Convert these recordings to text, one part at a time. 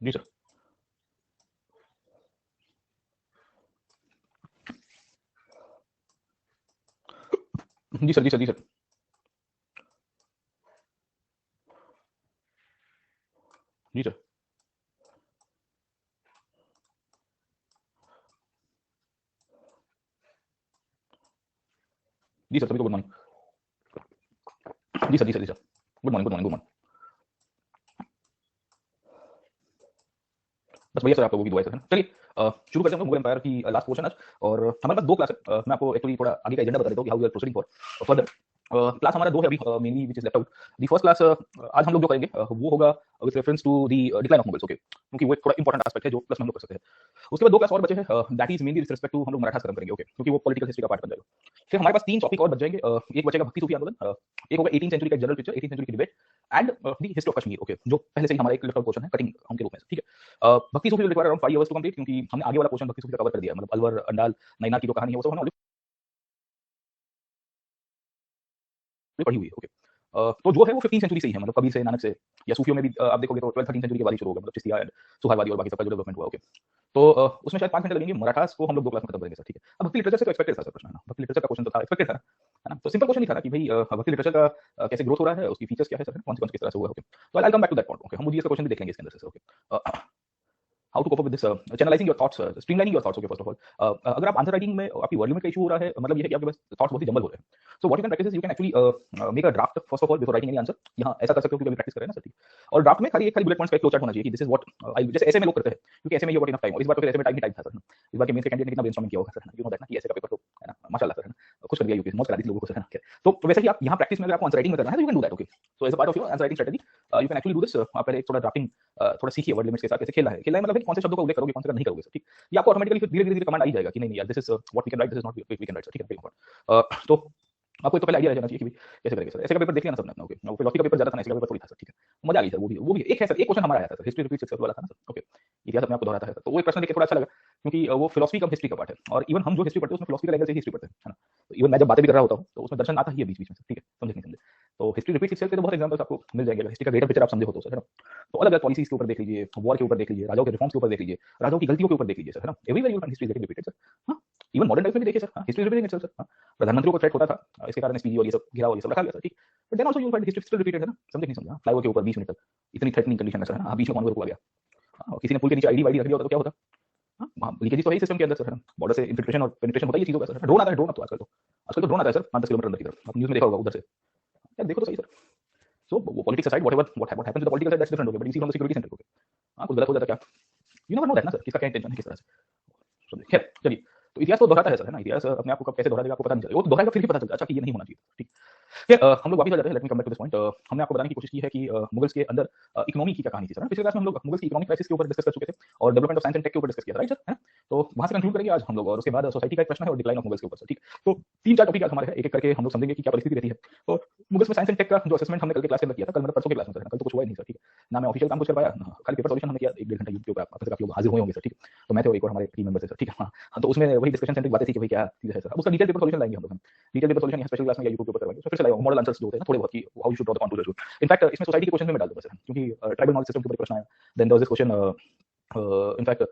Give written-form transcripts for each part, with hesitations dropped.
जी sir. जी sir, जी sir, जी सर। जी सर। जी सर, सभी को गुड मॉर्निंग। जी सर, जी सर, जी sir. Good morning, good morning, good morning. बस भैया सर आपका वो भी दुआ है सर, है ना? चलिए शुरू करते हैं हम लोग मुगल एम्पायर की लास्ट पोर्शन आज। और हमारे पास 2 क्लास है। मैं आपको एक्चुअली थोड़ा आगे का एजेंडा बता देता हूँ कि how we are proceeding for further. Class हमारा 2 है अभी mainly which is left out. The first class आज हम लोग जो करेंगे वो होगा with reference to the decline of Mughals, okay? क्योंकि वो एक थोड़ा इंपॉर्टेंट एस्पेक्ट है जो प्लस में हम लोग कर सकते हैं। उसके बाद 2 क्लास और बचे हैं, that is mainly with respect to हम लोग मराठास खत्म करेंगे, ओके? क्योंकि वो पॉलिटिकल हिस्ट्री का पार्ट बन जाएगा। फिर हमारे पास 3 टॉपिक और बच जाएंगे। एक बचेगा भक्ति सूफी आंदोलन, एक होगा 18th सेंचुरी का जनरल पिक्चर, 18th सेंचुरी की debate and the history of Kashmir, okay? जो पहले से ही हमारा एक लेफ्ट आउट पोर्शन है कटिंग हम के रूप में, ठीक है? Bhakti Sufi will require around 5 hours to complete, क्योंकि हमने आगे वाला पोर्शन भक्ति सूफी का कवर कर दिया है। मतलब अलवर, अंडाल, नैना की जो कहानी है वो सब हमने ऑलरेडी पढ़ी हुई है, ओके? तो जो है वो 15th सेंचुरी से ही है, मतलब कबीर से, नानक से, या सूफियों में भी आप देखोगे तो 12th 13th सेंचुरी के बाद ही शुरू होगा, मतलब चिश्तिया एंड सुहरावादी और बाकी सबका जो डेवलपमेंट हुआ, ओके? तो उसमें शायद 5 घंटे लगेंगे। मराठास को हम लोग 2 क्लास में खत्म करेंगे सर, ठीक है? अब भक्ति लिटरेचर से तो एक्सपेक्टेड था सर प्रश्न, है ना? भक्ति लिटरेचर का क्वेश्चन तो था, एक्सपेक्टेड था, है ना? तो सिंपल क्वेश्चन ही था ना कि भाई भक्ति लिटरेचर का कैसे ग्रोथ हो रहा है, उसकी फीचर्स क्या है सर, कौन से किस तरह से हुआ है, ओके? तो I will come back to that point, okay? हम जीएस का क्वेश्चन भी देख लेंगे इसके अंदर से, okay? How to cope up with this, channelizing your thoughts, streamlining your thoughts, okay? First of all अगर आप आंसर राइटिंग में आपकी वर्ड लिमिट का इशू हो रहा है, मतलब ये है कि आपके पास थॉट्स बहुत ही जंबल हो रहे हैं। So what you can practice is you can actually make a draft first of all before writing any answer. यहाँ ऐसा कर सकते हो क्योंकि अभी प्रैक्टिस कर रहे हैं ना सर, ठीक है? और ड्राफ्ट में खाली एक खाली बुलेट पॉइंट्स का एक फ्लो चार्ट होना चाहिए कि दिस इज व्हाट आई, जैसे ऐसे में लोग करते हैं, क्योंकि ऐसे में यू गॉट इनफ टाइम। और इस बार तो फिर ऐसे में टाइम ही टाइम था सर, है ना? इस बार के मेंस के कैंडिडेट ने कितना ब्रेनस्टॉर्मिंग किया होगा सर, यू नो दैट ना, कि ऐसे का पेपर तो, है ना? माशाल्लाह सर, है ना? खुश कर दिया यूपी, मौज करा दी लोगों को सर, है ना? तो वैसे ही आप यहाँ प्रैक्टिस में अगर आपको आंसर राइटिंग में करना है तो you can do that, okay? So as a part of your answer writing strategy you can actually do this. आप पहले एक थोड़ा ड्राफ्टिंग थोड़ा सीखिए वर्ड लिमिट्स के साथ कैसे खेलना है। खेलना है मतलब है कौन से शब्दों का उल्लेख करोगे, कौन से का नहीं करोगे सर, ठीक? ये आपको ऑटोमेटिकली फिर धीरे-धीरे कमांड आ ही जाएगा कि नहीं नहीं यार, this is what we can write, this is not we can write sir, ठीक है? तो आपको एक तो पहले आइडिया रह जाना चाहिए कि भाई कैसे करेंगे सर। ऐसे का पेपर देख लिया ना सबने अपना, ओके? फिलॉसफी का पेपर ज्यादा था ना, ऐसे का पेपर थोड़ी था सर, ठीक है? मजा आ गई सर, वो भी एक है सर, एक क्वेश्चन हमारा आया था सर, हिस्ट्री रिपीट्स इटसेल्फ वाला था ना सर, ओके? इतिहास अपने आप को दोहराता है सर। तो वो एक प्रश्न देख के थोड़ा अच्छा लगा, क्योंकि वो फिलॉसफी कम हिस्ट्री का पार्ट है। और इवन हम जो हिस्ट्री पढ़ते हैं उसमें फिलॉसफी का लेवल से ही हिस्ट्री पढ़ते हैं, है ना? तो इवन मैं जब बातें भी कर रहा होता हूँ तो उसमें दर्शन आता ही है बीच-बीच में सर, ठीक है? समझे नहीं समझे? तो हिस्ट्री रिपीट्स इटसेल्फ के तो बहुत एग्जांपल्स आपको मिल जाएंगे, हिस्ट्री का ग्रेटर पिक्चर आप समझे हो तो सर, है ना? तो अलग-अलग पॉलिसीज के ऊपर देख लीजिए, वॉर के ऊपर देख लीजिए, राजाओं के रिफॉर्म्स के ऊपर देख लीजिए, राजाओं की गलतियों के ऊपर देख लीजिए सर, है ना? Everywhere you will find history getting repeated sir. हाँ, इवन मॉडर्न टाइम्स में भी देखिए सर, हाँ, हिस्ट्री रिपीटिंग इटसेल्फ सर, हाँ। प्रधानमंत्रियों को थ्रेट होता था, इसके कारण एसपीजी और ये सब घिराव और ये सब रखा गया सर, ठीक। But then also you will find history still repeated, है ना? समझे कि नहीं समझे? फ्लाईओवर के ऊपर 20 मिनट तक इतनी थ्रेटनिंग कंडीशन है सर, है ना? बीच में कौन रुक गया? हाँ, और किसी ने पुल के नीचे आईडी वाईडी रख दिया होता तो क्या होता? हाँ, वहाँ लीकेजेस तो है ही सिस्टम के अंदर सर, है ना? बॉर्डर से इन्फिल्ट्रेशन और पेनिट्रेशन होता ही है चीज़ों का सर। ड्रोन आता है, ड्रोन अब तो आजकल तो ड्रोन आता है सर 5-10 किलोमीटर अंदर की तरफ। आपने न्यूज़ में देखा होगा उधर से। यार देखो तो सही sir. So politics aside whatever what happens with the political side that's different, okay? But you see from the security centre, okay? हाँ, कुछ गलत हो जाता क्या? यू नेवर नो दैट ना सर, किसका क्या इंटेंशन है किस तरह से। तो खैर चलिए, तो इतिहास तो दोहराता है सर, है ना? इतिहास अपने आप को कब कैसे दोहरा देगा आपको पता नहीं चलेगा। वो तो दोहराएगा फिर ही पता चलता है अच्छा कि ये नहीं होना चाहिए, ठीक। फिर हम लोग वापस आ जाते हैं, let me come back to this point. हमने आपको बताने की कोशिश की है कि मुगल्स के अंदर इकोनॉमी की क्या कहानी थी सर। पिछले क्लास में हम लोग मुगल्स की इकोनॉमिक क्राइसिस के ऊपर डिस्कस कर चुके थे और development of science and tech के ऊपर डिस्कस किया था, राइट सर, है ना? तो वहां से कंक्लूड करेंगे आज हम लोग, और उसके बाद सोसाइटी का एक प्रश्न है और डिक्लाइन ऑफ मुगल्स के ऊपर सर, ठीक। तो 3-4 टॉपिक आज हमारे हैं, एक-एक करके हम लोग समझेंगे कि क्या परिस्थिति रहती है। तो मुगल्स में साइंस एंड टेक का जो असेसमेंट हमने कल के क्लास के अंदर किया था, कल मतलब परसों के क्लास में सर, कल तो कुछ हुआ ही नहीं सर, ठीक है ना? मैं ऑफिशियल काम कुछ कर पाया ना, खाली पेपर सॉल्यूशन हमने किया 1-1.5 घंटा यूट्यूब पे, आप काफी लोग हाजिर हुए होंगे सर, ठीक है? तो मैं थे और एक और हमारे टीम मेंबर्स है सर, ठीक है? हाँ, तो उसमें वही डिस्कशन सेंट्रिक बातें थी कि भाई क्या चीज़ है सर। अब उसका डिटेल पेपर सॉल्यूशन लाएंगे हम लोग। डिटेल पेपर सॉल्यूशन यहाँ स्पेशल क्लास में या यूट्यूब के ऊपर करवाएंगे। तो फिर से लाएगा मॉडल आंसर्स जो होते हैं ना थोड़े बहुत कि how you should draw the contour. In fact इसमें सोसाइटी के क्वेश्चन में मैं डाल दूंगा सर, क्योंकि ट्राइबल नॉलेज सिस्टम के ऊपर क्वेश्चन आया। Then there was this question in fact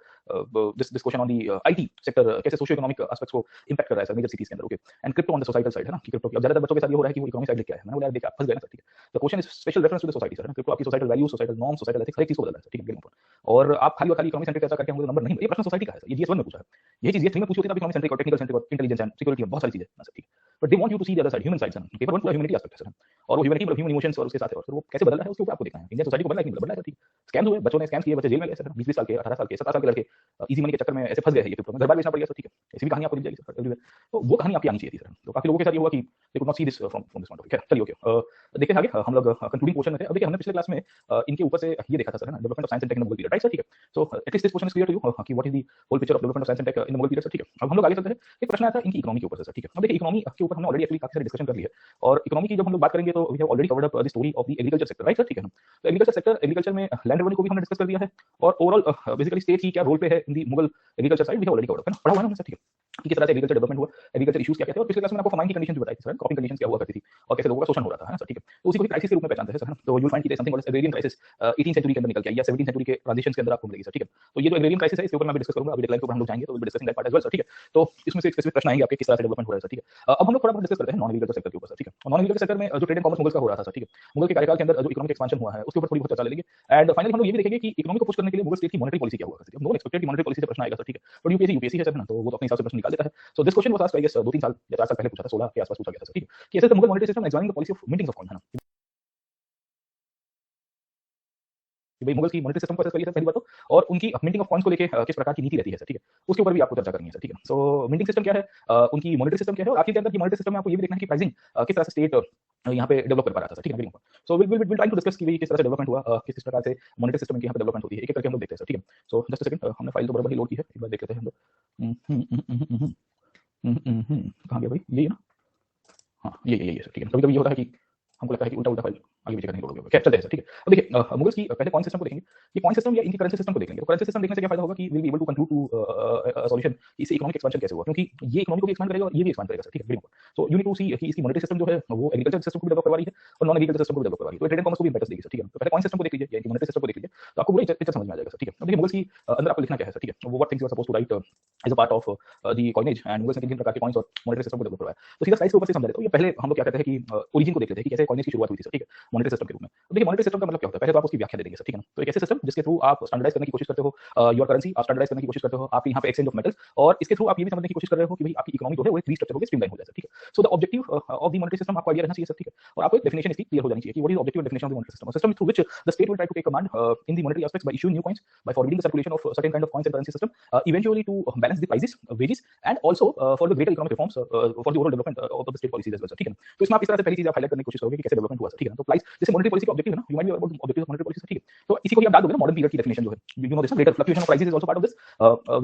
this question on the IT sector कैसे सोशियो इकोनॉमिक एस्पेक्ट्स को इंपैक्ट कर रहा है सर मेजर सिटीज के अंदर, okay? And crypto on the societal side, है ना? कि क्रिप्टो अब ज्यादातर बच्चों के साथ ये हो रहा है कि वो इकोनॉमिक साइड क्या है। मैंने बोला यार देखिए आप फंस गए ना सर, ठीक है? The question is special reference to the society sir, है ना? क्रिप्टो आपकी societal value, societal norm, societal ethics हर एक चीज को बदल रहा है सर, ठीक है? और आप खाली और खाली इकोनॉमिक सेंट्रिक चर्चा करके हम लोग नंबर नहीं, ये प्रश्न सोसाइटी का है सर, ये जीएस 1 में पूछा है। ये चीज जीएस 3 में पूछी होती है तब इकोनॉमिक सेंट्रिक और टेक्निकल सेंट्रिक और इंटेलिजेंस एंड सिक्योरिटी बहुत सारी चीजें ना सर, ठीक है? But they want you to see the other side, human side sir. Paper 1 पूरा ह्यूमैनिटी एस्पेक्ट है सर, और वो ह्यूमैनिटी मतलब ह्यूमन इमोशंस और उसके साथ है, और फिर वो कैसे बदल रहा है उसके ऊपर आपको देखना है। इंडियन सोसाइटी को बदला है कि नहीं बदला है सर, ठीक है? स्कैम्स हुए, बच्चों ने स्कैम्स किए, बच्चे जेल में गए सर, 20-20 साल के, 18 साल के, 17 साल के लड़के इजी मनी के चक्कर में ऐसे फंस गए हैं ये क्रिप्टो में, घर बार बेचना पड़ गया सर, ठीक है? ऐसी भी कहानी आपको मिल जाएगी सर एवरीवेयर। तो वो कहानी आपकी आनी चाहिए थी सर। तो काफी लोगों के साथ ये हुआ कि they could not see this from this point of view. चलिए ओके, देखते हैं आगे। हम लोग कंक्लूडिंग पोर्शन में थे। अब देखिए हमने पिछले क्लास में इनके ऊपर से ये देखा था सर, है ना? Development of science and tech in the Mughal period, right sir, ठीक है? So at least this portion is clear to you कि what is the whole picture of development of science and tech in the Mughal period sir, ठीक है? अब हम लोग आगे चलते हैं। एक प्रश्न आया था इनकी इकोनॉमी के ऊपर सर, ठीक है? अब देखिए इकोनॉमी के ऊपर हमने ऑलरेडी एक्चुअली काफी सारी डिस्कशन कर ली है, और इकोनॉमी की जब हम लोग बात करेंगे तो we have already covered up the story of the agriculture sector, right sir, ठीक है ना? तो एग्रीकल्चर सेक्टर, एग्रीकल्चर में लैंड रेवेन्यू को भी हमने डिस्कस कर दिया है, और ओवरऑल बेसिकली स्टेट की क्या रोल पे है in the Mughal agriculture side, we have already covered, है ना, पढ़ा हुआ है ना हमने, ठीक है, कि किस तरह से एग्रीकल्चर डेवलपमेंट हुआ, एग्रीकल्चर इश्यूज क्या क्या थे, और पिछले क्लास में आपको फार्मिंग की कंडीशंस भी बताई थी सर, क्रॉपिंग कंडीशंस क्या हुआ करती थी और कैसे लोगों का शोषण हो रहा था, है ना सर, ठीक है, तो उसी को क्राइसिस के रूप में पहचानते हैं सर, है ना, तो यू विल फाइंड कि something called agrarian crisis 18th century के अंदर निकल के आई या 17th सेंचुरी के ट्रांजिशंस के अंदर आपको मिलेगी सर, ठीक है, तो ये जो एग्रेरियन क्राइसिस है इसके ऊपर मैं अभी डिस्कस करूंगा, अभी डिक्लाइन के ऊपर हम लोग जाएंगे तो will be discussing that part as well sir, ठीक है, तो इसमें से स्पेसिफिक प्रश्न आएंगे आपके किस तरह से डेवलपमेंट हो रहा है सर, ठीक है, अब हम लोग थोड़ा बहुत डिस्कस करते हैं नॉन एग्रीकल्चर सेक्टर के ऊपर सर, ठीक है, नॉन एग्रीकल्चर सेक्टर में जो ट्रेड एंड कॉमर्स मुगल्स का हो रहा था सर, ठीक है, मुगल के कार्यकाल के अंदर जो इकोनॉमिक एक्सपेंशन हुआ है उसके ऊपर थोड़ी बहुत चर्चा ले लेंगे, एंड फाइनली हम लोग ये भी देखेंगे कि इकोनॉमी को पुश करने के लिए मुगल स्टेट की मॉनेटरी पॉलिसी क्या हुआ करती थी, हम लोग एक्सपेक्टेड कि मॉनेटरी पॉलिसी से प्रश्न आएगा सर, ठीक है, बट यूपीएससी है सर, है ना, तो वो तो अपने हिसाब से प्रश्न निकाल देता है, so this question was asked I guess 2-3 साल या 4 साल पहले पूछा था, 16 के आसपास पूछा गया था सर, ठीक है, कि ऐसे Mughal monetary system examining the policy of minting of coin, है ना, कि भाई मुगल की मॉनेटरी सिस्टम को असेस करिए सर पहली बात तो, और उनकी मिंटिंग ऑफ कॉइन्स को लेके किस प्रकार की नीति रहती है सर, ठीक है, उसके ऊपर भी आपको चर्चा करनी है सर, ठीक है, सो मिंटिंग सिस्टम क्या है, उनकी मॉनेटरी सिस्टम क्या है, और आखिर के अंदर की मॉनेटरी सिस्टम में आपको ये भी देखना है कि प्राइसिंग किस तरह से स्टेट यहाँ पे डेवलप कर पा रहा था सर, ठीक है, so will try to discuss कि भाई किस तरह से डेवलपमेंट हुआ, किस प्रकार से मॉनेटरी सिस्टम की यहाँ पे डेवलपमेंट होती है, एक एक करके हम लोग देखते हैं सर, ठीक है, सो जस्ट अ सेकंड, हमने फाइल तो बराबर ही लोड की है, एक बार देख लेते हैं हम लोग, कहाँ गया भाई, यही है ना, हाँ ये सर, ठीक है, कभी कभी ये होता है कि हमको लगता है कि उल्टा उल्टा फाइल आगे पीछे करने की लोड हो गया, खैर चलते हैं सर, ठीक है, अब देखिए मुगल्स की पहले कॉइन सिस्टम को देखेंगे, ये कॉइन सिस्टम या इनकी करेंसी सिस्टम को देखेंगे, तो करेंसी सिस्टम देखने से क्या फायदा होगा कि will be able to conclude to solution इससे इकोनॉमिक एक्सपेंशन कैसे हुआ, क्योंकि ये इकोनॉमी को भी एक्सपेंड करेगा और ये भी एक्सपेंड करेगा सर, ठीक है, सो यू नीड टू सी कि इसकी मॉनेटरी सिस्टम जो है वो एग्रीकल्चर सिस्टम को भी डेवलप करवा रही है और नॉन एग्रीकल्चर सिस्टम को भी डेवलप करवा रही है, तो ट्रेड एंड कॉमर्स को भी इंपैक्ट देगी सर, ठीक है, तो पहले कॉइन सिस्टम को देख लीजिए या इनकी मॉनेटरी सिस्टम को देख लीजिए, तो आपको पूरा पिक्चर समझ में आ जाएगा सर, ठीक है, अब देखिए मुगल्स की अंदर आपको लिखना क्या है सर, ठीक है, वो what things you are supposed to write as a part of the coinage, and Mughals ने किन प्रकार के कॉइन्स और मॉनेटरी सिस्टम को डेवलप करवाया, तो सीधा स्लाइड्स के ऊपर से समझ लेते हैं, ये पहले हम लोग क्या कहते हैं कि ओरिजिन को देख लेते हैं कि कैसे कॉइनेज की शुरुआत हुई थी सर, ठीक है, मॉनेटरी सिस्टम के रूप में, तो देखिए मॉनेटरी सिस्टम का मतलब क्या होता है, पहले तो आप उसकी व्याख्या दे देंगे सर, ठीक है ना, तो एक ऐसे सिस्टम जिसके थ्रू आप स्टैंडर्डाइज करने की कोशिश करते हो योर करेंसी, आप स्टैंडर्डाइज करने की कोशिश करते हो आपकी यहाँ पे एक्सचेंज ऑफ मेटल्स, और इसके थ्रू आप ये भी समझने की कोशिश कर रहे हो कि भाई आपकी इकोनॉमी जो है वो एक रीस्ट्रक्चर होकर स्ट्रीमलाइन हो जाए सर, ठीक है, so the objective of the monetary system आपको आइडिया रहना चाहिए सर, ठीक है, और आपको एक डेफिनेशन इसकी क्लियर हो जानी चाहिए कि what is objective definition of the monetary system, system through which the state will try to take command in the monetary aspects by issuing new coins, by forwarding the circulation of certain kind of coins and currency system, eventually to balance the prices, wages, and also for the greater economic reforms for the overall development of the state policies as well, ठीक है ना, तो इसमें आप इस तरह से पहली चीज आप हाईलाइट करने की कोशिश करोगे कि कैसे डेवलपमेंट हुआ सर, ठीक है ना, तो प्राइस जैसे मॉनेटरी पॉलिसी का ऑब्जेक्टिव है ना, you might be about objective of monetary policy, ठीक है, तो इसी को ही आप डाल दोगे ना मॉडर्न पीरियड की डेफिनेशन जो है, you know this greater fluctuation of prices is also part of this,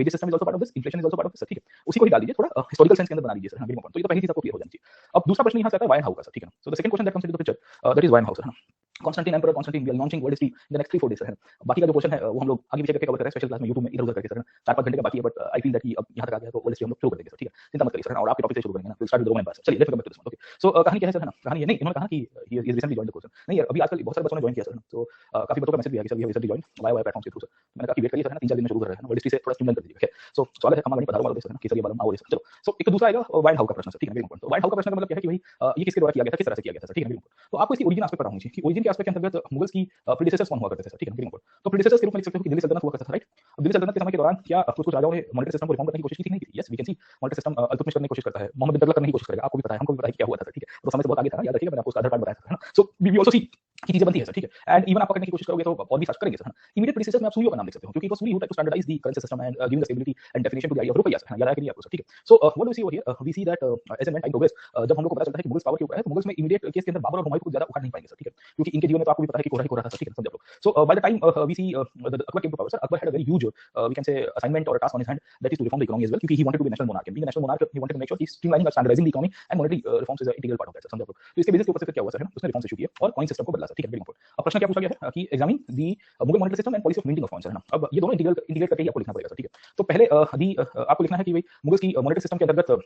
wages system is also part of this, inflation is also part of this, ठीक है, उसी को ही डाल दीजिए, थोड़ा हिस्टोरिकल सेंस के अंदर बना दीजिए सर, वेरी इंपॉर्टेंट, तो ये तो पहली चीज आपको क्लियर हो जानी चाहिए। अब दूसरा प्रश्न यहाँ से आता है वाइन हाउ का सर, ठीक है, so the second question that comes into the picture that is wine how sir, है ना, Constantine Emperor Constantine we are launching world history in the next 3-4 days है ना, बाकी का जो क्वेश्चन है वो हम लोग आगे पीछे करके कवर करें स्पेशल क्लास में YouTube में इधर-उधर करके सर, 4-5 घंटे का बाकी है, बट आई फील दैट कि अब यहाँ तक आ गया तो वर्ल्ड हिस्ट्री हम लोग शुरू कर देंगे सर, ठीक है, चिंता मत करिए सर, और आपके टॉपिक से शुरू करेंगे ना, will start with Roman Empire, चलिए let's go back to this one, okay, so कहानी क्या है सर, है ना, कहानी ये नहीं, इन्होंने कहा कि he is recently joined the course, नहीं यार अभी आजकल बहुत सारे बच्चों ने जॉइन किया सर, तो काफी बच्चों का मैसेज भी आ गया sir, we have recently joined via platforms के थ्रू सर, मैंने कहा कि वेट करिए सर, है ना, 3-4 दिन में शुरू कर रहे हैं, वर्ल्ड हिस्ट्री से थोड़ा स्ट्रीमलाइन कर दीजिए, ओके, सो सवाल है हमारा पधारो वाला सर, केसरी वाला और चलो, सो एक दूसरा आएगा वाइन हाउ का प्रश्न सर, ठीक है, वेरी इंपॉर्टेंट, तो वाइन हाउ का प्रश्न का मतलब क्या है कि भाई ये किसके द्वारा किया गया था, किस तरह से किया गया था सर, ठीक है, वेरी इंपॉर्टेंट, तो आपको इसकी ओरिजिन एस्पेक्ट पता होनी चाहिए कि ओरिजिन के एस्पेक्ट के अंतर्गत मुगल्स की प्रीडेसेसर्स कौन हुआ करते थे सर, ठीक है, वेरी इंपॉर्टेंट, तो प्रीडेसेसर्स के रूप में लिख सकते हो कि दिल्ली सल्तनत हुआ करता था, राइट, अब दिल्ली सल्तनत के समय के दौरान क्या कुछ राजाओं ने मॉनेटरी सिस्टम को रिफॉर्म करने की कोशिश की थी, नहीं की, yes we can see monetary system Iltutmish करने की कोशिश करता है, मोहम्मद बिन तुगलक करने की कोशिश करेगा, आपको भी पता है, हमको भी पता है क्या हुआ था सर, ठीक है, तो समय से बहुत आगे था ना, याद रखिएगा मैंने आपको उसका आधार कार्ड बताया था, है ना, सो वी आल्सो सी की चीजें बनती है सर, ठीक है, एंड इवन आप करने की कोशिश करोगे तो और भी सर्च करेंगे सर, इमीडिएट प्रीडेसेसर में आप सूर्य का नाम लिख सकते हो क्योंकि वो सूर्य होता है to standardise the currency system and giving the stability and definition to the idea of rupiya, याद आया कि नहीं आपको सर, ठीक है, so what do we see over here, we see that as an time progress, जब हम लोग को पता चलता है कि मुगल्स पावर के ऊपर है, तो मुगल्स में इमीडिएट केस के अंदर बाबर और हुमायूं को ज्यादा उखाड़ नहीं पाएंगे सर, ठीक है, क्योंकि इनके जीवन में तो आपको भी पता है कि कोरा ही कोरा था सर, ठीक है, समझ लो, so by the time we see the Akbar came to power sir, Akbar had a very huge we can say assignment और task on his hand that is to reform the economy as well, क्योंकि he wanted to be national monarch, being a national monarch he wanted to make sure he streamlining और standardising the economy and monetary reforms is a integral part of that, समझ लो, तो इसके basis के ऊपर से फिर क्या हुआ सर, है ना, उसने रिफॉर्म्स इशू किए और कॉइन सिस्टम को बदला सर, ठीक है, वेरी इंपॉर्टेंट, अब प्रश्न क्या पूछा गया है कि examine the Mughal monetary system and policy of minting of coins, है ना, अब ये दोनों इंटीग्रेट करके ही आपको लिखना पड़ेगा सर, ठीक है, तो पहले आपको लिखना है कि भाई मुगल्स की मॉनेटरी सिस्टम के अंतर्गत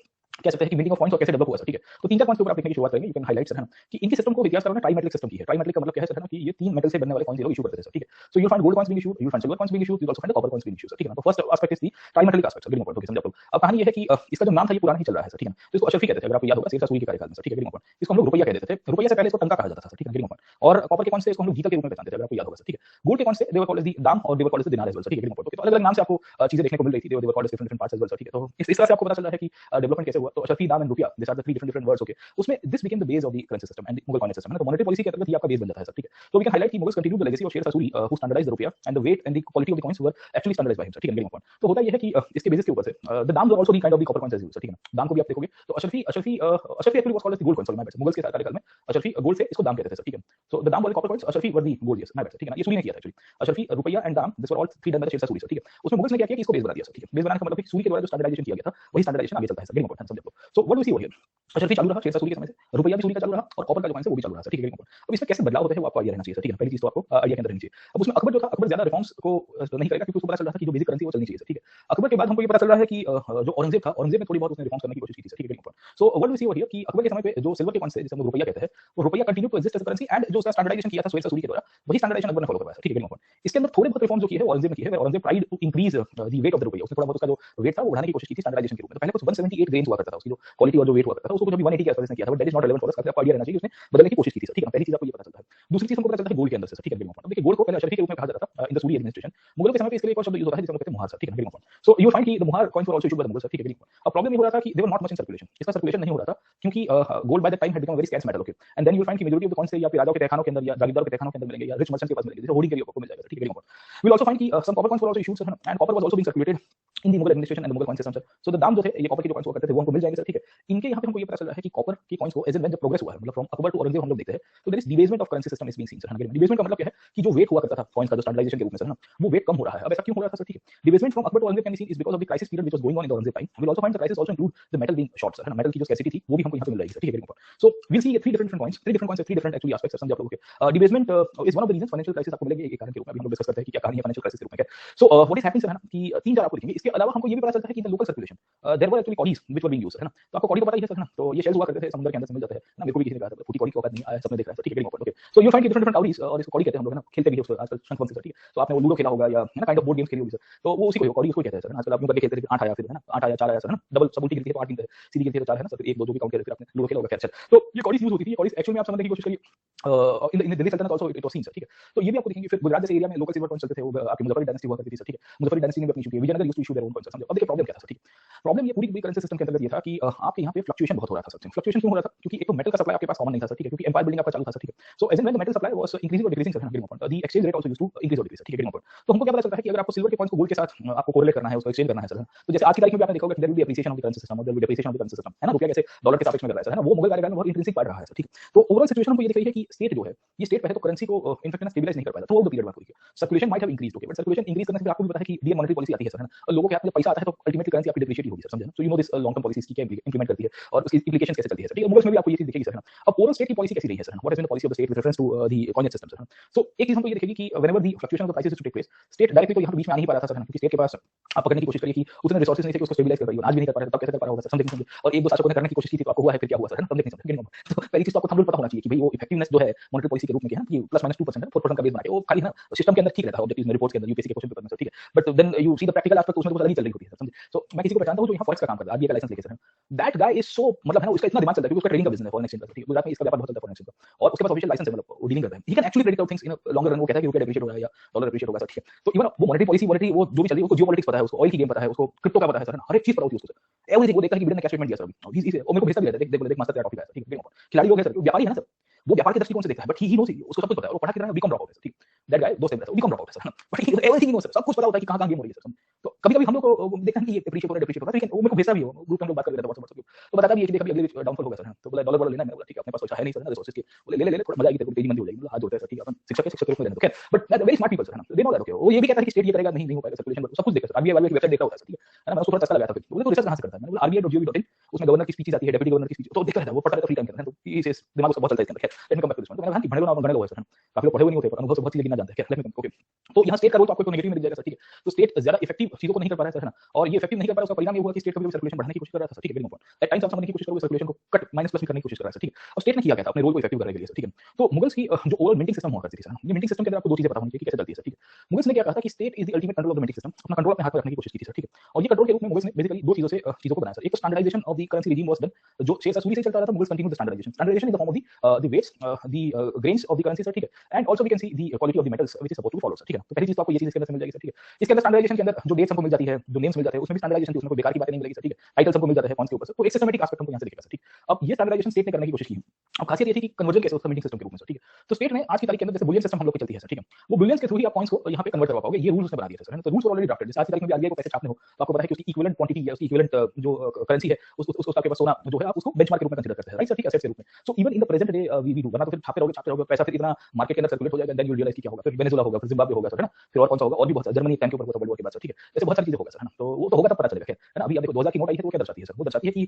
कह सकते हैं कि मिंटिंग ऑफ कॉइन्स और कैसे डेवलप हुआ सर, ठीक है, तो 3-4 पॉइंट्स के ऊपर आप लिखने की शुरुआत करेंगे, यू कैन हाइलाइट सर, है ना, कि इनकी सिस्टम को इतिहास में ट्राइमेट्रिक सिस्टम की है, ट्राइमेट्रिक का मतलब क्या है सर, है ना, कि ये 3 मेटल से बनने वाले कॉइन्स ये लोग इशू करते थे सर, ठीक है, so you find gold coins being issued, you find silver coins being issued, you also find copper coins being issued sir, ठीक है ना, तो first aspect is the trimetric aspect, very important, okay, समझ लो, अब कहानी ये है कि इसका जो नाम था ये पुराना ही चल रहा है सर, ठीक है, तो इसको अशरफी कहते थे, अगर आपको याद होगा शेरशाह सूरी के कार्यकाल में सर, ठीक है, वेरी इंपॉर्टेंट, इसको हम लोग रुपया कहते थे, रुपया से पहले इसको टंका कहा जाता था सर, ठीक है, वेरी इंपॉर्टेंट, और कॉपर के कॉइन्स से इसको हम लोग गीतल के रूप में पहचानते थे, अगर आपको याद होगा सर, ठीक है, गोल्ड के कॉइन्स से दे वर कॉल्ड एज द दाम और दे वर कॉल्ड एज द दिनार एज वेल सर, ठीक है, वेरी इंपॉर्टेंट, तो अलग-अलग नाम से आपको चीजें देखने को मिल रही थी, they were called as different parts as well sir, ठीक है, तो इस तरह से आपको पता चल रहा है कि डेवलपमेंट कैसे हुआ, तो Ashrafi, dam and rupaya, this are the 3 different words, okay, उसमें this became the base of the currency system and the Mughal coinage system, है ना, तो मॉनेटरी पॉलिसी के अंतर्गत ये आपका बेस बन जाता है सर, ठीक है, तो वी कैन हाइलाइट कि Mughals continue the legacy of Shershah Suri who standardised the rupaya and the weight and the quality of the coins were actually standardised by him sir, ठीक है, वेरी इंपॉर्टेंट, तो होता ये है कि इसके बेसिस के ऊपर से the dam were also the kind of the copper coins as used sir, ठीक है, दाम को भी आप देखोगे तो ashrafi actually was called as the gold coin, sorry my bad, Mughals के कार्यकाल में अशरफी गोल्ड से इसको दाम कहते थे सर, ठीक है, सो द द दाम वाले कॉपर कॉइन्स अशरफी वर दी गोल्ड यस, ठीक है ना, ये सूरी ने किया था actually, Ashrafi, rupiya and dam, this were all three done by the Sher Shah Suri sir, ठीक है। उसमें मुगल्स ने क्या किया कि इसको बेस बना दिया सर, ठीक है। बेस बनाने का मतलब कि सूरी के द्वारा जो स्टैंडर्डाइजेशन किया गया था वही स्टैंडर्डाइजेशन आगे चलता है सर, गेटिंग पॉइंट समझ लो। So what do see over here, अशरफी चालू रहा शेरशाह सूरी के समय से, रुपया भी सूरी का चालू रहा और कॉपर का जो कॉइन्स है वो भी चालू रहा सर, ठीक है, गेटिंग पॉइंट। अब इसमें कैसे बदलाव होते हैं वो आपको आइडिया रहना चाहिए सर, ठीक है, पहली चीज तो आपको आइडिया के अंदर रहनी चाहिए। अब उसमें अकबर जो था, अकबर ज्यादा रिफॉर्म्स को नहीं करेगा क्योंकि उसको पता चल रहा था कि जो बेसिक करेंसी वो चलनी चाहिए सर, ठीक है। अकबर के बाद हमको ये पता चल रहा है कि जो औरंगजेब था, औरंगजेब ने थोड़ी बहुत उसने रिफॉर्म्स करने की कोशिश की थी सर, ठीक है, getting point. So what do see over here कि अकबर के समय पे जो सिल्वर के कॉइन्स थे जिसे हम रुपया कहते हैं, वो rupiya continue to exist as currency and जो उसका स्टैंडर्डाइजेशन किया था शेरशाह सूरी के द्वारा वही स्टैंडर्डाइजेशन अकबर ने फॉलो करवाया सर, ठीक है, गेटिंग पॉइंट। इसके अंदर थोड़े बहुत रिफॉर्म जो किए हैं वो औरंगजेब ने किए हैं, Aurangzeb tried to increase the weight of the rupiya, उसने थोड़ा बहुत उसका जो वेट था वो बढ़ाने की कोशिश की थी स्टैंडर्डाइजेशन के रूप में। तो पहले कुछ 178 ग्रेन्स हुआ करता था, उसकी जो क्वालिटी और जो वेट हुआ करता था उसको कुछ अभी 180 के आसपास इसने किया था, but that is not relevant for us, आपको आइडिया रहना चाहिए उसने बदलने की कोशिश की थी सर, ठीक है, पहली चीज आपको ये पता चलता है। दूसरी चीज हमको पता चलता है गोल्ड के अंदर से सर, ठीक है, गेटिंग पॉइंट। देखिए गोल्ड को पहले अशरफी के रूप में कहा जाता था इन द सूरी एडमिनिस्ट्रेशन, मुगलों के समय पे इसके लिए एक और शब्द यूज होता है जिसे हम कहते हैं मुहार सर, ठीक है, getting point. So you find कि द मुहार coins were also issued by the Mughals sir, ठीक है, गेटिंग पॉइंट। अब प्रॉब्लम ये हो रहा था कि they were not much in circulation, इसका सर्कुलेशन नहीं हो रहा था क्योंकि gold by the time had become very scarce metal, okay, and then you find कि मेजॉरिटी ऑफ द कॉइन्स या फिर राजाओं के तहखानों के अंदर या जागीरदारों के तहखानों के अंदर मिलेंगे या रिच मर्चेंट्स के पास मिलेंगे, जैसे होर्डिंग के लिए आपको मिल जाएगा, ठीक है, getting point. We will also find कि some copper coins were also issued sir, and copper was also being circulated in the Mughal administration and the Mughal coin system sir. So the दाम जो थे ये कॉपर के जो कॉइन्स हुआ करते थे वो हमको मिल जाएंगे सर, ठीक है। इनके यहाँ पे हमको ये पता चल रहा है कि कॉपर की कॉइन्स को एज एंड व्हेन जब प्रोग्रेस हुआ है, मतलब फ्रॉम अकबर टू औरंगजेब हम लोग देखते हैं तो there is debasement of currency system is being seen sir, debasement का मतलब क्या है कि जो वेट हुआ करता था कॉइन्स का जो स्टैंडर्डाइजेशन के रूप में सर ना, वो वेट कम हो रहा है। अब ऐसा क्यों हो रहा था सर, ठीक है। Debasement from Akbar to Aurangzeb can be seen is because of the crisis period which was going on in the Aurangzeb time. We will also find the crisis also include the metal being short sir, metal की जो scarcity थी वो भी हमको यहाँ पे मिल रही है, ठीक है, so we will see three different coins, three different actually aspects समझ आप लोगों के। Debasement is one of the reasons, financial crisis आपको मिलेगी एक कारण के रूप में, हम लोग डिस्कस करते हैं कि क्या कहानी है फाइनेंशियल क्राइसिस के रूप में क्या। So what is happening sir है ना कि तीन चार आपको दिखेंगे। इसके अलावा हमको ये भी पता चलता है कि the local circulation there were actually cowries which were being used है ना, तो आपको कॉडी तो पता ही है सर है ना, तो ये शेल्स हुआ करते थे समुद्र के अंदर से मिल जाते हैं ना, मेरे को भी किसी ने कहा था फूटी कॉडी की औकात नहीं आया, सबने देख रहा है, ठीक है, okay. So you find different different cowries और इसको कॉडी कहते हैं हम लोग है ना, खेलते भी है उसको आजकल शंख वंश सर, ठीक है। तो आपने वो लूडो खेला होगा या है ना काइंड ऑफ बोर्ड गेम्स खेली होगी सर, तो वो उसी को कॉडी उसको कहते हैं सर। आजकल आप यूं करके खेलते थे 8 आया फिर है ना, 8 आया 4 आया सर है ना, डबल सब उल्टी गिनती है तो 8 गिनते हैं, सीधी गिनती है तो 4 है ना सर, 1 2 जो भी काउंट करते थे आपने लूडो खेला होगा, खैर। तो ये कॉडीज यूज होती थी, ये कॉडीज एक्चुअली में आप समझने की कोशिश करिए इन द दिल्ली सल्तनत also it was scene sir, ठीक है। तो ये भी आपको दिखेंगे। फिर गुजरात जैसे एरिया में लोकल सिल्वर कॉइन्स चलते थे, वो आपकी मुजफ्फरपुर डायनेस्टी हुआ करती थी सर, ठीक है। मुजफ्फरपुर डायनेस्टी ने भी अपनी इशू की, Vijayanagar used to issue their own coins, समझो। अब देखिए प्रॉब्लम क्या था सर, ठीक है। प्रॉब्लम ये पूरी करेंसी सिस्टम के अंदर ये था कि आपके यहाँ पे फ्लक्चुएशन बहुत हो रहा था सर। फ्लक्चुएशन क्यों हो रहा था? क्योंकि एक तो मेटल का सप्लाई आपके पास कॉमन नहीं था सर, ठीक है, क्योंकि एम्पायर बिल्डिंग आपका चालू था सर, ठीक है। So as and when the metal supply was increasing और decreasing sir, getting point, the exchange rate also used to increase और डिक्रीज, ठीक है, गेटिंग पॉइंट। तो हमको क्या पता चलता है कि अगर आपको सिल्वर के कॉइन्स को गोल्ड के साथ आपको कोरिलेट करना है, उसको एक्सचेंज करना है सर, तो जैसे आज की तारीख में भी आपने देखा होगा कि there will be appreciation of the currency system और there will be depreciation of the currency system, है ना, रुपया कैसे डॉलर के सापेक्ष में कर रहा है सर, है ना, वो मुगल कार्यकाल में बहुत इंट्रिंसिक पार्ट रहा है सर, ठीक है। तो ओवरऑल सिचुएशन हमको ये दिख रही है कि स्टेट जो है, ये स्टेट पहले तो करेंसी को इनफैक्ट ना स्टेबलाइज नहीं कर पाया थ्रू आउट द पीरियड बात हुई है। Circulation might have increased, okay, but circulation increase करने से आपको भी पता है कि डी मॉनेटरी पॉलिसी आती है सर, है ना, और लोगों के हाथ में पैसा आता है तो अल्टीमेटली करेंसी आपकी डिप्रिशिएट ही होगी सर, समझे ना। So you know this long term policies की क्या इंप्लीमेंट करती है और उसकी इंप्लीकेशंस कैसे चलती है सर, ठीक है। मुगल्स में भी आपको ये चीज दिखेगी सर, है ना। अब ओवरऑल स्टेट की पॉलिसी कैसी रही है sir, what has been the policy of the state with reference to the coinage system sir. So एक चीज हमको ये दिखेगी कि whenever the fluctuation of the prices to take place, state directly तो यहाँ बीच में आ नहीं पा रहा था सर, क्योंकि स्टेट के पास आप पकड़ने की कोशिश करिए कि उतने रिसोर्सेज नहीं थे कि उसको स्टेबलाइज कर पाइए, आज भी नहीं कर पा रहे, तब कैसे कर पा रहा होगा सर, समथिंग। और एक दो शासकों ने करने की कोशिश की थी तो आपको हुआ है, फिर क्या हुआ सर, है ना, समथिंग समथिंग। तो पहली चीज तो आपको थंब रूल पता होना चाहिए कि भाई वो इफेक्टिवनेस जो है मॉनेटरी पॉलिसी के रूप में क्या है कि प्लस माइनस 2% है, 4% का बेस बना के वो खाली ना सिस्टम के अंदर ठीक रहता है, ऑब्जेक्टिव्स में रिपोर्ट्स के अंदर यूपीएससी के क्वेश्चन पेपर में सर, ठीक है। But then you see the practical aspect, उसमें कुछ अलग ही चल रही होती है सर, समझे। सो मैं किसी को पहचानता हूं जो यहाँ फॉरेक्स का काम करता है, आरबीआई का लाइसेंस लेके sir, that guy is so, मतलब है ना, उसका इतना दिमाग चलता है क्योंकि उसका ट्रेडिंग का बिजनेस है, फॉरेन एक्सचेंज का, ठीक है। गुजरात में इसका व्यापार बहुत चलता है फॉरेन एक्सचेंज का, और उसके पास ऑफिशियल लाइसेंस है, मतलब वो डीलिंग करता है, he can actually predict out things in a longer run. वो कहता है कि रुपया डेप्रिशिएट होगा या डॉलर डेप्रिशिएट होगा सर, ठीक है। तो इवन वो मॉनेटरी पॉलिसी वॉलेटिलिटी वो जो भी चल रही है, उसको जियोपॉलिटिक्स पता है, उसको ऑयल की गेम पता है, उसको क्रिप्टो का पता है सर, हर एक चीज पता होती है उसको सर। एवरीथिंग वो देखता है कि बिडेन ने क्या स्टेटमेंट दिया सर अभी, इजी से वो मेरे को भेजता भी रहता है, देख देख मास्टर तेरा टॉपिक है, ठीक है। खिलाड़ी लोग है सर, व्यापारी है ना सर, वो व्यापार के दृष्टिकोण से देखता है, बट ही नोस, उसको सब कुछ पता है, वो पढ़ा के रहा है, बीकॉम ड्रॉप आउट है, ठीक। दैट गाय दोस्त है, बीकॉम ड्रॉप आउट है sir, but everything knows sir, सब कुछ पता होता है कि कहां-कहां गेम हो रही है सर। तो कभी-कभी हम लोग को देखते हैं कि ये एप्रिशिएट हो रहा है, डेप्रिशिएट हो रहा है, ठीक है। वो मेरे को भेजता भी है, ग्रुप में हम लोग बात कर रहे थे व्हाट्सएप पर, तो बताता भी है कि देख अभी अगले डाउनफॉल होगा सर, है। तो बोला डॉलर वॉलर लेना है, मैंने बोला ठीक है, अपने पास पैसा है नहीं सर, ना रिसोर्सेज के, बोले ले ले ले, थोड़ा मजा आएगी, तेरे को तेजी मंदी हो जाएगी, हाथ जोड़ते हैं सर, ठीक है, अपन शिक्षक के रूप में लेना, okay. But very smart people sir, है ना, दे नो दैट, ओके। वो ये भी कहता है कि स्टेट ये करेगा, नहीं हो पाएगा सर्कुलेशन, सब कुछ देखता है सर, आरबीआई वाले की वेबसाइट देखता होता है सर, ठीक है ना। मैं उसको थोड़ा चस्का लगाया था, फिर बोले तो रिसर्च कहां से करता है, मैंने बोला rbi.gov.in, उसमें गवर्नर की स्पीचेस आती है, डेप्यूटी गवर्नर की स्पीच, तो देखता रहता है वो, पढ़ता रहता फ्री टाइम के अंदर, तो ये दिमाग उसका बहुत चलता है इसके अंदर, खैर let me come back to this one. तो मैंने कहा कि भले ना गणित हो सर, काफी लोग पढ़े हुए नहीं होते, पर अनुभव से बहुत चीजें गिनना जानते हैं, खैर लेट मी कम, ओके। तो यहाँ स्टेट का रोल तो आपको नेगेटिव में दिख जाएगा सर, ठीक है। तो स्टेट ज्यादा इफेक्टिव चीजों को नहीं कर पा रहा है सर, है ना, और ये इफेक्टिव नहीं कर पा रहा, उसका परिणाम ये हुआ कि स्टेट कभी सर्कुलेशन बढ़ाने की कोशिश कर रहा था सर, ठीक है, एट टाइम्स आप समझने की कोशिश करोगे सर्कुलेशन को कट माइनस प्लस करने की कोशिश कर रहा है, ठीक है। और स्टेट ने किया क्या था अपने रोल को इफेक्टिव करने के लिए सर, ठीक है। तो मुगल्स की जो ओवरऑल मिंटिंग सिस्टम हुआ करती थी सर, ये मिंटिंग सिस्टम के अंदर आपको दो चीजें पता होनी चाहिए कि कैसे चलती है सर, ठीक है। मुगल्स ने क्या कहा था कि state is the ultimate control of the minting system, अपना कंट्रोल अपने हाथ में रखने की कोशिश की थी सर, ठीक है। और ये कंट्रोल के रूप में मुगल्स ने बेसिकली दो चीजों से चीजों को बनाया सर। एक तो standardisation of the currency regime was done, जो शेरशाह सूरी से चलता रहा था, Mughals continue the standardisation in the form of the weights, the grains of the currency sir, ठीक है। And also we can see the quality of the metals which is supposed to follow sir, ठीक है। तो पहली चीज तो आपको ये चीज इसके अंदर से मिल जाएगी सर, ठीक है। इसके अंदर स्टैंडर्डाइजेशन के अंदर जो डेट्स हमको मिल जाती है, जो नेम्स मिल जाते हैं, उसमें भी स्टैंडर्डाइजेशन थी, उसमें कोई बेकार की बातें नहीं मिलेगी सर, ठीक है। टाइटल्स हमको मिल जाते हैं कॉन्स के ऊपर सर, तो एक सिस्टमैटिक एस्पेक्ट हमको यहाँ से दिखेगा सर, ठीक। अब ये स्टैंडर्डाइजेशन स्टेट ने करने की कोशिश की है। अब खासियत ये थी कि कन्वर्जन कैसे होता है मीटिंग सिस्टम के रूप में सर, ठीक है। तो स्टेट ने आज की तारीख के अंदर जैसे बुलियन सिस्टम हम लोग की चलती है सर, ठीक है, वो बुलियंस के थ्रू ही आप कॉइन्स को यहाँ पे कन्वर्ट करवा पाओगे, ये रूल्स उसने बना दिए थे सर, है ना। तो रूल्स ऑलरेडी ड्राफ्टेड, जैसे आज की तारीख में भी आरबीआई को पैसे छापने हो तो आपको पता है कि उसकी इक्विवेलेंट क्वांटिटी या उसकी इक्विवेलेंट जो करेंसी है उसको आपके पास सोना जो है आप उसको बेंचमार्क के रूप में कंसीडर करते हैं, राइट सर, ठीक है, एसेट्स के रूप में। So even in the present day we do, वरना तो फिर छापते रहोगे पैसा, फिर इतना मार्केट के अंदर सर्कुलेट हो जाएगा, देन यू रियलाइज कि क्या होगा, फिर वेनेजुला होगा, फिर जिम्बाब्वे होगा सर, है ना, फिर और कौन सा होगा, और भी बहुत सारा, जर्मनी टाइम के ऊपर हुआ था वर्ल्ड वॉर के बाद सर, ठीक है। ऐसे बहुत सारी चीजें होगा सर, है ना। तो वो तो होगा तब पता चलेगा, खैर, है ना। अभी आप देखो 2000 की नोट आई है तो वो क्या दर्शाती है सर, वो दर्शाती है कि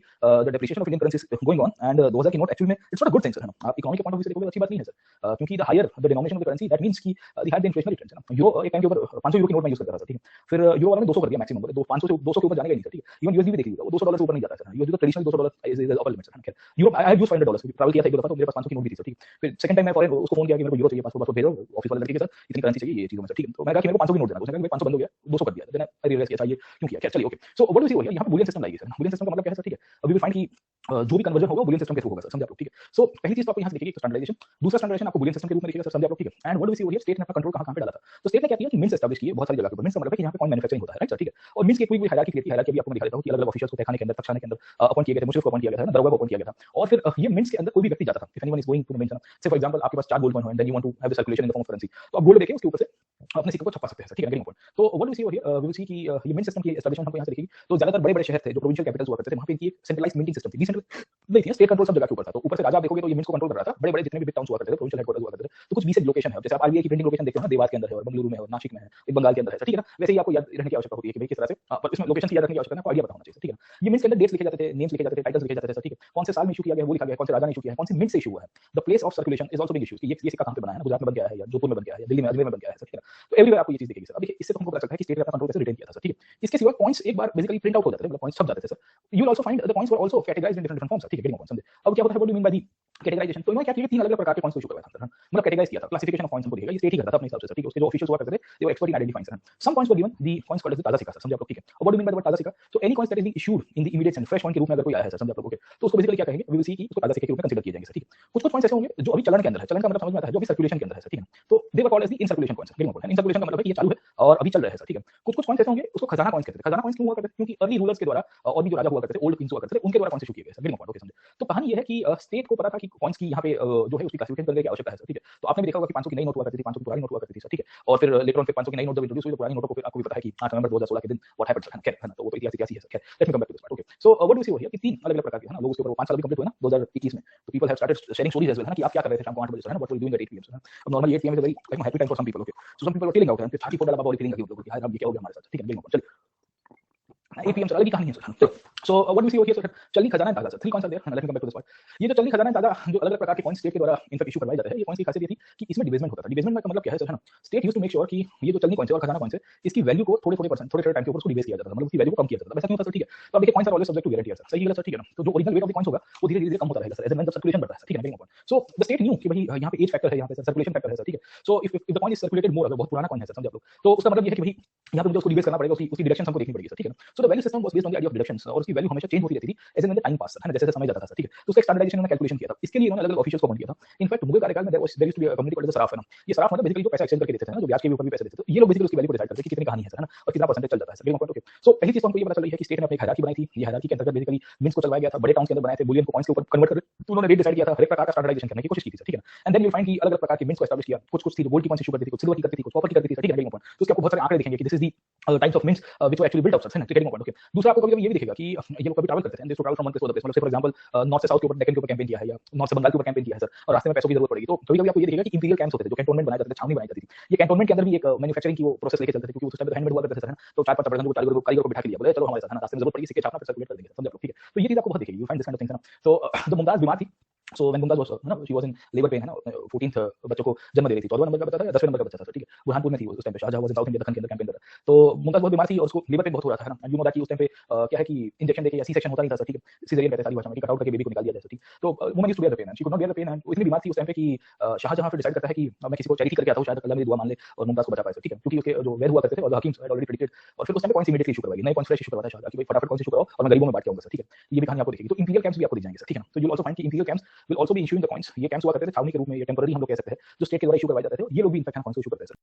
the depreciation of Indian currency is going on, and 2000 की नोट एक्चुअली में it's not a good thing sir, है ना। आप इकोनॉमी के पॉइंट ऑफ व्यू से देखोगे अच्छी बात नहीं है सर, क्योंकि the higher the denomination of the currency that means कि the higher the inflationary trends, है ना। यूरो एक टाइम के ऊपर 500 यूरो की नोट में यूज करता था सर, ठीक है। फिर यूरो वाला ने 200 कर दिया मैक्सिमम, बोले 500 से 200 के ऊपर जाने का नहीं सर, ठीक है। इवन यूएसडी भी देख लीजिएगा, वो $200 से ऊपर नहीं जाता सर, यूएसडी तो traditional $200 is upper limit sir, खैर। Euro I have used $500, travel किया था एक दो दफा, तो मेरे पास 500 की नोट भी थी सर, ठीक है। फिर सेकंड टाइम मैं फॉरेन उसको फोन किया कि मेरे को यूरो चाहिए, पासपोर्ट भेजो, ऑफिस वाले लड़के के सर, इतनी करेंसी चाहिए ये चीजों में सर, ठीक है। तो मैं कहा कि मेरे को 500 की नोट देना, उसने कहा कि 500 बंद हो गया, 200 कर दिया, देन आई रियलाइज किया चाहिए क्यों किया, खैर चलिए okay. So what do see over here, यहाँ पे बुलियन सिस्टम लाइए सर, बुलियन सिस्टम का मतलब क्या है सर, ठीक है। वी विल फाइंड कि जो भी कन्वर्जन होगा बुलियन सिस्टम के थ्रू होगा सर, समझे आप लोग, ठीक है। सो पहली चीज तो आपको यहाँ से दिखेगी स्टैंडर्डाइजेशन, दूसरा स्टैंडर्डाइजेशन आपको बुलियन सिस्टम के रूप में दिखेगा सर, समझे आप लोग, ठीक है। And what do we see over here, state ने अपना कंट्रोल कहां पे डाला था, तो स्टेट ने क्या किया कि मिंट्स एस्टैब्लिश किए बहुत सारी जगह पे। मिंट्स का मतलब है कि यहाँ पे कॉइन मैन्युफैक्चरिंग होता है, राइट सर, ठीक है। और मिंट्स की कोई हायरार्की क्रिएट की, हायरार्की भी आपको मैं दिखा देता हूं कि अलग-अलग ऑफिशियल्स को तहखाने के अंदर, तख्ताने के अंदर अपॉइंट किए गए थे, मुशरिफ को अपॉइंट किया गया था, दरोगा को अपॉइंट किया गया था। और फिर ये मिंट्स के अंदर कोई भी व्यक्ति जाता था, if anyone is going to the mints, से फॉर एग्जांपल आपके पास 4 गोल्ड कॉइन हो and then you want to have the circulation in the form of currency, तो आप गोल्ड देके उसके ऊपर से अपने सिक्के को छपा सकते हैं सर, ठीक है, गेटिंग पॉइंट। तो what do see over here, we will see कि ये मिंट सिस्टम की एस्टैब्लिशमेंट हमको यहाँ से दिखेगी। तो ज्यादातर बड़े-बड़े शहर थे जो प्रोविंशियल कैपिटल्स हुआ करते थे, वहां पे इनकी एक सेंट्रलाइज्ड मिंटिंग सिस्टम थी, डिसेंट्रल नहीं थी, स्टेट कंट्रोल सब जगह के ऊपर था। तो ऊपर से राजा आप देखोगे तो ये मिंट्स को कंट्रोल कर रहा था, बड़े-बड़े जितने भी बिग टाउन्स हुआ करते थे, प्रोविंशियल हेडक्वार्टर्स हुआ करते थे, तो कुछ 20 लोकेशन है, जैसे आप आरबीआई की प्रिंटिंग लोकेशन देखते हो ना, देवास के अंदर है और बेंगलुरु में है और नासिक में है, एक बंगाल के अंदर है सर, ठीक है ना। वैसे ही आपको याद रखने की आवश्यकता होती है कि भाई किस तरह से, पर इसमें लोकेशन की याद रखने की आवश्यकता है, आपको आइडिया पता होना चाहिए, ठीक है। ये मिंट्स के अंदर डेट्स लिखे जाते थे, नेम्स लिखे जाते थे, टाइटल्स लिखे जाते थे सर, ठीक है। कौन से साल में इशू किया गया वो लिखा गया, कौन से राजा ने इशू किया है, कौन से मिंट से इशू हुआ है, the place of circulation is also being issued, कि ये सिक्का कहां पे बना है ना, गुजरात में बन गया है या जोधपुर में बन गया है या दिल्ली में अजमेर में बन गया है सर, ठीक है। तो एवरीवेयर आपको ये चीज दिखेगी सर। अब देखिए इससे तो हमको पता चलता है कि स्टेट ने अपना कंट्रोल कैसे रिटेन किया था सर, ठीक है। इसके सिवा कॉइन्स एक बार बेसिकली प्रिंट आउट हो जाते थे, मतलब कॉइन्स छप जाते थे सर। You will also find the coins were also categorised in different forms, ठीक है, गेटिंग पॉइंट, समझे। अब क्या होता है, what do you mean by the categorisation, तो इन्होंने क्या किया, तीन अलग-अलग प्रकार के कॉइन्स को इशू करवाया था, मतलब कैटेगराइज किया था, क्लासिफिकेशन ऑफ कॉइन्स हमको दिखेगा, ये स्टेट ही करता था अपने हिसाब से सर, ठीक है। उसके जो ऑफिशियल्स हुआ करते थे, they were expert in identifying sir. Some coins were given the coins called as ताजा सिक्का सर, समझे आप लोग, ठीक है। और what do you mean by the word ताजा सिक्का, तो any coins that is being issued in the immediate sense, fresh coin के रूप में अगर कोई आया है सर, समझे आप लोग, ओके, तो उसको बेसिकली क्या कहेंगे, वी विल सी कि उसको ताजा सिक्के के रूप में कंसीडर किए जाएंगे सर, ठीक है। कुछ-कुछ कॉइन्स ऐसे होंगे जो अभी चलन के अंदर है, चलन का मतलब समझ में आता है, जो अभी सर्कुलेशन के अंदर है सर, ठीक है। तो they were called as the in circulation coins, getting point. In circulation का मतलब है कि ये चालू है और अभी चल रहा है सर, ठीक है। कुछ-कुछ कॉइन्स ऐसे होंगे उसको खजाना कॉइन्स कहते थे। खजाना कॉइन्स क्यों हुआ करते थे, क्योंकि अर्ली रूलर्स के द्वारा और भी जो राजा हुआ करते थे, ओल्ड किंग्स हुआ करते थे, उनके द्वारा कॉइन्स इशू किए गए सर, गेटिंग पॉइंट, ओके, समझे। तो कहानी ये है कि स्टेट को पता था कि कॉइन्स की यहाँ पे जो है उसकी क्लासिफिकेशन करने की आवश्यकता है सर, ठीक है। तो आपने भी देखा होगा कि 500 की नई नोट हुआ करती थी, 500 की पुरानी नोट हुआ करती थी सर, ठीक है। और फिर लेटर ऑन फिर 500 की नई नोट जब इंट्रोड्यूस हुई तो पुरानी नोटों को फिर आपको भी पता है कि 8 नवंबर 2016 के दिन व्हाट हैपेंड सर, खैर, है ना। तो वो तो इतिहास ही है सर, खैर, let me come back to this part, okay. So what do see over here कि तीन अलग-अलग प्रकार के, है ना, लोग उसके ऊपर 5 साल भी कंप्लीट हुए ना 2021 में, तो people have started sharing stories as well, है ना, कि आप क्या कर रहे थे शाम को 8 बजे से, है ना, what were you doing at 8 PM sir. अब normally 8 PM is a very like happy time for some people, okay. So some people were feeling out and 34 डाला बाबा वाली फीलिंग आ गई उन लोगों की, यार अब ये क्या हो गया हमारे साथ, ठीक है, गेटिंग चलिए। 8 पीएम सर अलग ही कहानी है sir. So what we see over here sir, चलनी खजाना है ताजा sir, 3 coins are there, let me come back to this part. ये जो चलनी खजाना है ताजा, जो अलग-अलग प्रकार के कॉइन्स स्टेट के द्वारा इनफैक्ट इशू करवाए जाते हैं, ये कॉइन्स की खासियत ये थी कि इसमें डिबेसमेंट होता था। डिबेसमेंट का मतलब क्या है सर, है ना, state used to make sure कि ये जो चलनी कॉइन्स है और खजाना कॉइन्स है, इसकी वैल्यू को थोड़े-थोड़े परसेंट, थोड़े-थोड़े टाइम के ऊपर उसको डिबेस किया जाता था, मतलब उसकी वैल्यू को कम किया जाता था। वैसा क्यों होता है सर, ठीक है। तो अब देखिए coins are always subject to variety sir, सही है सर, ठीक है ना। तो जो original weight of the coins होगा वो धीरे-धीरे कम होता रहेगा sir, as and the circulation बढ़ता है सर, ठीक है, ना। सो द स्टेट न्यू कि भाई यहाँ पे एज फैक्टर है, यहाँ पे सर्कुलेशन फैक्टर है सर, ठीक है। So if the coin is circulated more, अगर बहुत पुराना कॉइन है सर, समझे आप लोग, तो उसका मतलब ये है कि भाई यहाँ पे मुझे उसको डिबेस करना पड़ेगा, उसकी डिडक्शन हमको देखनी पड़ेगी सर, ठीक है। So the value system was based on the idea of deductions और उसकी वैल्यू हमेशा चेंज होती रहती थी as and the time pass, है ना, जैसे समय जाता था सर, ठीक है। तो उसका स्टैंडर्डाइजेशन उन्होंने कैलकुलेशन किया था, इसके लिए उन्होंने अलग-अलग ऑफिशियल्स को अपॉइंट किया था। इनफैक्ट मुगल कार्यकाल में there used to be a community called the Sarraf, है ना। ये सराफ मतलब बेसिकली जो पैसा एक्सचेंज करके देते थे ना, जो ब्याज के ऊपर भी पैसे देते थे, तो ये लोग बेसिकली उसकी वैल्यू को डिसाइड करते थे कि कितनी कहानी है सर, है ना, और कितना परसेंटेज चल जाता है सर, गेटिंग पॉइंट, ओके। सो पहली चीज तो हमको ये पता चल रही है कि स्टेट ने अपनी एक हायरार्की बनाई थी, ये हायरार्की के अंतर्गत बेसिकली मिंट्स को चलवाया गया था, बड़े टाउन्स के अंदर बनाए थे, बुलियन को कॉइन्स के ऊपर कन्वर्ट कर, तो उन्होंने रेट डिसाइड किया था, हर एक प्रकार का स्टैंडर्डाइजेशन करने की कोशिश की थी सर, ठीक है ना। एंड देन यू फाइंड कि अलग-अलग प्रकार के मिंट्स को एस्टैब्लिश किया, कुछ-कुछ थी जो गोल्ड की कॉइन्स इशू करती थी, कुछ सिल्वर की करती थी, कुछ कॉपर की करती थी सर, ठीक है, गेटिंग पॉइंट। तो उसके आपको बहुत सारे आंकड़े दिखेंगे कि this is the types of mints which were actually built up sir, है ना, गेटिंग पॉइंट, ओके। दूसरा आपको कभी-कभी ये भी दिखेगा कि ये लोग कभी ट्रैवल करते थे, they travel from one place to other place, मतलब से फॉर एग्जांपल नॉर्थ से साउथ के ऊपर डेक्कन के ऊपर कैंपेन किया है या नॉर्थ से बंगाल के ऊपर कैंपेन किया है सर, और रास्ते में पैसों की जरूरत पड़ेगी, तो कभी-कभी आपको ये दिखेगा कि इंपीरियल कैंप्स होते थे, जो कैंटोनमेंट बनाए जाते थे, छावनी बनाई जाती थी। ये कैंटोनमेंट के अंदर भी एक मैन्युफैक्चरिंग की वो प्रोसेस लेके चलते थे, क्योंकि उस टाइम पे हैंडमेड हुआ करते थे सर, है ना। तो 4-5 चपड़न को कारीगर को बिठा के लिया, बोले चलो हमारे साथ, है ना, रास्ते में जरूरत पड़ेगी सिक्के छापना, फिर सर्कुलेट कर देंगे, समझे आप लोग, ठीक है। तो ये चीज आपको बहुत दिखेगी, you find this kind of things, है ना। तो जब मुमताज बीमार थी, सो व्हेन मुमताज वाज, ना, she was in labour pain, है ना, 14th बच्चों को जन्म दे रही थी, 14वां नंबर का बच्चा था या 10वें नंबर का बच्चा था, ठीक है। बुरहानपुर में थी उस टाइम पे, Shahjahan was in south India, Dakhan के अंदर कैंपेन कर रहा। तो मुमताज बहुत बीमार थी और उसको लीवर पेन बहुत हो रहा था, है ना। यू नो दैट कि उस टाइम पे क्या है कि इंजेक्शन देके या सी सेक्शन होता नहीं था सर, ठीक है, सीजरियन कहते हैं सारी भाषा में, कट आउट करके बेबी को निकाल दिया जाए, ठीक। तो woman used to bear the pain and she could not bear the pain, and वो इतनी बीमार थी उस टाइम पे कि शाहजहां फिर डिसाइड करता है कि मैं किसी को चैरिटी करके आता हूं, शायद अल्लाह मेरी दुआ मान ले और मुमताज को बचा पाए, ठीक है, क्योंकि उसके जो वैद हुआ करते थे और हकीम्स हैड ऑलरेडी प्रेडिक्टेड, और फिर उस टाइम पे कौन सी इमीडिएटली इशू करवाई, नए कौन फ्रेश इशू करवाता है शाहजहां कि भाई फटाफट कौन सी इशू कराओ और मैं गरीबों में बांट के आऊंगा सर, ठीक है। ये भी कहानी आपको दिखेगी। तो इंपीरियल कैंप्स भी आपको दिख जाएंगे सर, ठीक है ना। तो यू विल आल्सो फाइंड कि imperial camps will also B issuing the coins. ये कैंप्स हुआ करते थे छावनी के रूप में या टेम्पररी हम लोग कह सकते हैं, जो स्टेट के द्वारा इशू करवाए जाते थे, ये लोग भी इनफैक्ट कॉइन्स को इशू करते थे सर।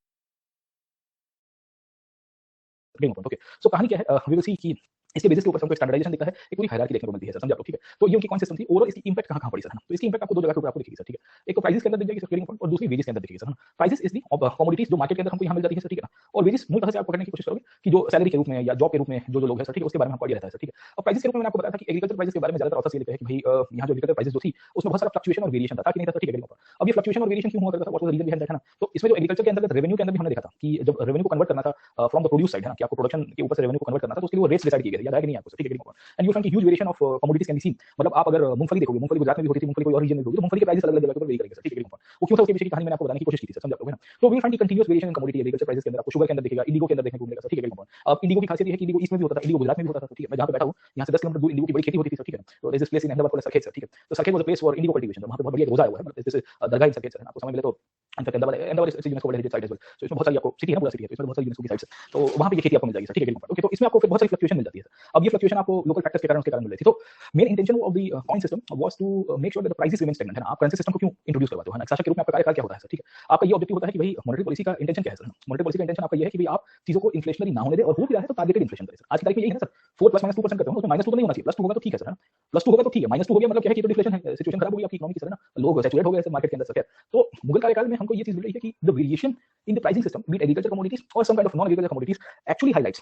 ओके, सो कहानी क्या है, वी विल सी कि इसके बेसिस के ऊपर हमको स्टैंडर्डाइजेशन दिखता है, एक पूरी हायरार्की देखने को मिलती है सर, समझ आप लोग, ठीक है। तो ये उनकी कौन सिस्टम थी, ओवरऑल इसकी इंपैक्ट कहां पड़ी सर, है ना। तो इसकी इंपैक्ट आपको दो जगह के ऊपर आपको दिखेगी सर, ठीक है। एक तो प्राइसेस के अंदर दिख जाएगी सर, क्लियरिंग और दूसरी वेजेस के अंदर दिखेगी sir. Prices is the commodities जो मार्केट के अंदर हमको यहां मिल जाती है सर, ठीक है ना। और वेजेस मूल तरह से आप पकड़ने की कोशिश करोगे कि जो सैलरी के रूप में या जॉब के रूप में जो लोग हैं सर, ठीक है, उसके बारे में आपको आइडिया रहता है सर, ठीक है। और प्राइसेस के रूप में मैंने आपको बताया था कि एग्रीकल्चर प्राइसेस के बारे में ज्यादातर ऑथर्स ये लिखते हैं कि भाई यहाँ जो एग्रीकल्चर प्राइसेस जो थी उसमें बहुत सारा फ्लक्चुएशन और वेरिएशन था कि नहीं था, ठीक है। अब ये फ्लक्चुएशन और वेरिएशन क्यों हुआ करता था, what was the reason behind that, है ना। तो इसमें जो एग्रीकल्चर के अंदर रेवेन्यू के अंदर भी हमने देखा था कि जब रेवेन्यू को कन्वर्ट करना था फ्रॉम द प्रोड्यूस साइड, है ना, कि आपको प्रोडक्शन के ऊपर से रेवेन्यू को कन्वर्ट करना था, तो उसके लिए वो रेट्स डिसाइड किए गए थे, याद है कि नहीं आपको, ठीक है। एंड यू फाइंड कि huge variation of commodities can be scene. मतलब आप अगर मूंगफली देखोगे, मूंगफली गुजरात में भी होती थी, मूंगफली कोई और रीजन में भी होती है, मूंगफली के प्राइसेस अलग-अलग जगह पर वेरी करेंगे सर, ठीक है। वो क्यों था उसके पीछे की कहानी मैंने आपको बताने की कोशिश की थी सर, समझ आप लोग, है ना। तो वी फाइंड कि continuous variation in commodity agriculture prices के अंदर आपको शुगर के अंदर दिखेगा, इंडिगो के अंदर देखने को मिलेगा सर, ठीक है। अब इंडिगो की खासियत ये है कि इंडिगो ईस्ट में भी होता था, इंडिगो गुजरात में भी होता था, ठीक है। मैं जहां पे बैठा हूं यहां से 10 किलोमीटर दूर इंडिगो की बड़ी खेती होती थी सर, ठीक है। तो this place in Ahmedabad called Sarkhej sir, ठीक है। तो Sarkhej was a place for indigo cultivation, वहां पे बहुत बढ़िया रोजा हुआ है, this dargah in Sarkhej sir, आपको समय मिले तो in fact Ahmedabad is UNESCO world heritage site as well. तो इसमें बहुत सारी आपको सिटी है, पूरा सिटी है, तो इसमें बहुत सारी यूनेस्को की साइट्स है, तो वहां पे ये खेती आपको मिल जाएगी सर, ठीक है। ओके, तो इसमें आपको फिर बहुत सारी फ्लक्चुएशन मिल जाती है सर। अब ये फ्लक्चुएशन आपको लोकल फैक्टर्स के कारण उसके कारण मिल रही थी। तो main intention of the coin system was to make sure that the prices remain stagnant, है ना। आप करेंसी सिस्टम को क्यों इंट्रोड्यूस करवाते हो, है ना। शासक के रूप में आपका कार्यकाल क्या होता है सर, ठीक है। आपका ये ऑब्जेक्टिव होता है कि भाई मॉनेटरी पॉलिसी का इंटेंशन क्या है सर। मॉनेटरी पॉलिसी का इंटेंशन आपका ये है कि भाई आप चीजों को इन्फ्लेशनरी ना होने दे, और हो भी रहा है तो टारगेटेड इन्फ्लेशन करे सर। आज की तारीख में यही है ना सर, 4 प्लस माइनस 2% करते हो, उसमें -2 तो नहीं होना चाहिए, +2 होगा तो ठीक है सर, है ना। +2 होगा तो ठीक है, -2 हो गया मतलब क्या है कि तो डिफ्लेशन है, सिचुएशन खराब हो गई आपकी इकोनॉमी की सर, है ना। लोग सैचुरेट हो गए सर मार्केट के अंदर सर। तो मुगल कार्यकाल में हमको ये चीज मिल रही है कि the variation in the pricing system, be it agriculture commodities or some kind of non-agriculture commodities, actually highlights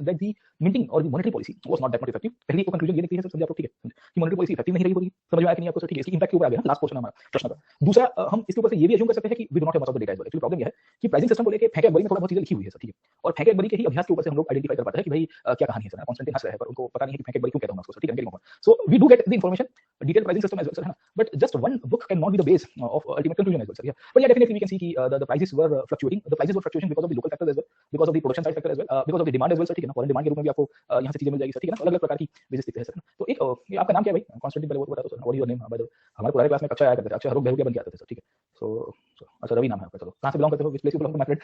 that the minting or the monetary policy was not that much effective. पहली तो कंक्लूजन ये निकली है sir, समझ आपको, ठीक है, कि monetary policy इफेक्टिव नहीं रही होगी। समझ में आया कि नहीं आपको सर, ठीक है। इसकी इंपैक्ट के ऊपर आ गया ना लास्ट पोर्शन हमारा प्रश्न का। दूसरा हम इसके ऊपर से ये भी अज्यूम कर सकते हैं कि we do not have much of the data as well. Actually problem ये है कि प्राइसिंग सिस्टम को लेके फेंके अकबरी में थोड़ा बहुत चीजें लिखी हुई है सर, ठीक है। और फेंके अकबरी के ही अभ्यास के ऊपर से हम लोग आइडेंटिफाई कर पाते हैं कि भाई क्या कहानी है सर, कॉन्स्टेंटिन हंस रहा है पर उनको पता नहीं है कि फेंके अकबरी क्यों कहता हूं मैं उसको, ठीक है। So we do get the information detailed pricing system as well sir, है ना। But just one book cannot be the base of ultimate conclusion as well sir, yeah. But yeah, definitely we can see कि the prices were fluctuating. The prices were fluctuating because of the local factors as well, because of the production side factor as well, because of the demand as well sir, ठीक है ना। Foreign demand के रूप में भी आपको यहाँ से चीजें मिल जाएगी सर, ठीक है ना। अलग-अलग प्रकार की बेसिस दिखते हैं सर। तो एक ये आपका नाम क्या है भाई, कॉन्स्टेंटिन, पहले वो तो बता दो sir, what is your name by the way. हमारे पुराने क्लास में कक्षा आया करते थे, अक्षय हरोग बेहुकिया बन के आते थे सर, ठीक है। सो अच्छा रवि नाम है आपका, चलो कहां से बिलोंग करते हो, which place you belong to मैक्रेड।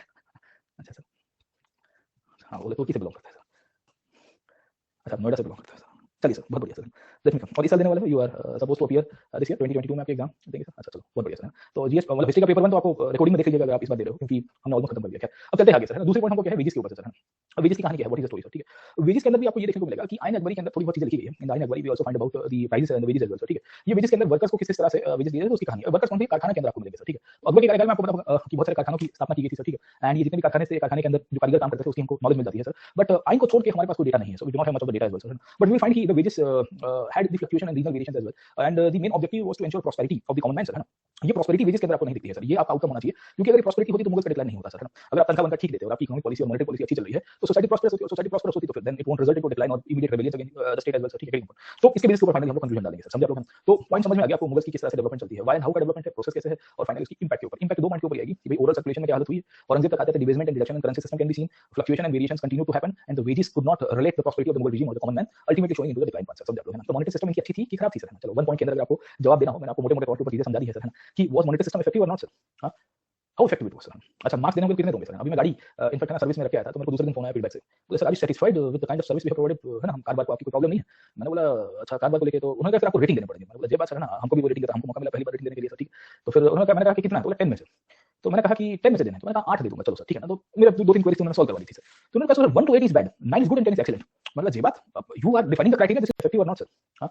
अच्छा सर, हां बोले तुर्की से बिलोंग करते हैं सर। अच्छा नोएडा से बिलोंग करते हैं सर, चलिए सर, बहुत बढ़िया सर। लेट मी कम, और इस साल देने वाले हो, you are suppose to appear this year 2022 में आपके एग्जाम देंगे सर। अच्छा चलो बहुत बढ़िया सर। तो जीएस मतलब हिस्ट्री का पेपर 1 तो आपको रिकॉर्डिंग में देख लीजिएगा अगर आप इस बार दे रहे हो, क्योंकि हमने ऑलमोस्ट खत्म कर दिया। खैर अब चलते हैं आगे सर, है ना। दूसरे पॉइंट हमको क्या है, वेजेस के ऊपर से सर, है ना। अब वेजेस की कहानी क्या है, what is the story sir, ठीक है। वेजेस के अंदर भी आपको ये देखने को मिलेगा कि आइन अकबरी के अंदर थोड़ी बहुत चीजें लिखी गई है। In Ain Akbari we also find about the prices and wages as well sir, ठीक है। ये वेजेस के अंदर वर्कर्स को किस तरह से वेजेस दिए जाते हैं उसकी कहानी है। वर्कर्स कौन थे, कारखाना के अंदर आपको मिलेंगे सर, ठीक है। अकबर के कार्यकाल में आपको पता होगा कि बहुत सारे कारखानों की स्थापना की गई थी सर, ठीक है। एंड ये जितने भी कारखाने थे, कारखाने के अंदर जो कारीगर काम करते थे उसकी हमको नॉलेज मिल जाती है सर। बट आइन को छोड़ के हमारे पास कोई डेटा नहीं है, so we do not have much of the data as well sir. But we will find कि the wages had the fluctuation and regional variations as well, and the main objective was to ensure prosperity of the common man sir, है ना। ये prosperity wages के अंदर आपको नहीं दिखती है सर, ये आपका आउटकम होना चाहिए, क्योंकि अगर prosperity होती तो मुगल्स का डिक्लाइन नहीं होता सर, है ना। अगर आप तनख्वाह बनकर ठीक लेते हो और आपकी इकोनॉमिक पॉलिसी और मॉनेटरी पॉलिसी अच्छी चल रही है तो सोसाइटी प्रॉस्परस होती है, सोसाइटी प्रॉस्परस होती तो फिर then it won't result in decline और immediate rebellions against the state as well sir, ठीक है। तो इसके बेसिस के ऊपर फाइनली हम लोग कंक्लूजन डालेंगे सर, समझ आप लोग। तो पॉइंट समझ में आ गया आपको मुगल्स की किस तरह से डेवलपमेंट चलती है, व्हाई एंड हाउ का डेवलपमेंट है, प्रोसेस कैसे है, और फाइनली उसकी इंपैक्ट के ऊपर। इंपैक्ट दो पॉइंट के ऊपर आएगी कि भाई ओवरऑल सर्कुलेशन में क्या हालत हुई है। औरंगजेब तक आते थे, debasement and reduction in currency system can be seen, fluctuation and variations continue to happen and the wages could not relate the prosperity of the Mughal regime or the common man, ultimately showing into the decline path sir, समझ आप लोग, है ना। तो monetary system इनकी अच्छी थी कि खराब थी सर, है ना। चलो वन पॉइंट के अंदर अगर आपको जवाब देना हो, मैंने आपको मोटे-मोटे तौर के ऊपर चीजें समझा दी है सर, है ना, कि was monetary system effective or not sir. हां, how effective it was sir. अच्छा मार्क्स देने होंगे तो कितने दोगे सर। अभी मैं गाड़ी इनफैक्ट ना सर्विस में रख के आया था, तो मेरे को दूसरे दिन फोन आया फीडबैक से, बोले sir are you satisfied with the kind of service we have provided, है ना, हम कार बार को आपकी कोई प्रॉब्लम नहीं है। मैंने बोला अच्छा कार बार को लेके तो उन्होंने कहा फिर आपको रेटिंग देनी पड़ेगी। मैंने बोला ये बात सर, है ना, हमको भी वो रेटिंग देता, हमको मौका मिला पहली बार रेटिंग देने के लिए सर, ठीक है। तो फिर उन्होंने कहा, मैंने कहा कि कितना, तो बोला 10 में से। तो मैंने कहा कि 10 में से देना है, तो मैंने कहा 8 दे दूंगा, चलो सर, ठीक है ना। तो मेरा 2-3 क्वेरीज मैंने सॉल्व करवा दी थी सर। तो उन्होंने कहा sir 1 to 8 is bad, 9 is good and 10 is excellent. मतलब ये बात you are defining the criteria this is effective or not sir. हां,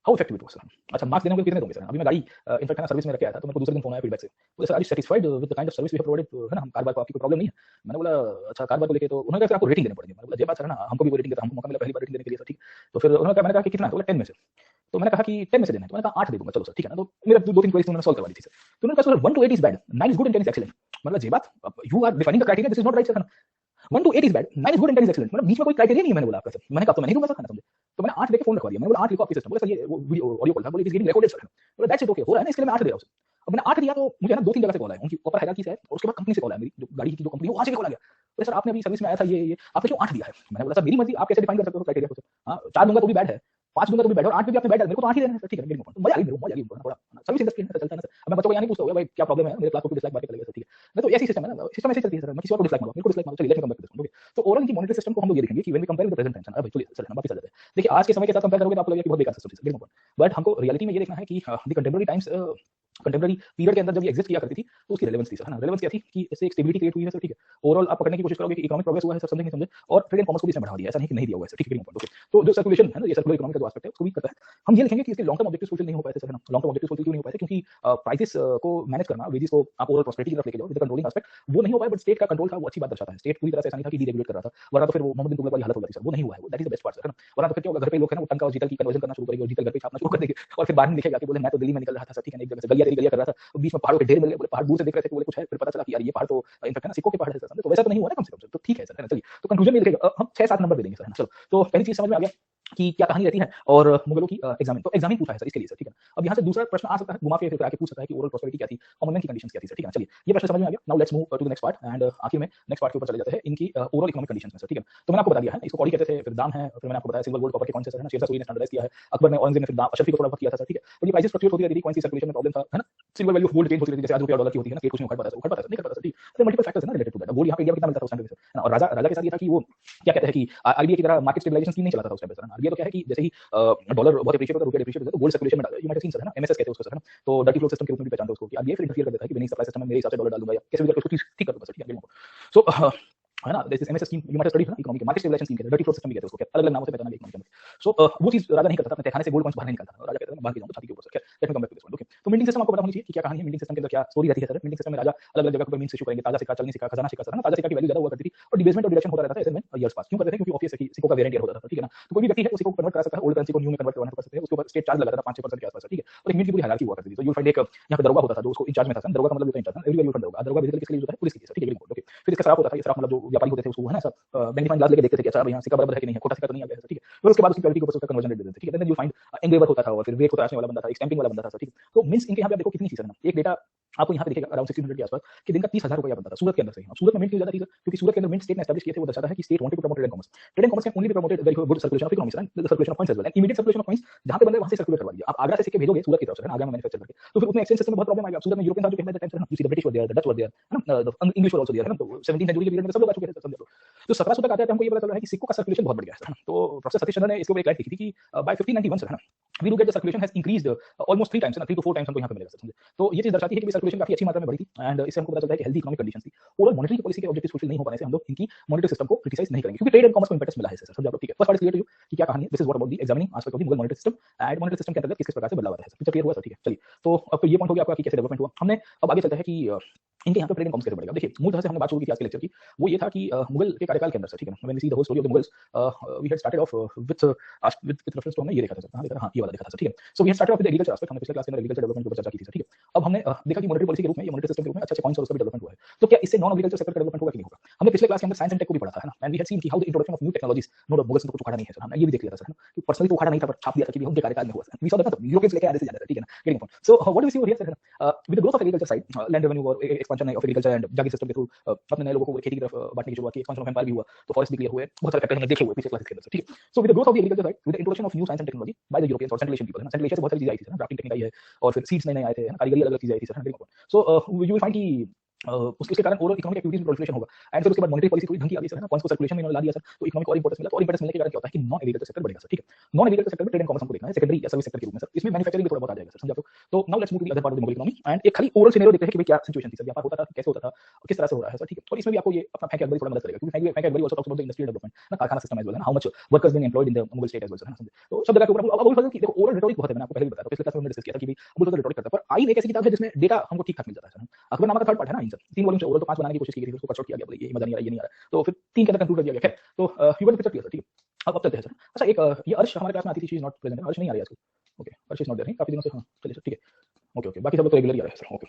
how effective it was sir. अच्छा मार्क्स देने होंगे कितने दोगे सर। अभी मैं गाड़ी इनफैक्ट ना सर्विस में रख के आया था, तो मेरे को दूसरे दिन फोन आया फीडबैक से, बोले sir are you satisfied with the kind of service we have provided, है ना, हम कार बार को आपकी कोई प्रॉब्लम नहीं है। मैंने बोला अच्छा कार बार को लेके तो उन्होंने कहा फिर आपको रेटिंग देनी पड़ेगी। मैंने बोला ये बात सर, है ना, हमको भी वो रेटिंग देता, हमको मौका मिला पहली बार रेटिंग देने के लिए सर, ठीक। तो फिर उन्होंने कहा, मैंने कहा कि कितना, तो बोला 10 में से। तो मैंने कहा कि 10 में से देना है, तो मैंने कहा 8 दे दूंगा, चलो सर, ठीक है ना। तो मेरा 2-3 क्वेरीज मैंने सॉल्व करवा दी थी सर। तो उन्होंने कहा sir 1 to 8 is bad, 9 is good and 10 is excellent. मतलब ये बात you are defining the criteria this is not right sir, 1 to 8 is bad, 9 is good and 10 is excellent. मतलब बीच में कोई क्राइटेरिया नहीं है। मैंने बोला आपका सर, मैंने कहा तो मैं नहीं दूंगा सर, समझे। तो मैंने 8 देके फोन रखवा दिया। मैंने बोला 8 लिखो आपकी सिस्टम, बोले सर ये वीडियो ऑडियो कॉल था, बोले it is getting recorded sir. बोला दैट्स इट, ओके हो रहा है ना, इसके लिए मैं 8 दे रहा हूं सर। अब मैंने 8 दिया तो मुझे ना 2-3 जगह से कॉल आया, उनकी ऊपर हायरार्की से है, और उसके बाद कंपनी से कॉल आया, मेरी जो गाड़ी की जो कंपनी है वहां से भी कॉल आ गया, बोले सर आपने अभी सर्विस में आया था, ये आपने क्यों 8 दिया है। मैंने बोला सर मेरी मर्जी, आप कैसे डिफाइन कर सकते हो क्राइटेरिया को सर। हां 4 दूंगा तो भी बैड है, 5 दूंगा तो भी बैड है, और 8 भी आपने बैड है, मेरे को तो 8 ही देना है सर, ठीक है। मेरी मजा आ गई, मेरे को मजा आ गई थोड़ा। सर्विस इंडस्ट्री में चलता है ना सर। अब मैं बच्चों को यहाँ नहीं पूछता हूँ भाई क्या प्रॉब्लम है, मेरे क्लास को डिसलाइक मार के चले गए सर, ठीक है। नहीं तो ऐसी सिस्टम है ना, सिस्टम ऐसे चलती है सर, मैं किसी और को डिसलाइक मारूंगा, मेरे को डिसलाइक मारो, चलिए let's come back to this. Okay, तो ओवरऑल की मॉनेटरी सिस्टम को हम लोग ये देखेंगे कि when we compare with the present times, अब चलिए सर वापस आ जाते हैं। देखिए आज के समय के साथ कंपेयर करोगे तो आपको लगेगा कि बहुत बेकार सिस्टम है सर, बट हमको रियलिटी में ये देखना है कि the contemporary times contemporary period के अंदर जब ये एग्जिस्ट किया करती थी तो उसकी रेलेवेंस थी सर, है ना। रेलेवेंस क्या थी कि इससे एक स्टेबिलिटी क्रिएट हुई है सर, ठीक है। ओवरऑल आप पकड़ने की कोशिश करोगे कि इकोनॉमिक प्रोग्रेस हुआ है सर, समझे नहीं समझे, और ट्रेड एंड कॉमर्स को भी इसने बढ़ावा दिया, ऐसा नहीं कि नहीं दिया हुआ है सर, ठीक है। ओके, तो जो सर्कुलेशन है ना, ये सर्कुलर इकोनॉमी का जो एस्पेक्ट है उसको भी करता है। हम ये लिखेंगे कि इसके लॉन्ग टर्म ऑब्जेक्टिव्स फुलफिल नहीं हो पाए थे सर, है ना। लॉन्ग टर्म ऑब्जेक्टिव्स फुलफिल क्यों नहीं हो पाए थे, क्योंकि प्राइसेस को मैनेज करना, वेजेस को आप ओवरऑल प्रॉस्पेरिटी की तरफ लेके जाओ, विद कंट्रोलिंग एस्पेक्ट, वो नहीं हो पाया। बट स्टेट का कंट्रोल था, वो अच्छी बात दर्शाता है। स्टेट पूरी तरह से ऐसा नहीं था कि डीरेगुलेट कर रहा था, वरना तो फिर वो मोहम्मद बिन तुगलक वाली हालत हो जाती सर, वो नहीं हुआ है, वो that is the best part sir, है ना। वरना तो फिर क्या होगा, घर पे लोग है ना, वो टंका और जीतल की कन्वर्जन करना शुरू करेंगे, और जीतल घर पे छापना शुरू कर देंगे, और फिर बाद में लिखेगा कि बोले मैं तो दिल्ली में निकल रहा था सर, ठीक है, एक जगह से गलिया तेरी गलिया कर रहा था, और बीच में पहाड़ों के ढेर मिल गए, बोले पहाड़ दूर से देख रहे थे, बोले कुछ है, फिर पता चला कि यार ये पहाड़ तो इनफैक्ट है ना सिक्कों के पहाड़ है सर, तो वैसा तो नहीं हुआ ना कम से कम सर, तो ठीक है सर, है ना। चलिए, तो कंक्लूजन में लिखेगा, हम 6-7 नंबर दे देंगे सर, है ना। चलो, तो पहली चीज समझ में आ गया कि क्या कहानी रहती है, और मुगलों की एग्जामिन, तो एग्जामिन पूछा है सर इसके लिए सर, ठीक है। अब यहाँ से दूसरा प्रश्न आ सकता है, घुमा फिर आके पूछ सकता है कि ओवरऑल प्रॉस्पेरिटी क्या थी, कॉमनवेल्थ की कंडीशंस क्या थी सर, ठीक है। चलिए, ये प्रश्न समझ में आ गया। Now let's move to the next part, and आखिर में नेक्स्ट पार्ट के ऊपर चले जाते हैं, इनकी ओवरऑल इकोनॉमिक कंडीशंस में सर, ठीक है। तो मैंने आपको बता दिया है, इसको कौड़ी कहते थे, फिर दाम है, फिर मैंने आपको बताया सिल्वर गोल्ड कॉपर के कौन से सर, है ना। शेरशाह सूरी ने स्टैंडर्डाइज किया है, अकबर ने, औरंगजेब ने फिर दाम अशरफी को थोड़ा बहुत किया था सर, ठीक है। और ये प्राइसेस फ्लक्चुएट होती रहती थी, कौन सी सर्कुलेशन में प्रॉब्लम था, है ना। Silver value of gold change होती रहती थी, जैसे आज रुपया डॉलर की होती है ना, कुछ नहीं उखड़ पाता था, नहीं कर पाता सर, ठीक है। तो मल्टीपल फैक्टर्स है ना रिलेटेड टू दैट। गोल्ड यहाँ पे इंडिया में कितना मिलता था उस टाइम पे सर, है ना। और राजा राजा के साथ ये था कि वो क्या कहते हैं कि आरबीआई की तरह मार्केट स्टेबलाइजेशन स्कीम नहीं चलाता था उस टाइम पे सर, है ना। आरबीआई तो क्या है कि जैसे ही डॉलर बहुत एप्रिशिएट होता है, रुपया एप्रिशिएट होता है, तो गोल्ड सर्कुलेशन में डाल, you might have seen sir, है ना, एमएसएस कहते हैं उसको सर, है ना। तो डर्टी फ्लो सिस्टम के रूप में भी पहचानते हैं उसको, कि आरबीआई फिर इंटरफियर कर देता है कि बेनिंग सप्लाई सिस्टम में मेरे हिसाब से डॉलर डाल दूंगा, या कैसे भी करके उसको ठीक कर दूंगा सर, ठीक है। सो है ना, this MSS scheme you might have studied, है ना, इकोनॉमिक मार्केट स्टेबलाइजेशन स्कीम कहते हैं, डर्टी फ्लो सिस्टम भी कहते हैं उसको, अलग अलग नामों से पहचाना इकोनॉमिक में। सो वो चीज राजा नहीं करता था, अपने तहखाने से गोल्ड कॉइंस बाहर नहीं निकालता था, राजा कहता था बाहर की जाऊंगा छाती के ऊपर sir. Let me come back to this point, okay. तो मिंटिंग सिस्टम आपको पता होनी चाहिए कि क्या कहानी है, मिंटिंग सिस्टम के अंदर क्या स्टोरी रहती है सर। मिंटिंग सिस्टम में राजा अलग अलग जगह पर मींस इशू करेंगे, ताजा सिक्का, चलनी सिक्का, खजाना सिक्का सर, है ना। ताजा सिक्का की वैल्यू ज्यादा हुआ करती थी, और डिबेसमेंट और डिडक्शन होता रहता था ऐसे में ईयर्स पास। क्यों करते थे, क्योंकि ऑब्वियस है कि सिक्कों का वेरिएंट ईयर होता था, ठीक है ना। तो कोई भी व्यक्ति है उसी को कन्वर्ट कर सकता है, ओल्ड करेंसी को न्यू में कन्वर्ट करवाना कर सकते हैं, उसके ऊपर स्टेट चार्ज लगाता था 5-6% के आसपास, ठीक है। और एक मिनट की पूरी हायरार्की हुआ करती थी। तो यू फाइंड एक यहाँ पे दरोगा होता था जो उसको इंचार्ज में था, दरोगा का मतलब होता है इंचार्ज, एवरीवेयर यू फाइंड दरोगा। दरोगा बेसिकली किसके लिए होता है, पुलिस के लिए, ठीक है, ओके। फिर इसका सराफ होता था, ये सराफ मतलब जो व्यापारी होते थे उसको, है ना सर, मैग्नीफाइंग ग्लास लेके देखते थे कि अच्छा भाई यहाँ सिक्का बराबर है कि नहीं है, खोटा सिक्का तो नहीं आ गया, ठीक है। फिर उसके बाद उसकी क्वालिटी के ऊपर उसका कन्वर्जन रेट देते थे, ठीक है। देन यू फाइंड एंग्रेवर होता था, और फिर वेट को तराशने वाला बंदा था, एक स्टैंपिंग वाला बंदा था सर, ठीक है। तो मींस इनके यहाँ पे आप देखो कितनी चीजें हैं। एक डेटा आपको यहाँ पे दिखेगा अराउंड 1600 के आसपास कि दिन का 30,000 रुपया बनता था सूरत के अंदर से। अब सूरत में मिंट क्यों ज्यादा थी सर, क्योंकि सूरत के अंदर मिंट स्टेट ने एस्टैब्लिश किए थे, वो दर्शाता है कि state wanted to promote trade and commerce. Trade and commerce can only be promoted very good circulation of economics and circulation of coins as well, and immediate circulation of coins जहां पे बंदा वहां से सर्कुलेट करवा दिया। आप आगरा से सिक्के भेजोगे सूरत की तरफ से, है ना, आगरा में मैन्युफैक्चर करके, तो फिर उसमें एक्सचेंज सिस्टम में बहुत प्रॉब्लम आएगा। सूरत में यूरोपियन था जो कहते थे ना, you see the British were there, the Dutch were there, है ना, the English were also there, है ना। तो 17वीं सेंचुरी के पीरियड में सब लोग आ चुके थे, समझ लो। तो 1700 तक आते हैं हमको ये पता चल रहा है कि सिक्कों का सर्कुलेशन बहुत बढ़ गया है। तो प्रोफेसर सतीश चंद्र ने इसके ऊपर एक लाइन लिखी थी कि बाय 1591 सर, है ना, we do get the circulation has increased almost 3 times, है ना, 3 to 4 टाइम्स हमको यहाँ पे मिलेगा सर, समझे। तो ये चीज दर्शाती है कि सर्कुलेशन काफी अच्छी मात्रा में बढ़ी थी, एंड इससे हमको पता चलता है कि हेल्दी इकोनॉमिक कंडीशंस थी। ओवरऑल मॉनेटरी पॉलिसी के ऑब्जेक्टिव्स फुलफिल नहीं हो पाने से हम लोग इनकी मॉनेटरी सिस्टम को क्रिटिसाइज नहीं करेंगे, क्योंकि ट्रेड एंड कॉमर्स को इंपैक्ट मिला है सर, समझ आप, ठीक है। First part is clear to you कि क्या कहानी है, this is what about the examining aspect of the Mughal monetary system, and monetary system के अंतर्गत किस किस प्रकार से बदलाव आता है सर, पिक्चर क्लियर हुआ सर, ठीक है। चलिए, तो अब तो ये पॉइंट हो गया आपका कि कैसे डेवलपमेंट हुआ। हमने अब आगे चलते हैं कि इनके यहाँ पे ट्रेड एंड कॉमर्स कैसे बढ़ेगा। देखिए, मूल तरह से हमने बात शुरू की थी आज के लेक्चर की, वो ये था कि मुगल के कार्यकाल के अंदर सर, ठीक है, when we see the whole story of the Mughals, we had started off with reference to, हमने ये देखा था सर, कहां देखा था, हां ये वाला देखा था सर, ठीक है। So we had started off with agriculture aspect, हमने पिछले क्लास के अंदर एग्रीकल्चर डेवलपमेंट के ऊपर चर्चा की थी सर, ठीक है। अब हमने देखा कि मॉनेटरी पॉलिसी के रूप में, ये मॉनेटरी सिस्टम के रूप में अच्छे पॉइंट्स और उसका भी डेवलपमेंट हुआ है। तो क्या इससे नॉन एग्रीकल्चर सेक्टर का डेवलपमेंट होगा कि नहीं होगा। हमने पिछले क्लास के अंदर साइंस एंड टेक को भी पढ़ा था, है ना, एंड वी हैड सीन कि how the introduction of new technologies, no doubt Mughals ने तो कुछ उखाड़ा नहीं है सर, हमने ये भी देख लिया था सर, है ना, कि पर्सनली तो उखाड़ा नहीं था, पर छाप दिया था कि उनके कार्यकाल में हुआ sir. We saw that Europeans लेके आ रहे थे ज्यादा, ठीक है ना, getting point. So what do we see over here sir, with the growth of agriculture side, land revenue और expansion of agriculture and jagir system के थ्रू अपने नए लोगों को खेती की तरफ बांटने की शुरुआत की, एक्सपेंशन ऑफ एम्पायर भी हुआ, तो फॉरेस्ट भी क्लियर हुए, बहुत सारे फैक्टर हमने देखे हुए पिछले क्लास के अंदर, ठीक है। So with the growth of the agriculture side, with the introduction of new science and technology by the Europeans और सेंट्रल एशियन पीपल, है ना, सेंट्रल एशिया से बहुत सारी चीजें आई थी सर, ड्राफ्टिंग टेक्निक आई है, और फिर सीड्स नए नए आए थे, है ना, कारीगरी अलग अलग चीजें आई थी सर, है ना। सो यू विल फाइंड कि उसके कारण ओवरऑल इकोनॉमिक एक्टिविटीज में प्रोलिफरेशन होगा, एंड फिर उसके बाद मॉनेटरी पॉलिसी थोड़ी ढंग की आ गई सर, है ना, कॉइंस को सर्कुलेशन में इन्होंने ला दिया सर, तो इकोनॉमिक और इंपोर्टेंस मिला, और इंपोर्टेंस मिलने के कारण क्या होता है कि नॉन एग्रीकल्चर सेक्टर बढ़ेगा सर, ठीक है। नॉन एग्रीकल्चर सेक्टर में ट्रेड एंड कॉमर्स हमको देखना है सेकेंडरी या सर्विस सेक्टर के रूप में सर, इसमें मैन्युफैक्चरिंग भी थोड़ा बहुत आ जाएगा सर, समझ आप। तो now let's move to the other part of the Mughal economy, and एक खाली ओवरऑल सिनेरियो देखते हैं कि भाई क्या सिचुएशन थी सर, व्यापार होता था, कैसे होता था, किस तरह से हो रहा है सर, ठीक है। और इसमें भी आपको ये अपना फैक्ट अकबरी थोड़ा मदद करेगा, क्योंकि fact Akbari also talks about the industrial development, ना, कारखाना सिस्टम एज वेल, है ना, how much workers being employed in the Mughal state as well sir, है ना। तो सब जगह के ऊपर अब वही फर्क कि देखो ओवरऑल रिटोरिक बहुत है, मैंने आपको पहले भी बताया था, पिछले क्लास में हमने डिस्कस किया था कि भाई अब तो रिटोरिक करता है, पर आईन एक ऐसी किताब है जिसमें डेटा हमको ठीक ठाक मिल जाता है सर। अकबरनामा का थर्ड पार्ट है ना आईन सर, 3 वॉल्यूम से ओवरऑल तो 5 बनाने की कोशिश की गई थी, उसको कट शॉर्ट किया गया, बोले ये मजा नहीं आ रहा, ये नहीं आ रहा, तो फिर 3 के अंदर कंक्लूड कर दिया गया। खैर, तो you want picture clear sir, ठीक है। अब चलते हैं सर। अच्छा, एक ये अर्श हमारे क्लास में आती थी, शी इज नॉट प्रेजेंट, अर्श नहीं आ रही है आजकल, ओके, अर्श इज नॉट देयर, काफी दिनों से, हां चलिए सर, ठीक है, ओके ओके, बाकी सब लोग तो रेगुलर ही आ रहे हैं सर, ओके।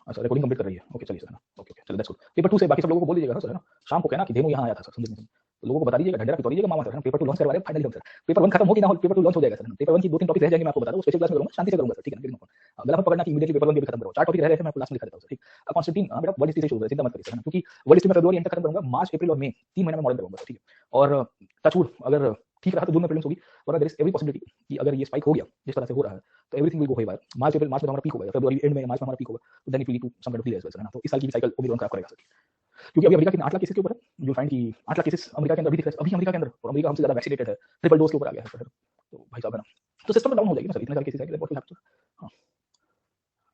अच्छा, रिकॉर्डिंग कंप्लीट कर रही है, ओके चलिए सर, है ना, ओके ओके, चलिए दैट्स गुड। पेपर 2 से बाकी सब लोगों को बोल दीजिएगा ना सर, है ना, शाम को कहना कि धेनु यहाँ आया था सर, समझ में, तो लोगों को बता दीजिएगा, ढंढेरा पिटवा दीजिएगा मामा सर, पेपर 2 लॉन्च करवा रहे हैं फाइनली हम सर। पेपर 1 खत्म हो कि ना हो, पेपर 2 लॉन्च हो जाएगा सर, पेपर 1 की 2-3 टॉपिक रह जाएंगे, मैं आपको बता दूं, स्पेशल क्लास में करूंगा, शांति से करूंगा सर, ठीक है ना, गला मत पकड़ना कि इमीडिएटली पेपर 1 भी खत्म करो, 4 टॉपिक रह रहे थे, मैं आपको लास्ट में लिखा देता हूं सर, ठीक। कॉन्स्टेंटाइन बेटा वर्ल्ड हिस्ट्री से शुरू करें, चिंता मत करिए सर, क्योंकि वर्ल्ड हिस्ट्री में फरवरी एंड तक खत्म करूंगा, मार्च अप्रैल और मई 3 महीने में मॉडल करूंगा सर, ठीक है। और टचवुड अगर ठीक रहा तो जून में प्रीलिम्स होगी, वरना देयर इज एवरी पॉसिबिलिटी कि अगर ये स्पाइक हो गया जिस तरह से हो रहा है, तो एवरीथिंग विल गो हाईवायर, मार्च अप्रैल, मार्च में हमारा पीक होगा, फरवरी एंड में, मार्च में हमारा पीक होगा, तो then it will lead to some kind of delay as well sir, है ना। तो इस साल की भी साइकिल ओमिक्रॉन खराब करेगा सर। क्योंकि अभी अमेरिका के 8 लाख केसेस के ऊपर है, यू फाइंड कि 8 लाख केसेस अमेरिका के अंदर अभी दिख रहे हैं, अभी अमेरिका के अंदर, और अमेरिका हमसे ज्यादा वैक्सीनेटेड है, ट्रिपल डोज के ऊपर आ गया है सर। तो भाई साहब है ना, तो सिस्टम डाउन हो जाएगी ना सर, इतने सारे केसेस आएंगे, व्हाट विल हैपन। हाँ,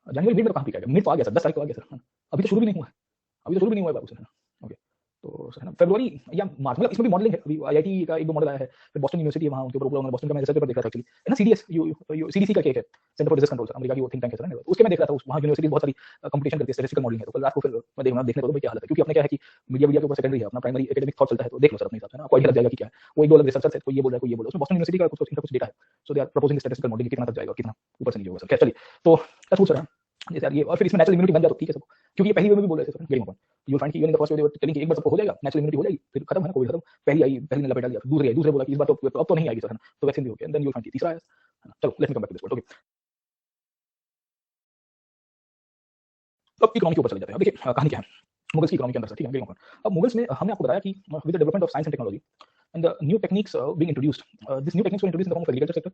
जनवरी मिड में कहाँ पीक आएगा, मिड तो आ गया सर, 10 तारीख को आ गया सर, अभी तो शुरू भी नहीं हुआ है, अभी तो शुरू भी नहीं हुआ है बाबू सर। ओके, तो सर फरवरी या मार्च, मतलब इसमें भी मॉडलिंग है, अभी आईआईटी का एक दो मॉडल आया है, फिर बॉस्टन यूनिवर्सिटी है वहाँ, उनके ऊपर उन्होंने बॉस्टन का मैं रिसर्च पेपर देखा था एक्चुअली, है ना, सीडीएस सीडीसी का केक है, centre for disease control, America की वो थिंक टैंक है सर, तो उसके मैं देख रहा था, वहाँ यूनिवर्सिटी बहुत सारी कंपटीशन करती है, स्टैटिस्टिकल मॉडलिंग है, तो कल रात को फिर मैं देखने को क्या हालत है, क्योंकि अपने क्या है कि मीडिया के ऊपर सेकेंडरी है, अपना प्राइमरी एकेडमिक थॉट चलता है, तो देख लो सर अपने हिसाब से ना, आपको आइडिया लग जाएगा कि क्या है, वो एक दो अलग रिसर्चर है, कोई ये बोल रहा है, कोई ये बोल रहा है, उसमें बॉस्टन यूनिवर्सिटी का कुछ डेटा है, so they are proposing statistical modelling, कितना तक जाएगा, कितना ऊपर से नीचे होगा सर। चलिए, तो टच सर जैसे यार ये, और फिर इसमें नेचुरल इम्यूनिटी बन जाए तो ठीक है सब, क्योंकि ये पहली वे में भी बोल रहे थे sir, getting upon you find कि in the first way telling कि एक बार सबको हो जाएगा, नेचुरल इम्यूनिटी हो जाएगी, फिर खत्म है ना, कोविड खत्म, पहली आई, पहली ने लपेटा दिया, दूसरी आई, दूसरे बोला कि इस बार तो अब तो नहीं आएगी सर, तो वैक्सीन भी हो गया, देन यू फाइंड कि तीसरा आया, चलो let me come back to this point. Okay, अब इकोनॉमी के ऊपर चले जाते हैं। अब देखिए कहानी क्या है मुगल्स की इकोनॉमी के अंदर, ठीक है, गेटिंग अपॉन। अब मुगल्स में हमने आपको बताया कि with the development of science and technology and the new techniques being introduced, these new techniques were introduced in the form of agriculture sector,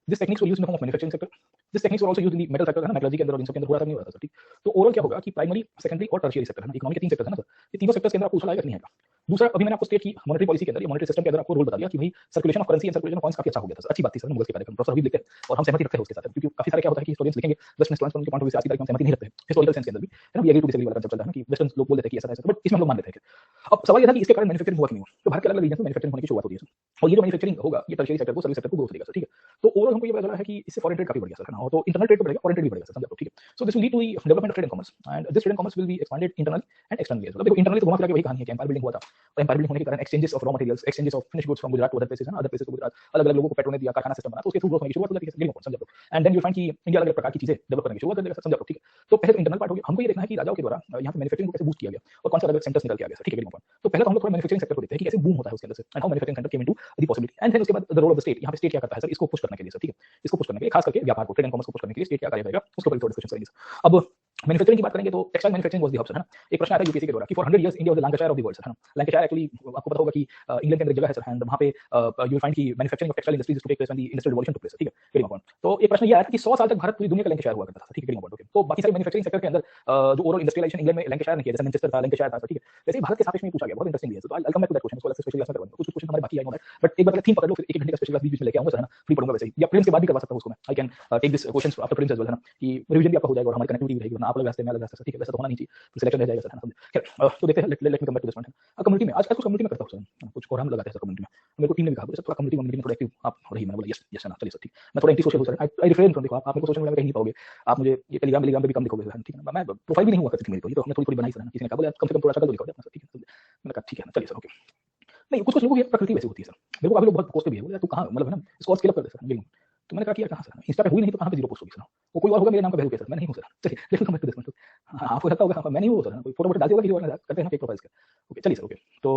this techniques were used in the form of manufacturing sector, this techniques were also used in the metal sector, है ना, metallurgy के अंदर और इन सब के अंदर हुआ था नहीं हुआ था सर, ठीक। तो ओवरऑल क्या होगा कि प्राइमरी, सेकेंडरी और टर्शियरी सेक्टर है ना, इकोनॉमी के 3 सेक्टर है ना सर, ये तीनों सेक्टर्स के अंदर आपको उछाल आएगा कि नहीं आएगा। दूसरा, अभी मैंने आपको स्टेट की मॉनेटरी पॉलिसी के अंदर, मॉनेटरी सिस्टम के अंदर आपको रोल बता दिया कि भाई circulation of currency and circulation of coins काफी अच्छा हो गया था, अच्छी बात थी सर मुगल्स के कार्यक्रम, प्रोफेसर अभी लिखते हैं और हम सहमति रखते हैं उसके साथ, क्योंकि काफी सारे क्या होता है कि हिस्टोरियंस लिखेंगे वेस्टर्न स्टूडेंट्स के पॉइंट ऑफ व्यू से आज की तारीख में सहमति नहीं रखते हैं, हिस्टोरिकल सेंस के अंदर भी है ना, ये एग्री टू डिसएग्री वाला कंसेप्ट चलता है ना कि वेस्टर्न लोग बोल देते हैं कि ऐसा ऐसा, बट इसमें हम लोग मान लेते हैं। अब सवाल ये था कि इसके कारण मैन्युफैक्चरिंग हुआ कि नहीं हुआ, तो भारत के अलग-अलग रीजन में मैन्युफैक्चरिंग होने की शुरुआत होती है, और ये जो मैन्युफैक्चरिंग होगा ये टर्शियरी सेक्टर को, सर्विस सेक्टर को ग्रोथ देगा सर, ठीक है। तो ओवरऑल हमको ये पता चला है कि इससे फॉरेन ट्रेड काफी बढ़ गया सर, तो इंटरनल ट्रेड तो बढ़ेगा, फॉरेन ट्रेड भी बढ़ेगा सर, समझ आप, ठीक है। So this will lead to the development of trade and commerce, and this trade and commerce will be expanded internally and externally as well. देखो इंटरनली तो घुमा फिरा के वही कहानी है कि एम्पायर बिल्डिंग हुआ था, और एम्पायर बिल्डिंग होने के कारण exchanges of raw materials, exchanges of finish goods from Gujarat to other places, है ना, अदर प्लेसेस टू गुजरात, अलग-अलग लोगों को पेट्रोल ने दिया, कारखाना सिस्टम बना, तो उसके थ्रू ग्रोथ होने की शुरुआत हो जाती है, गेटिंग समझ आप। एंड देन यू फाइंड कि इंडिया अलग-अलग प्रकार की चीजें डेवलप करने की शुरुआत कर देगा सर, समझ आप, ठीक है। तो पहले तो इंटरनल पार्ट हो गया, हमको ये देखना है कि राजाओं के द्वारा यहाँ पे मैन्युफैक्चरिंग को कैसे बूस्ट किया गया और कौन से अलग सेंटर्स निकल के आ गया सर, ठीक है, गेटिंग। तो पहले तो हम लोग थोड़ा मैन्युफैक्चरिंग सेक्टर को देखते हैं कि कैसे बूम होता है उसके अंदर से, and how manufacturing sector came into the possibility, and then उसके बाद the role of the state, यहाँ पे स्टेट क्या करता है सर इसको पुश करने के लिए सर, ठीक है, इसको पुश करने के लिए खास करके व्यापार को, ट्रेड एंड कॉमर्स को पुश करने के लिए स्टेट क्या करेगा, उसके ऊपर थोड़ा डिस्कशन करेंगे सर। अब मैन्युफैक्चरिंग की बात करेंगे तो textile manufacturing was the hub sir, है ना। एक प्रश्न आता है यूपीएससी के द्वारा कि for 100 years India was the Lancashire of the world sir, है ना। लैंकाशायर एक्चुअली आपको पता होगा कि इंग्लैंड के अंदर एक जगह है सर, एंड वहां पे यू विल फाइंड कि manufacturing of textile industries to take place when the industrial revolution took place, ठीक है, गेटिंग अपॉन। तो एक प्रश्न ये आया था कि 100 साल तक भारत पूरी दुनिया का लैंकाशायर हुआ करता था, ठीक है, गेटिंग अपॉन। ओके, तो बाकी सारे मैन्युफैक्चरिंग सेक्टर के अंदर जो ओवरऑल इंडस्ट्रियलाइजेशन इंग्लैंड में लैंकाशायर ने किया, जैसे मैनचेस्टर था, लैंकाशायर था, ठीक है, वैसे ही भारत के सापेक्ष में पूछा गया, बहुत इंटरेस्टिंग है। तो I come back to that question, इसको अलग से स्पेशल क्लास में करवाऊंगा, कुछ क्वेश्चन हमारे बाकी आए होंगे, बट एक बार पहले थीम पकड़ लो, फिर 1 घंटे का स्पेशल क्लास बीच में लेके आऊंगा सर, है ना, फ्री पढ़ूंगा वैसे ही, या प्रीलिम्स के बाद भी करवा सकता हूं उसको मैं, I can take this questions after prelims as well, है ना, कि रिवीजन भी आपका हो जाएगा और हमारी कनेक्टिविटी भी रहेगी, वरना आप अलग रास्ते में अलग रास्ते, ठीक है, वैसा तो होना नहीं चाहिए, तो सिलेक्शन रह जाएगा सर, है ना, समझे। खैर तो देखते हैं, let me come back to this point. Community में आजकल कुछ कम्युनिटी में करता हूं सर, कुछ और हम लगाते हैं सर कम्युनिटी में, मेरे को टीम ने भी कहा सर थोड़ा कम्युनिटी में थोड़ा एक्टिव आप हो रही है, मैंने बोला यस यस है ना, चलिए सर ठीक, मैं थोड़ा एंटी सोशल हूं सर, आई रिफ्रेन फ्रॉम, देखो आप मेरे को सोशल मीडिया में कहीं नहीं पाओगे, आप मुझे ये टेलीग्राम पे भी कम दिखोगे सर, ठीक है, मैं प्रोफाइल भी नहीं हुआ करती थी मेरी, तो ये तो हमने थोड़ी थोड़ी बनाई सर, किसी ने कहा बोले कम से कम थोड़ा शक्ल तो दिखाओ अपना सर, ठीक है, मैंने कहा ठीक है ना, चलिए सर ओके। नहीं कुछ कुछ लोगों की प्रकृति वैसी होती है सर, मेरे को काफी लोग बहुत पोस्ट भी है, बोले तू कहां, मतलब है ना, इसको और स्केल अप कर दे सर, गेम। तो मैंने कहा कि यार कहां सर, इंस्टा पे हुई नहीं तो कहां पे जीरो पोस्ट होगी सर, वो कोई और होगा मेरे नाम का वैल्यू पे सर, मैं नहीं हूं सर, चलिए let's come back to this point. हां आपको लगता होगा मैं नहीं हूं सर, कोई फोटो वोटो डालते होगा किसी और ने, करते हैं ना फेक प्रोफाइल्स के, ओके चलिए सर ओके। तो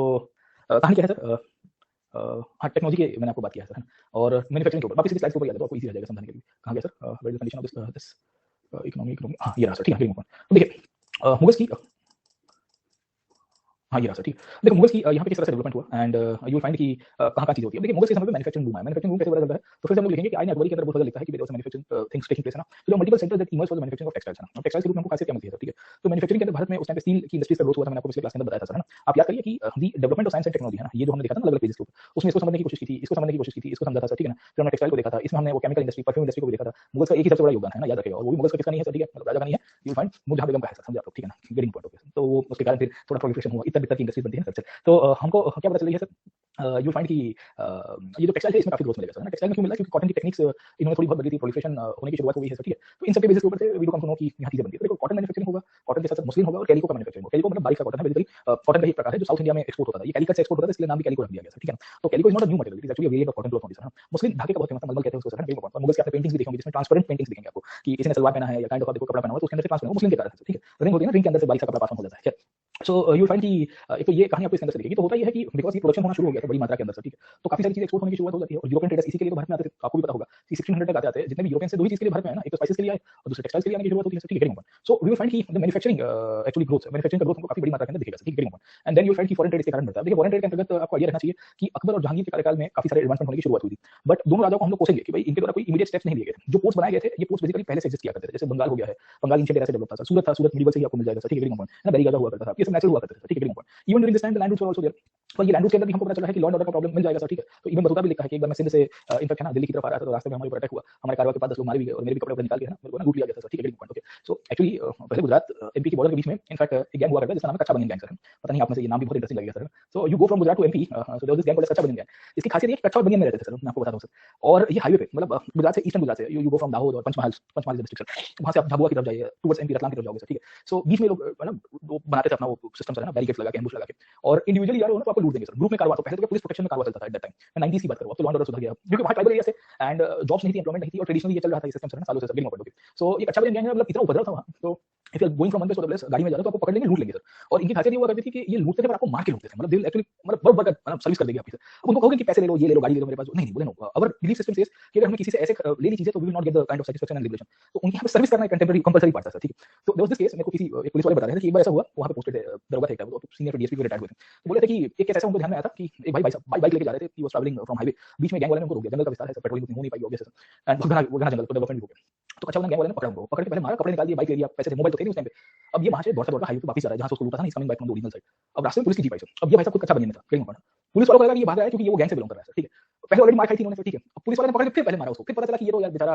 कहानी क्या है सर, हाँ टेक्नोलॉजी के मैंने आपको बात किया है सर, और मैन्युफैक्चरिंग के ऊपर वापस इसी स्लाइड के ऊपर याद है तो आपको इजी हो जाएगा समझने के लिए। कहां गया sir, where is the condition of this economy, हाँ ये रहा सर, ठीक है, तो देखिए मुगल्स की, हाँ ये रहा सर, ठीक। देखो मुगल्स की यहाँ पे किस तरह से डेवलपमेंट हुआ, एंड यू विल फाइंड कि कहाँ चीज होती है। देखिए मुगल्स के समय पे मैन्युफैक्चरिंग बूम है, मैन्युफैक्चरिंग बूम कैसे पता चलता है, तो फिर हम लोग लिखेंगे कि आईने अकबरी के अंदर बहुत लिखता है कि there was manufacturing things taking place, है ना। तो multiple sectors that emerge for the manufacturing of textiles, है ना। टेक्सटाइल्स के रूप में हमको खासियत क्या मिलती है, ठीक है। तो मैन्युफैक्चरिंग के अंदर भारत में उस टाइम पे स्टील की इंडस्ट्रीज का ग्रोथ हुआ था, मैंने आपको पिछले क्लास के अंदर बताया था सर, है ना। आप याद करिए कि the development of science and technology, है ना, ये जो हमने देखा था ना अलग-अलग पेजेस के ऊपर, उसमें इसको समझने की कोशिश की थी, इसको समझने की कोशिश की थी, इसको समझा था सर, ठीक है ना। फिर हमने टेक्सटाइल को देखा था, इसमें हमने वो केमिकल इंडस्ट्री, परफ्यूम इंडस्ट्री को भी देखा था। मुगल्स का एक ही सबसे बड़ा योगदान है ना, याद रखिएगा, और वो भी मुगल्स का किसका नहीं है सर, ठीक है, मतलब राजा का नहीं है, यू विल फाइंड मुजहा बेगम का है सर, समझे आप लोग, ठीक है ना, गेटिंग पॉइंट ओके। तो वो उसके कारण फिर थोड़ा प्रोलिफरेशन हुआ, इतना बितर की इंडस्ट्री बनती है ना सर। तो हमको क्या पता चल रही है सर, यू फाइंड कि ये जो टेक्सटाइल है इसमें काफी ग्रोथ मिलेगा सर, टेक्सटाइल में क्यों मिला, क्योंकि कॉटन की टेक्निक्स इन्होंने थोड़ी बहुत बदली थी, प्रोलिफरेशन होने की शुरुआत हुई है सर, ठीक है। तो इन सब के बेसिस के ऊपर से we do come to know कि यहाँ चीजें बनती है। देखो कॉटन मैन्युफैक्चरिंग होगा, कॉटन के साथ साथ मुस्लिम होगा, और कैलिको का मैन्युफैक्चरिंग होगा। कैलिको मतलब बारीक का कॉटन है, बेसिकली कॉटन का ही प्रकार है जो साउथ इंडिया में एक्सपोर्ट होता था, ये कैलिकट से एक्सपोर्ट होता था, इसलिए नाम भी कैलिको रख दिया गया सर, ठीक है। तो calico is not a new material, it is actually a variant of cotton cloth only sir. Muslin धागे का बहुत फेमस है, मलमल कहते हैं उसको सर, और मुगल्स के आपने पेंटिंग्स भी देखी होंगी जिसमें ट्रांसपेरेंट पेंटिंग्स दिखेंगे आपको कि किसी ने सलवार पहना है या काइंड ऑफ देखो कपड़ा पहना हुआ है तो उसके अंदर से ट्रांसपेरेंट मुस्लिम के कारण है, ठीक है। रिंग होती है ना, रिंग के अंदर से बारीक सा कपड़ा पास हो जाता है। सो यू फाइंड कि एक तो ये कहानी आपको इसके अंदर से दिखेगी। तो होता ये है कि बिकॉज़ ये प्रोडक्शन होना शुरू हो गया था बड़ी मात्रा के अंदर सर, ठीक है। तो काफी सारी चीजें एक्सपोर्ट होने की शुरुआत हो जाती है, और यूरोपियन ट्रेडर्स इसी के लिए तो भारत में आते थे, आपको भी पता होगा कि 1600 तक आते हैं जितने भी यूरोपियन से, दो ही चीज के लिए भारत में है ना, एक तो स्पाइसेस के लिए आए और दूसरे टेक्सटाइल्स के लिए आने की शुरुआत होती है, ठीक है। सो वी विल फाइंड कि the manufacturing actually growth, manufacturing का ग्रोथ हमको काफी बड़ी मात्रा के अंदर दिखेगा सर, ठीक है। एंड देन यू फाइंड कि फॉरेन ट्रेड इसके कारण बढ़ता है। देखिए फॉरेन ट्रेड के अंतर्गत आपको आइडिया रखना चाहिए कि अकबर और जहांगीर के कार्यकाल में काफी सारे एडवांसमेंट होने की शुरुआत हुई थी, बट दोनों राजाओं को हम लोग कोसेंगे कि भाई इनके द्वारा कोई इमीडिएट स्टेप्स नहीं लिए गए। जो पोर्ट्स बनाए गए थे, ये पोर्ट्स बेसिकली पहले से एग्जिस्ट किया करते थे, जैसे बंगाल हो गया है, बंगाल इंशियन एरा से डेवलप था, सूरत था, सूरत मिडिवल से ही आपको मिल जाएगा सर, ठीक है, है ना, बैरिगागा हुआ करता था, ये सब नेचुरल हुआ करते थे, ठीक है, getting point. Even during this time the land routes were also there, पर ये लैंड रूट्स के अंदर भी हमको पता चला है कि लॉ एंड ऑर्डर का प्रॉब्लम मिल जाएगा सर, ठीक है। तो इवन बसुधा भी लिखा है कि एक बार मैं सिंध से इनफैक्ट है ना दिल्ली की तरफ आ रहा था, तो रास्ते में हमारे ऊपर अटैक हुआ, हमारे कारवा के पास 10 लोग मारे भी गए और मेरे भी कपड़े निकाल के है ना मेरे को ना लूट लिया गया था सर, ठीक है, getting point. Okay, so actually पहले गुजरात एमपी की बॉर्डर के बीच में इनफैक्ट एक गैंग हुआ करता है जिसका नाम है कच्चा बनियान गैंग सर, पता नहीं आप में से ये नाम भी बहुत इंटरेस्टिंग लगेगा sir. So you go from Gujarat to MP, so there was this gang called Kachcha Baniyan gang. इसकी खासियत ये कि कच्चा और बनियान में रहते थे सर, मैं आपको बताता हूँ सर। और ये हाईवे पे मतलब गुजरात से ईस्टर्न गुजरात से यू गो फ्रॉम दाहोद और पंचमहाल डिस्ट्रिक्ट सर, वहां से आप झाबुआ की तरफ जाइए टुवर्ड्स एमपी रतलाम की तरफ जाओगे सर, ठीक है। सो बीच में लोग है ना वो बनाते थे अपना वो सिस्टम सर है ना, बैरिकेड्स लगा के, एम्बुश लगा के, और इंडिविजुअली यार वो ना आपको लूट देंगे सर। ग्रुप में कारवा, तो पहले तो पुलिस प्रोटेक्शन में कारवा चलता था एट दैट टाइम, मैं 90s की बात कर रहा हूं, तो लॉ एंड ऑर्डर सुधर गया क्योंकि वहां ट्राइबल एरिया से एंड जॉब्स नहीं थी, एम्प्लॉयमेंट नहीं थी, और ट्रेडिशनली ये चल रहा था ये सिस्टम सर ना सालों से सर, गेटिंग पॉइंट। ओके, सो ये कच्चा बनियान गैंग मतलब इतना उपद्रव था वहां, तो if you are going from one place to other place गाड़ी में जा रहे हो तो आपको पकड़ लेंगे, लूट लेंगे सर। और इनकी खासियत ये हुआ करती थी कि ये लूटते थे पर आपको मार के लूटते थे, मतलब दे विल एक्चुअली मतलब बहुत बड़ा मतलब सर्विस कर देंगे आपकी सर। अब उनको कहोगे कि पैसे ले लो, ये ले लो, गाड़ी ले लो मेरे पास, नहीं नहीं बोले नो, अवर बिलीफ सिस्टम सेज कि अगर हमने किसी से ऐसे ले ली चीजें तो we will not get the kind of satisfaction and liberation. तो उनकी यहाँ पे सर्विस करना एक कंटेम्परेरी कंपल्सरी पार्ट था सर, ठीक है। तो देयर वाज दिस केस, मेरे को किसी एक पुलिस वाले बता रहे थे कि एक बार ऐसा हुआ, वहां पे पोस्टेड दरोगा थे, वो सीनियर डीएसपी को रिटायर्ड हुए थे, तो बोले थे कि एक केस ऐसा उनको ध्यान में आया था कि एक भाई साहब बाइक लेके जा रहे थे, he was travelling from highway, बीच में गैंग वाले ने उनको रोक दिया, जंगल का विस्तार है सर, पेट्रोलिंग उतनी हो नहीं पाई ऑब्वियस है एंड वो घना जंगल तो डेवलपमेंट हो गया। तो अच्छा वाला गैंग वाले ने पकड़ा उनको, पकड़ के पहले मारा, कपड़े निकाल दिए, बाइक ले लिया, पैसे थे, मोबाइल तो थे नहीं उस टाइम पे। अब ये वहां से दौड़ता दौड़ता हाईवे पे वापस जा रहा है जहां से उसको लूटा था ना, इस coming back from the original side. अब रास्ते में पुलिस की जीप आई सर, अब ये भाई साहब खुद कच्चा बनियान था, गेटिंग पॉइंट। पुलिस वालों को लगा कि ये भाग रहा है क्योंकि ये वो गैंग से बिलोंग कर रहा है सर, ठीक है। पहले ऑलरेडी मार खाई थी इन्होंने सर, ठीक है। अब पुलिस वाले ने पकड़ के फिर पहले मारा उसको, फिर पता चला कि ये तो यार बेचारा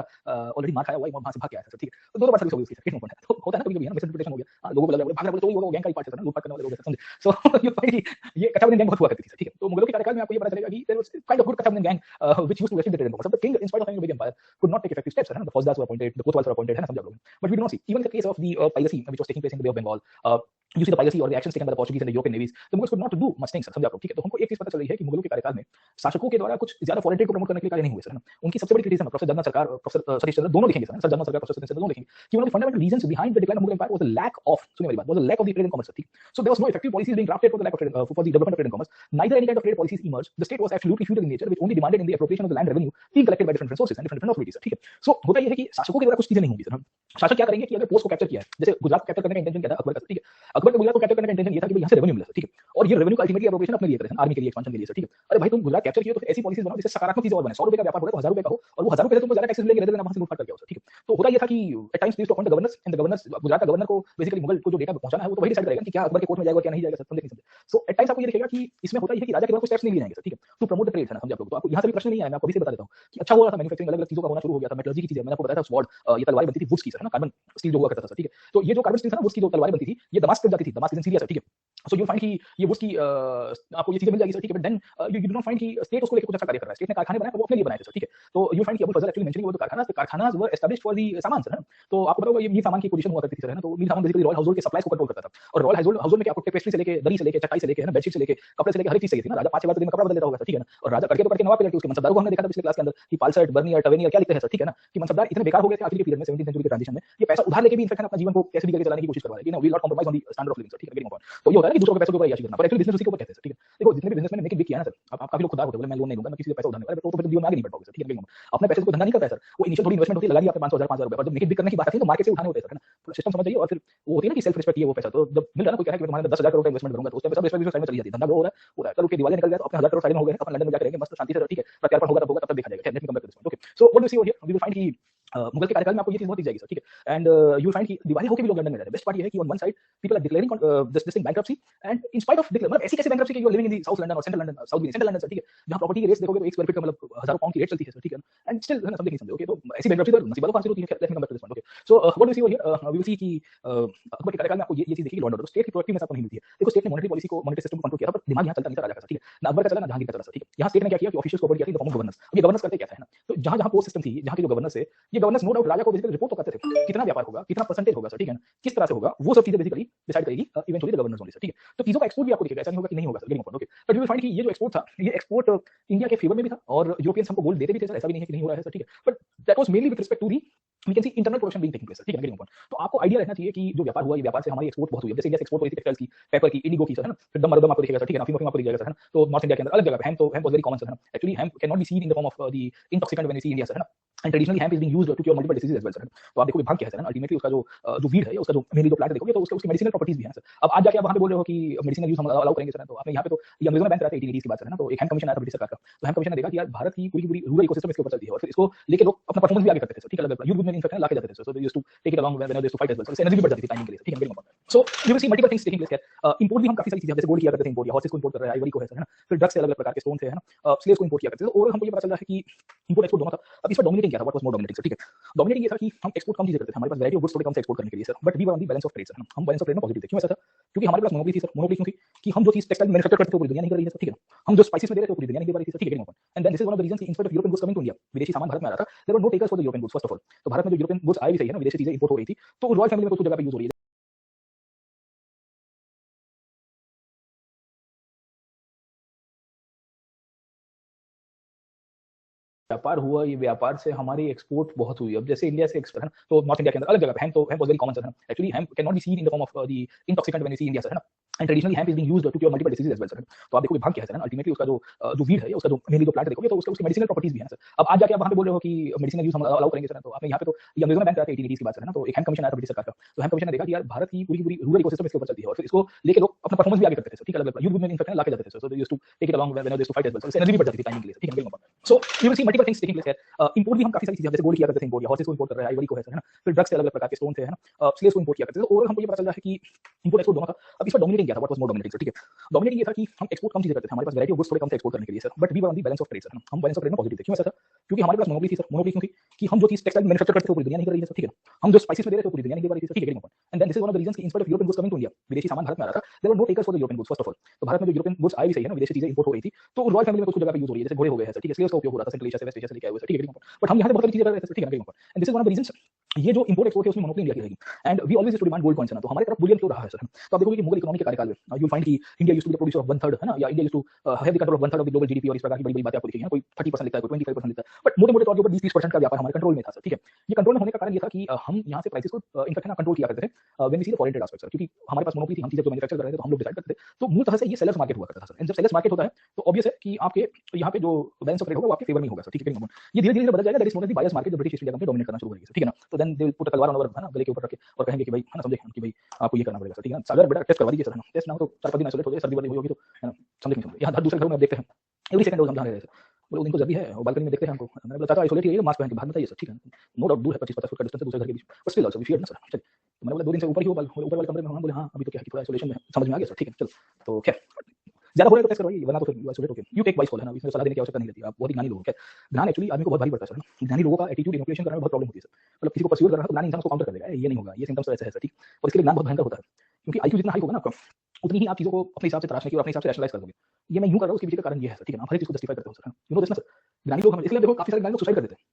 ऑलरेडी मार खाया हुआ है, वहां से भाग के आया था सर, ठीक है। तो दो बार सर्विस हो गई उसकी सर, गेटिंग पॉइंट। तो होता है ना कभी-कभी मिसइंटरप्रिटेशन हो गया, हां लोगों को लगा भाग रहा है तो वो गैंग का ही पार्ट है सर, लूटपाट करने वाले लोग हैं, समझे। सो यू फाइंड ये कच्चा बनियान गैंग बहुत हुआ करती थी सर, ठीक है। तो मुगलों के कार्यकाल में आपको ये पता चलेगा कि there was kind of good Kachcha Baniyan gang which used to restrict the trade commerce. The king in spite of having a big empire could not take effective steps, है ना। The फौजदार were appointed, the Kotwal were appointed, है ना, समझ आप लोग। But we do not see even the case of the piracy which was taking place in the Bay of Bengal, you see the piracy or the actions taken by the Portuguese and the European navies, the Mughals could not do much things sir, समझ आप लोग, ठीक है। तो हमको एक चीज पता चल रही है कि मुगलों के कार्यकाल में शासकों के द्वारा कुछ ज्यादा फॉरेन ट्रेड को प्रमोट करने के लिए कार्य नहीं हुए सर, है ना। उनकी सबसे बड़ी क्रिटिसिज्म प्रोफेसर जगन्नाथ सरकार, प्रोफेसर सतीश चंद्र दोनों लिखेंगे सर, सर जगन्नाथ सरकार, प्रोफेसर सतीश चंद्र दोनों लिखेंगे कि one of the fundamental reasons behind the decline of Mughal empire was the lack of, सुनिए मेरी बात, was the lack of the trade and commerce, ठीक। So there was no effective policies being drafted for the lack of trade, for the development of trade and commerce. Neither any kind of trade policies emerged. The state was absolutely feudal in nature, which only demanded in the appropriation of the land revenue being collected by different sources and different authorities, ठीक है। So होता ये है कि शासकों के द्वारा कुछ चीजें नहीं होंगी सर। शासक क्या करेंगे कि अगर पोस्ट को कैप्चर किया है, जैसे गुजरात को कैप्चर करने का इंटेंशन क्या था अकबर का, ठीक है। अकबर को गुजरात को कैप्चर करने का इंटेंशन ये था कि भाई यहाँ से रेवेन्यू मिले, ठीक है। और ये रेवेन्यू का अल्टीमेटली एप्रोप्रिएशन अपने लिए करें, आर्मी के लिए, एक्सपेंशन के लिए सर, ठीक है। अरे भाई तुम गुजरात कैप्चर किए तो ऐसी पॉलिसीज बनाओ जिससे सकारात्मक चीजें और बने। 100 रुपए का व्यापार हो रहा है तो 1000 रुपए का हो, और वो 1000 रुपए से तुमको ज्यादा टैक्सेस मिलेंगे रेदर देन वहां से लूटपाट करके आओ सर, ठीक है। तो होता ये था कि at times they used to appoint the governors and the governors, Gujarat का गवर्नर को बेसिकली मुगल को जो डेटा पहुंचाना है वो तो वही डिसाइड करेगा कि क्या अकबर के कोर्ट में जाएगा क्या नहीं जाएगा सर, समझे नहीं समझे। सो एट टाइम्स आपको ये दिखेगा कि इसमें होता ये है कि राजा के द्वारा कुछ स्टेप्स नहीं लिए जाएंगे सर, ठीक है, टू प्रमोट द ट्रेड, है ना, समझे आप लोग। तो आपको यहाँ से भी प्रश्न नहीं आया, मैं आपको अभी से बता देता हूँ कि अच्छा हो रहा था मैन्युफैक्चरिंग, अलग अलग चीजों का होना शुरू हो गया था, मेटलर्जी की चीजें मैंने आपको बताया था, स्वॉर्ड, ये तलवारें बनती थी वुड्स की सर, है ना, कार्बन स्टील जो हुआ करता था सर, ठीक है। तो ये जो कार्बन स्टील था ना, वुड्स की जो तलवारें बनती थी, ये दमास्क तक जाती थी, दमास्क इन सीरिया सर, ठीक है। सो यू फाइंड कि ये वुड्स की आपको ये चीजें मिल जाएगी सर, ठीक है। But then you do not find कि स्टेट उसको लेकर कुछ अच्छा कार्य कर रहा है, स्टेट ने कारखाने बनाए वो अपने लिए बनाए थे सर, ठीक है। तो यू फाइंड कि अबुल फजल एक्चुअली मेंशनिंग वो कारखानास वर एस्टैब्लिश्ड फॉर दी सामान सर, है ना। तो आपको पता होगा ये सामान की पोजीशन हुआ करती थी सर, है ना। तो ये सामान बेसिकली रॉयल हाउसहोल्ड के सप्लाईज को कंट्रोल करता था, और रॉयल हाउसहोल्ड में क्या आपको पेस्ट्री से लेके, दरी से लेके, चटाई से लेके, है ना, बेडशीट से लेके, कपड़े से लेके, हर एक चीज चाहिए थी ना। राजा 5-6 बार तो दिन में कपड़ा बदल लेता होगा सर, ठीक है ना। और राजा करके तो करके नवाब पे लड़के उसके मनसबदारों को हमने देखा था पिछले क्लास के अंदर कि पालसर्ट, बर्नियर, टवेनियर क्या लिखते हैं सर, ठीक है ना, कि मनसबदार इतने बेकार हो गए थे आखिरी के पीरियड में 17वीं सेंचुरी के ट्रांजिशन में, ये पैसा उधार लेके भी इनफैक्ट अपना जीवन को कैसे भी करके चलाने की कोशिश करवा रहे हैं कि no we not compromise on the standard of living sir, ठीक है, गेटिंग पॉइंट। तो ये होता है कि दूसरों के पैसों के ऊपर याशी करना, पर एक्चुअली बिजनेस उसी के ऊपर कहते हैं सर, ठीक है। देखो जितने भी बिजनेसमैन ने मेक इट बिग किया ना सर, आप काफी लोग खुदा होते हैं, बोले मैं लोन नहीं लूंगा, मैं किसी से पैसा उधार नहीं लूंगा, तो फिर जीवन में आगे नहीं बढ़ पाओगे सर, ठीक है, गेटिंग पॉइंट। अपने पैसे को धंधा नहीं करता है सर, वो इनिशियल थोड़ी इन्वेस्टमेंट होती है, लगा दिया आपने 500,000 5,000 रुपए, पर जब मेक इट बिग करने की बात आती है तो मार्केट से उठाने होते हैं सर, है ना। तो सिस्टम समझ जाइए, और फिर वो होती है ना कि सेल्फ रिस्पेक्ट ये वो पैसा, तो जब मिल रहा है ना, कोई कह रहा है कि तुम्हारे 10,000 करोड़ का इन्वेस्टमेंट करूंगा, तो उस टाइम सब रिस्पेक्ट साइड में चली जाती है, धंधा हो रहा है, कल उठ के दिवाली निकल जाए तो अपने 1000 करोड़ साइड में हो गए, अपन लंदन में जाकर रहेंगे मस्त शांति से, ठीक है, प्रत्यार्पण होगा तब होगा, तब देखा जाएगा, let me come back to this point. Okay, so what do you see over here, we will find कि मुगल के कार्यकाल में आपको ये चीज बहुत दिख जाएगी सर, ठीक है। एंड यू फाइंड कि दिवाली होके भी लोग लंदन में जा रहे हैं। बेस्ट पार्ट ये है कि on one side people are declaring this thing bankruptcy, and in spite of declare मतलब ऐसी कैसे बैंक्रप्सी कि you are living in the south London और central London, south central London sir, ठीक है, जहां प्रॉपर्टी की रेट्स देखोगे तो 1 स्क्वायर फीट का मतलब हजारों पाउंड की रेट चलती है सर, ठीक है, एंड स्टिल है ना, समझे नहीं समझे। ओके, तो ऐसी बैंक्रप्सी तो नसीब वालों को हासिल होती है। Let me come back to this point. Okay, so what do you see over here, we will see कि अकबर के कार्यकाल में आपको ये चीज दिखेगी, लॉ एंड ऑर्डर स्टेट की प्रोएक्टिवनेस आपको नहीं मिलती है। देखो स्टेट ने मॉनेटरी पॉलिसी को, मॉनेटरी सिस्टम को कंट्रोल किया था, पर दिमाग यहां चलता नहीं था राजा का सर, ठीक है, ना अकबर का चला ना जहांगीर का चला सर, ठीक है। यहां स्टेट ने क्या किया कि ऑफिशियल्स को अपॉइंट किया इन द फॉर्म ऑफ गवर्नेंस। अब ये गवर्नेंस करते क्या था, है ना, तो जहां जहां पोस्ट सिस्टम थी, जहां के जो गवर्नेंस है, ये गवर्नेंस नो डाउट राजा को बेसिकली रिपोर्ट तो करते थे, कितना व्यापार होगा, कितना परसेंटेज होगा सर, ठीक है ना, किस तरह से होगा, वो सब चीजें बेसिकली डिसाइड करेगी eventually the governance only sir, ठीक है। तो चीजों का एक्सपोर्ट भी आपको दिखेगा, ऐसा नहीं होगा कि नहीं होगा sir, getting point. Okay, but you will find कि ये जो एक्सपोर्ट था, ये एक्सपोर्ट इंडिया के फेवर में भी था, और यूरोपियंस हमको गोल्ड देते भी थे सर, ऐसा भी नहीं है कि नहीं हो रहा है सर, ठीक है। But that was mainly with respect to the we can see internal production being taking place sir, ठीक है, गेटिंग पॉइंट। तो आपको आइडिया रहना चाहिए कि जो व्यापार हुआ, ये व्यापार से हमारी एक्सपोर्ट बहुत हुई है। जैसे इंडिया से एक्सपोर्ट हुई थी टेक्सटाइल्स की, पेपर की, इंडिगो की सर, है ना, फिर दम मरदम आपको दिखेगा सर, ठीक है ना, अफीम आपको दिखेगा सर, है ना। तो नॉर्थ इंडिया के अंदर अलग जगह पे hemp was very common sir, है ना। Actually hemp can not be seen in the form of the intoxicant when you see India sir, है ना। And traditionally hemp is being used to cure multiple diseases as well sir. तो आप देखो विभाग क्या है सर, अल्टीमेटली उसका जो वीड है, उसका जो मेनली जो प्लांट देखोगे तो उसकी मेडिसिनल प्रॉपर्टीज भी हैं सर। अब आज जाके आप वहां पे बोल रहे हो कि मेडिसिनल यूज हम अलाउ करेंगे सर, तो आपने यहाँ पे तो ये अंग्रेजों ने बैन करा था 1880s की बात है ना। तो एक हेम्प कमीशन आया था ब्रिटिश सरकार का, तो हेम्प कमीशन ने देखा कि यार भारत की पूरी रूरल इकोसिस्टम इसके ऊपर चलती है, और फिर इसको लेके लोग अपना परफॉर्मेंस भी आगे करते थे सर, ठीक है, अलग युद्ध में इनफैक्ट लाके जाते थे सर, तो used to take it along when they used to fight as well, so energy भी बढ़ जाती थी टाइमिंग के लिए, ठीक है, so you will see multiple things taking place here. Import भी हम काफी सारी चीजें, जैसे गोल्ड किया करते थे इंपोर्ट, या हॉर्सेस को इंपोर्ट कर रहे हैं, आइवरी को है ना, फिर ड्रग्स से अलग अलग प्रकार के स्टोन से है ना, स्लेव्स को इंपोर्ट किया करते थे। तो ओवरऑल हमको ये पता चल रहा है कि इंपोर्ट एक्सपोर्ट दोनों था। अब इसमें डोमिनेटिंग क्या था, what was more dominating sir, ठीक है। डोमिनेटिंग ये था कि हम एक्सपोर्ट कम चीजें करते थे, हमारे पास वैरायटी ऑफ गुड्स थोड़े कम से एक्सपोर्ट करने के लिए sir, but we were on the balance of trade sir, हम बैलेंस ऑफ ट्रेड में पॉजिटिव थे। क्यों ऐसा था? क्योंकि हमारे पास मोनोपोली थी सर। मोनोपोली क्यों थी? कि हम जो चीज टेक्सटाइल मैन्युफैक्चर करते थे वो पूरी दुनिया नहीं कर रही है सर, ठीक है ना। हम जो स्पाइसेस में दे रहे थे वो पूरी दुनिया नहीं दे पा रही थी सर, ठीक है। And then this is one of the reasons कि in spite of European goods coming to India, विदेशी सामान भारत में आ रहा था, there were no takers for the European goods first of all. तो भारत में जो यूरोपियन गुड्स आए भी सही है ना, विदेशी चीजें इंपोर्ट हो रही थी, तो रॉयल फैमिली में कुछ जगह पे यूज हो रही है। व्यापार हुआ, ये व्यापार से हमारी एक्सपोर्ट बहुत हुई। अब जैसे इंडिया से एक्सपोर्ट है ना, तो नॉर्थ इंडिया के अंदर अलग जगह हैम, तो ham was very common sir है। Actually ham can not be seen in the form of the intoxicant when you see India sir है ना। And traditionally ham is being used to cure multiple diseases as well sir. तो आप देखोगे भांग क्या है sir, ultimately उसका जो weed है, उसका जो मेनली जो प्लांट देखोगे तो उसके मेडिसिनल प्रॉपर्टीज भी हैं सर। अब आज जाके आप वहां पे बोल रहे हो कि मेडिसिनल यूज हम अलाउ करेंगे सर, तो आपने यहाँ पे तो ये अंग्रेजों ने बैन करा था 1880 की बात सर है ना। तो एक हैम कमीशन आया था ब्रिटिश सरकार का, तो हैम कमीशन ने देखा कि यार भारत की पूरी पूरी रूरल इकोसिस्टम इसके ऊपर चलती है, और फिर इसको लेके लोग अपना परफॉर्मेंस भी आगे करते थे सर, ठीक है। अलग युद्ध में इनफैक्ट लाके जाते थे sir, so they used to take it along when they used to fight as well, so energy भी बढ़ जाती थी टाइमिंग के लिए, ठीक है। So you will see multiple things taking place here. Import भी हम काफी सारी चीजें, जैसे गोल्ड किया करते थे इंपोर्ट, या हॉर्सेस को इंपोर्ट कर रहे हैं, आइवरी को है ना, फिर ड्रग्स से अलग अलग प्रकार के स्टोन से है ना, स्लेव्स को इंपोर्ट किया करते थे। तो ओवरऑल हमको ये पता चल रहा है कि इंपोर्ट एक्सपोर्ट दोनों था। अब इसमें डोमिनेटिंग क्या था, what was more dominating sir, ठीक है। डोमिनेटिंग ये था कि हम एक्सपोर्ट कम चीजें करते थे, हमारे पास वैरायटी ऑफ गुड्स थोड़े कम से एक्सपोर्ट करने के लिए sir, but we were on the balance of trade sir, हम बैलेंस ऑफ ट्रेड में पॉजिटिव थे। क्यों ऐसा था? क्योंकि हमारे पास मोनोपोली थी सर। मोनोपोली क्यों थी? कि हम जो चीज टेक्सटाइल मैन्युफैक्चर करते थे वो पूरी दुनिया नहीं कर रही है सर, ठीक है। हम जो स्पाइसेस में दे रहे थे वो पूरी दुनिया नहीं दे पा रही थी सर, ठीक है। And then this is one of the reasons कि in spite of European goods coming to India, विदेशी सामान भारत में आ रहा था, there were no takers for the European goods first of all. तो भारत में जो यूरोपियन गुड्स आए भी सही है ना, विदेशी चीजें इंपोर्ट हो रही थी, तो रॉयल फैमिली में कुछ जगह पे यूज हो रही है, जैसे घोड़े हो गए हैं सर, ठीक है। स्लेव्स का उपयोग हो रहा था, सेंट्रल एशिया से वेस्ट एशिया से लेके आए हुए सर, ठीक है। बट हम यहाँ पे बहुत सारी चीजें कर रहे थे, ठीक है। And this is one of the reasons, ये जो इंपोर्ट एक्सपोर्ट है उसमें मोनोपोली इंडिया की रहेगी। And we always used to demand gold coins ना, तो हमारे तरफ बुलियन क्यों रहा है सर। तो आप देखोगे कि मुगल इकोनॉमी के कार्यकाल में यू फाइंड कि India used to be the producer of 1/3 है ना, या India used to have the control of 1/3 of the global GDP, और इस प्रकार की बड़ी-बड़ी बातें आपको दिखेंगी ना। कोई 30% लिखता है, कोई 25% लिखता है, बट मोटे-मोटे तौर के ऊपर 20-30% का व्यापार हमारे कंट्रोल में था सर, ठीक है। ये कंट्रोल में होने का कारण ये था कि हम यहाँ से प्राइसेस को इनफैक्ट है ना कंट्रोल किया करते थे when we see the foreign trade aspect sir, क्योंकि हमारे पास मोनोपोली थी, हम चीजें जो मैन्युफैक्चर कर रहे थे तो हम लोग डिसाइड करते थे। तो मूल तरह से ये सेलर्स मार्केट हुआ करता था सर। एंड जब सेलर्स मार्केट होता है तो ऑब्वियस है कि आपके यहाँ पे जो बैलेंस ऑफ ट्रेड होगा वो आपके फेवर में होगा सर, ठीक है। ये धीरे-धीरे बदल जाएगा, that is known as the buyers market, जो British East India company dominate करना शुरू करेगी सर, ठीक है ना। तो then they will put a तलवार ऑन अवर है ना गले के ऊपर रख के और कहेंगे कि भाई है ना, समझे कि भाई आपको ये करना पड़ेगा सर, ठीक है ना। अगर बेटा टेस्ट करवा दीजिए सर, है ना, टेस्ट ना हो तो 4-5 दिन आइसोलेट हो जाए, सर्दी वर्दी हुई होगी तो है ना, समझे नहीं समझे। यहाँ हर दूसरे घरों में आप देखते हैं एवरी सेकंड डोज हम जहाँ रह रहे हैं, बोले उनको जल्दी है और बालकनी में देखते हैं हमको, मैंने बोला चाचा आइसोलेट रहिए, मास्क पहन के बाहर बताइए सर, ठीक है। नो डाउट दूर है 25-50 फुट का डिस्टेंस दूसरे घर के बीच, but still also we feared ना सर, चलिए। तो मैंने बोला 2 दिन से ऊपर ही हो, ऊपर वाले कमरे में हम बोले हाँ अभी तो क्या है कि थोड़ा आइसोलेशन में है, समझ में आ गया सर, ठीक है चलो। तो खैर ज्यादा हो रहा है तो टेस्ट करवाइए, वरना तो फिर आइसोलेट होके यू टेक वाइस कॉल है ना, इसमें सलाह देने की आवश्यकता नहीं रहती। आप बहुत ही ज्ञानी लोग हैं। ज्ञान एक्चुअली आदमी को बहुत भारी पड़ता है सर। ज्ञानी लोगों का एटीट्यूड इनोकुलेशन करने में बहुत प्रॉब्लम होती है सर। मतलब किसी को परस्यूट कर रहा है तो ज्ञानी इंसान उसको काउंटर कर देगा, ये नहीं होगा, ये सिम्पटम्स तो ऐसे है सर, ठीक। और इसके लिए ज्ञान बहुत भयंकर होता है, क्योंकि आईक्यू जितना हाई होगा ना आपका, उतनी ही आप चीजों को अपने हिसाब से तराशने की और अपने हिसाब से रैशनलाइज कर दोगे। ये मैं यूं कर रहा हूं, उसके पीछे का कारण ये है सर, ठीक है ना। आप हर एक चीज को जस्टिफाई करते हो सर, यू नो दिस ना सर। ज्ञानी लोग हम इसलिए देखो काफी सारे ज्ञानी लोग सुसाइड कर देते हैं,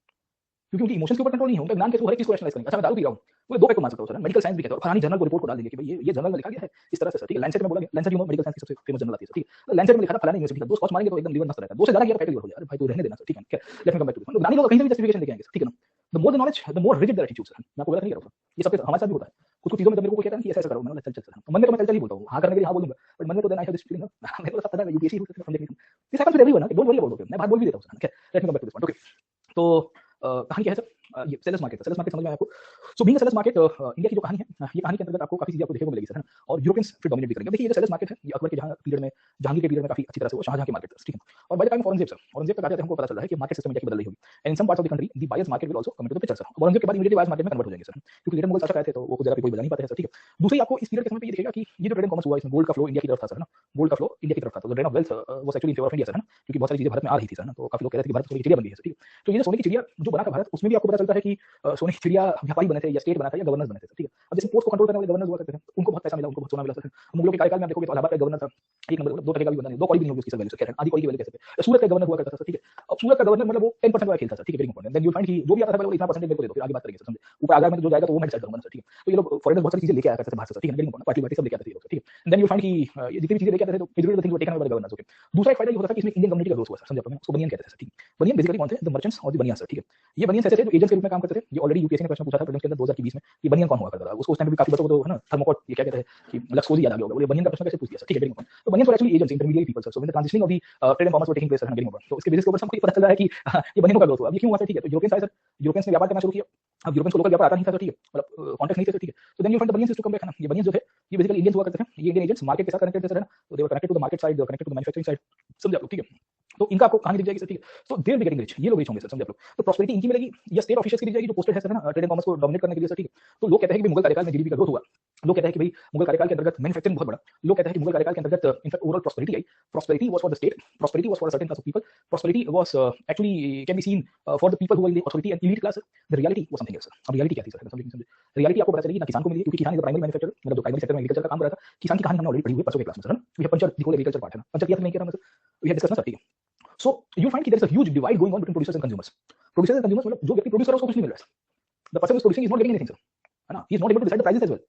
क्योंकि उनकी इमोशंस के ऊपर कंट्रोल नहीं है, उनका ज्ञान के थ्रू हर एक चीज को रैशनलाइज करेंगे। अच्छा मैं दारू पी रहा हूं, वो 2 पैक को मार सकता हूं सर, मेडिकल साइंस भी कहता है, और फलानी जर्नल को रिपोर्ट को डाल देंगे कि भाई ये जर्नल में लिखा गया है इस तरह से सर, ठीक है। लैंसेट में बोला गया, Lancet you know medical science की सबसे फेमस जर्नल आती है सर, ठीक है। लैंसेट में लिखा था फलानी यूनिवर्सिटी का, 2 स्कॉच मारेंगे तो एकदम लिवर नष्ट रहेगा, 2 से ज्यादा किया तो फैटी लिवर हो जाएगा। अरे भाई तू रहने देना सर, ठीक है। Let me come back to this. मतलब ज्ञानी लोग कहीं से भी जस्टिफिकेशन लेके आएंगे सर, ठीक है ना। The more the knowledge the more rigid the attitude sir. मैं आपको गलत नहीं कह रहा हूं, ये सबके हमारे साथ भी होता है। कुछ चीजों में जब मेरे को कोई कहता है कि ऐसा करो, मैं चल चल सर, मन में तो मैं चल चल ही बोलता हूं, हां करने के लिए हां बोलूंगा, बट मन में तो then I have this feeling ना, मेरे को सब पता है यूपीएससी समझे नहीं। This happens with everyone, don't worry about it, मैं बात बोल भी देता हूं sir, let me come back to this point, okay. तो कहानी क्या है सर, ये सेलर्स मार्केट समझ में आया आपको। So being a sellers market India की जो कहानी है, ये कहानी के अंतर्गत आपको काफी चीजें आपको देखने को मिलेगी सर, है ना। और यूरोपियंस फिर डोमिनेट भी करेंगे। देखिए ये जो सेलर्स मार्केट है, ये अकबर के पीरियड में, जहांगीर के पीरियड में काफी अच्छी तरह से वो शाहजहां की मार्केट है, ठीक है। और bye the time Aurangzeb sir, Aurangzeb तक आ जाते हैं, हमको पता चल रहा है कि मार्केट सिस्टम इंडिया की बदल रही होगी। And in some parts of the country the buyers market will also come to the picture sir. Aurangzeb के बाद इमीडिएटली बायर्स मार्केट में कन्वर्ट हो जाएंगे सर, क्योंकि लेटर मुगल शासक आए थे तो वो कुछ जगह पे कोई बजा नहीं पाते हैं सर, ठीक है। दूसरी आपको इस पीरियड के समय पे ये दिखेगा कि ये जो ट्रेड एंड कॉमर्स हुआ, इसमें गोल्ड का फ्लो इंडिया की तरफ था सर, है ना। गोल्ड का फ्लो इंडिया की तरफ था, तो drain of wealth was actually in favour of India sir, है ना, क्योंकि बहुत सारी चीजें भारत में आ रही थी सर ना। तो काफी लोग कह रहे थे कि भारत सोने की चिड़िया बन गई है सर, ठीक है। तो ये जो सोने की चिड़िया जो बना था भारत, उसमें भी आपको पता चलता है कि सोने की चिड़िया व्यापारी बने थे या स्टेट बना था या गवर्नर्स बने थे, ठीक है। अब जैसे पोर्ट को कंट्रोल करने वाले गवर्नर्स हुआ करते थे, उनको बहुत पैसा मिला, उनको बहुत सोना मिला सर। मुगलों के कार्यकाल में आप देखोगे तो इलाहाबाद का गवर्नर था, 1 नंबर 2 टके का भी बंदा नहीं, 2 कौड़ी भी नहीं होगी उसकी वैल्यू सर, आधी कौड़ी की वैल्यू कैसे थे। सूरत का गवर्नर हुआ करता था सर, ठीक है। अब सूरत का गवर्नर मतलब वो 10% वाला खेलता था, ठीक है, very important. Then you find कि जो भी आता था इतना परसेंटेज मेरे को दे दो, फिर आगे बात करेंगे सर, समझे। ऊपर आगे में जो जाएगा तो वो मैं डिसाइड करूंगा सर, ठीक है। तो ये लोग फॉरेनर बहुत सारी चीजें लेके आया करते थे भारत से, ठीक है, वेरी इंपॉर्टेंट, पार्टी सब लेके आते थे लोग, ठीक है। देन यू फाइंड कि ये जितनी भी चीजें लेके आते थे तो majority of the things were taken by the governors, okay. दूसरा एक फायदा ये होता था कि इसमें इंडियन कम्युनिटी का ग्रोथ हुआ सर, समझे आपने, उसको बनियन कहते थे सर, ठीक है। बनियन बेसिकली कौन थे? द मर्चेंट्स और द बनियान सर, ठीक है। ये बनियन ऐसे थे जो एजेंट्स के रूप में काम करते थे। ये ऑलरेडी यूपीएससी ने प्रश्न पूछा था प्रीलिम्स के अंदर 2020 में, कि बनियन कौन हुआ करता था। उसको उस टाइम पे भी काफी बच्चों को तो है ना थर्मोकोट ये क्या कहते हैं कि लक्सोजी याद आ गया होगा, बोले बनियन का प्रश्न कैसे पूछ दिया सर, ठीक है, वेरी इंपॉर्टेंट। तो banian were actually agents, intermediate people sir. So when the transitioning of the trade and commerce were taking place sir, very important. तो इसके बेसिस के ऊपर हमको ये पता चल रहा है कि ये बनियनों का ग्रोथ हुआ। अब ये क्यों हुआ सर, ठीक है। तो यूरोपियंस आए सर, यूरोपियंस ने व्यापार करना शुरू किया। अब यूरोपियंस को लोकल व्यापार आता नहीं था सर, ठीक है, मतलब कॉन्टेक्ट नहीं थे सर, ठीक है। तो then you find the banians to come back, है ना। ये बनियंस जो थे ये बेसिकली इंडियंस हुआ करते थे, ये इंडियन एजेंट्स मार्केट के साथ कनेक्टेड थे सर, है ना। तो they were connected to the market side, connected to the manufacturing side, समझ आप लोग, ठीक है। तो इनका आपको कहानी दिख जाएगी सर, ठीक है। तो दे विल बी गेटिंग रिच, ये लोग रिच होंगे सर, समझे आप लोग। तो प्रॉस्पेरिटी इनकी मिलेगी या स्टेट ऑफिशियल्स की दिख जाएगी जो पोस्टेड है सर, है ना, ट्रेड एंड कॉमर्स को डोमिनेट करने के लिए सर, ठीक है। तो लोग कहते हैं कि मुगल कार्यकाल में जीडीपी का ग्रोथ हुआ, लोग कहते हैं कि भाई मुगल कार्यकाल के अंतर्गत मैन्युफैक्चरिंग बहुत बड़ा, लोग कहते हैं कि मुगल कार्यकाल के अंतर्गत इनफैक्ट ओवरऑल प्रॉस्पेरिटी आई। Prosperity was for the state, prosperity was for a certain class of people, prosperity was actually can be seen for the people who are in the authority and elite class. The reality was something else. अब reality क्या थी sir, समझिए। Reality आपको पता चलेगी ना किसान को मिली, क्योंकि किसान इज द प्राइमरी मैन्युफैक्चरर, मतलब जो प्राइमरी सेक्टर में एग्रीकल्चर का काम कर रहा था। किसान की कहानी हमने ऑलरेडी पढ़ी हुई है परसों के क्लास में sir, we have puncture the whole agriculture part है ना, पंचर किया था नहीं किया था sir, we have discussed sir, ठीक है। सो यू फाइंड कि there is a huge divide going on between producers and consumers. Producers and consumers मतलब जो व्यक्ति प्रोड्यूस कर रहा है उसको कुछ नहीं मिल रहा है, the person who is producing is not getting anything sir, है ना, he is not able to decide the prices as well.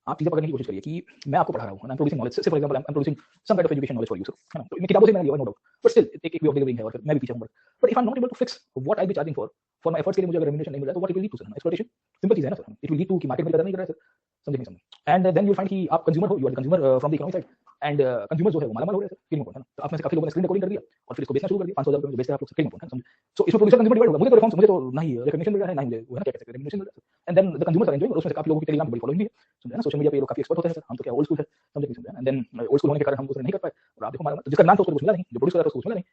आप चीजें पकड़ने की कोशिश करिए कि मैं आपको पढ़ा रहा हूं, I am producing knowledge, say for example I am producing some kind of education knowledge for you sir, है ना, तो मैं किताबों से मैंने लिया हुआ नो डाउट, बट स्टिल एक वे ऑफ डिलीवरिंग है और मैं भी पीछे हूं, but if I am not able to fix what I be charging for my efforts के लिए मुझे अगर रेम्यूनरेशन नहीं मिल रहा तो what it will lead to sir, exploitation. Simple चीज है ना sir, it will lead to कि मार्केट में कदर नहीं कर रहा है सर, समझे नहीं समझे। एंड देन यू फाइंड कि आप कंज्यूमर हो, you are consumer from the economic side, and consumer जो है वो मालामाल हो रहा है सर, फीलिंग है ना। तो आप में से काफी लोगों ने स्क्रीन रिकॉर्डिंग कर दिया और फिर इसको बेचना शुरू कर दिया, 500,000 रुपए में बेचते हैं आप लोग, फीलिंग है ना, समझे। सो इसमें प्रोड्यूसर कंज्यूमर डिवाइड होगा, मुझे तो रिफॉर्म्स, मुझे तो ना ही रिकॉग्निशन मिल रहा है ना ही मुझे वो है ना क्या कहते हैं रेम्यूनरेशन मिल रहा है, and then the consumers are enjoying, उसमें से काफी लोगों की टेलीग्राम पे बड़ी फॉलोइंग भी है, समझे ना, सोशल मीडिया पे ये लोग काफी एक्सपर्ट होते हैं सर, हम तो क्या ओल्ड स्कूल है, समझे नहीं समझे। एंड देन ओल्ड स्कूल होने के कारण हम उसे नहीं कर पाए, और आप देखो हमारा जिसका नाम था उसको कुछ मिला नहीं, जो प्रोड्यूस कर रहा था उसको कुछ मिला नहीं,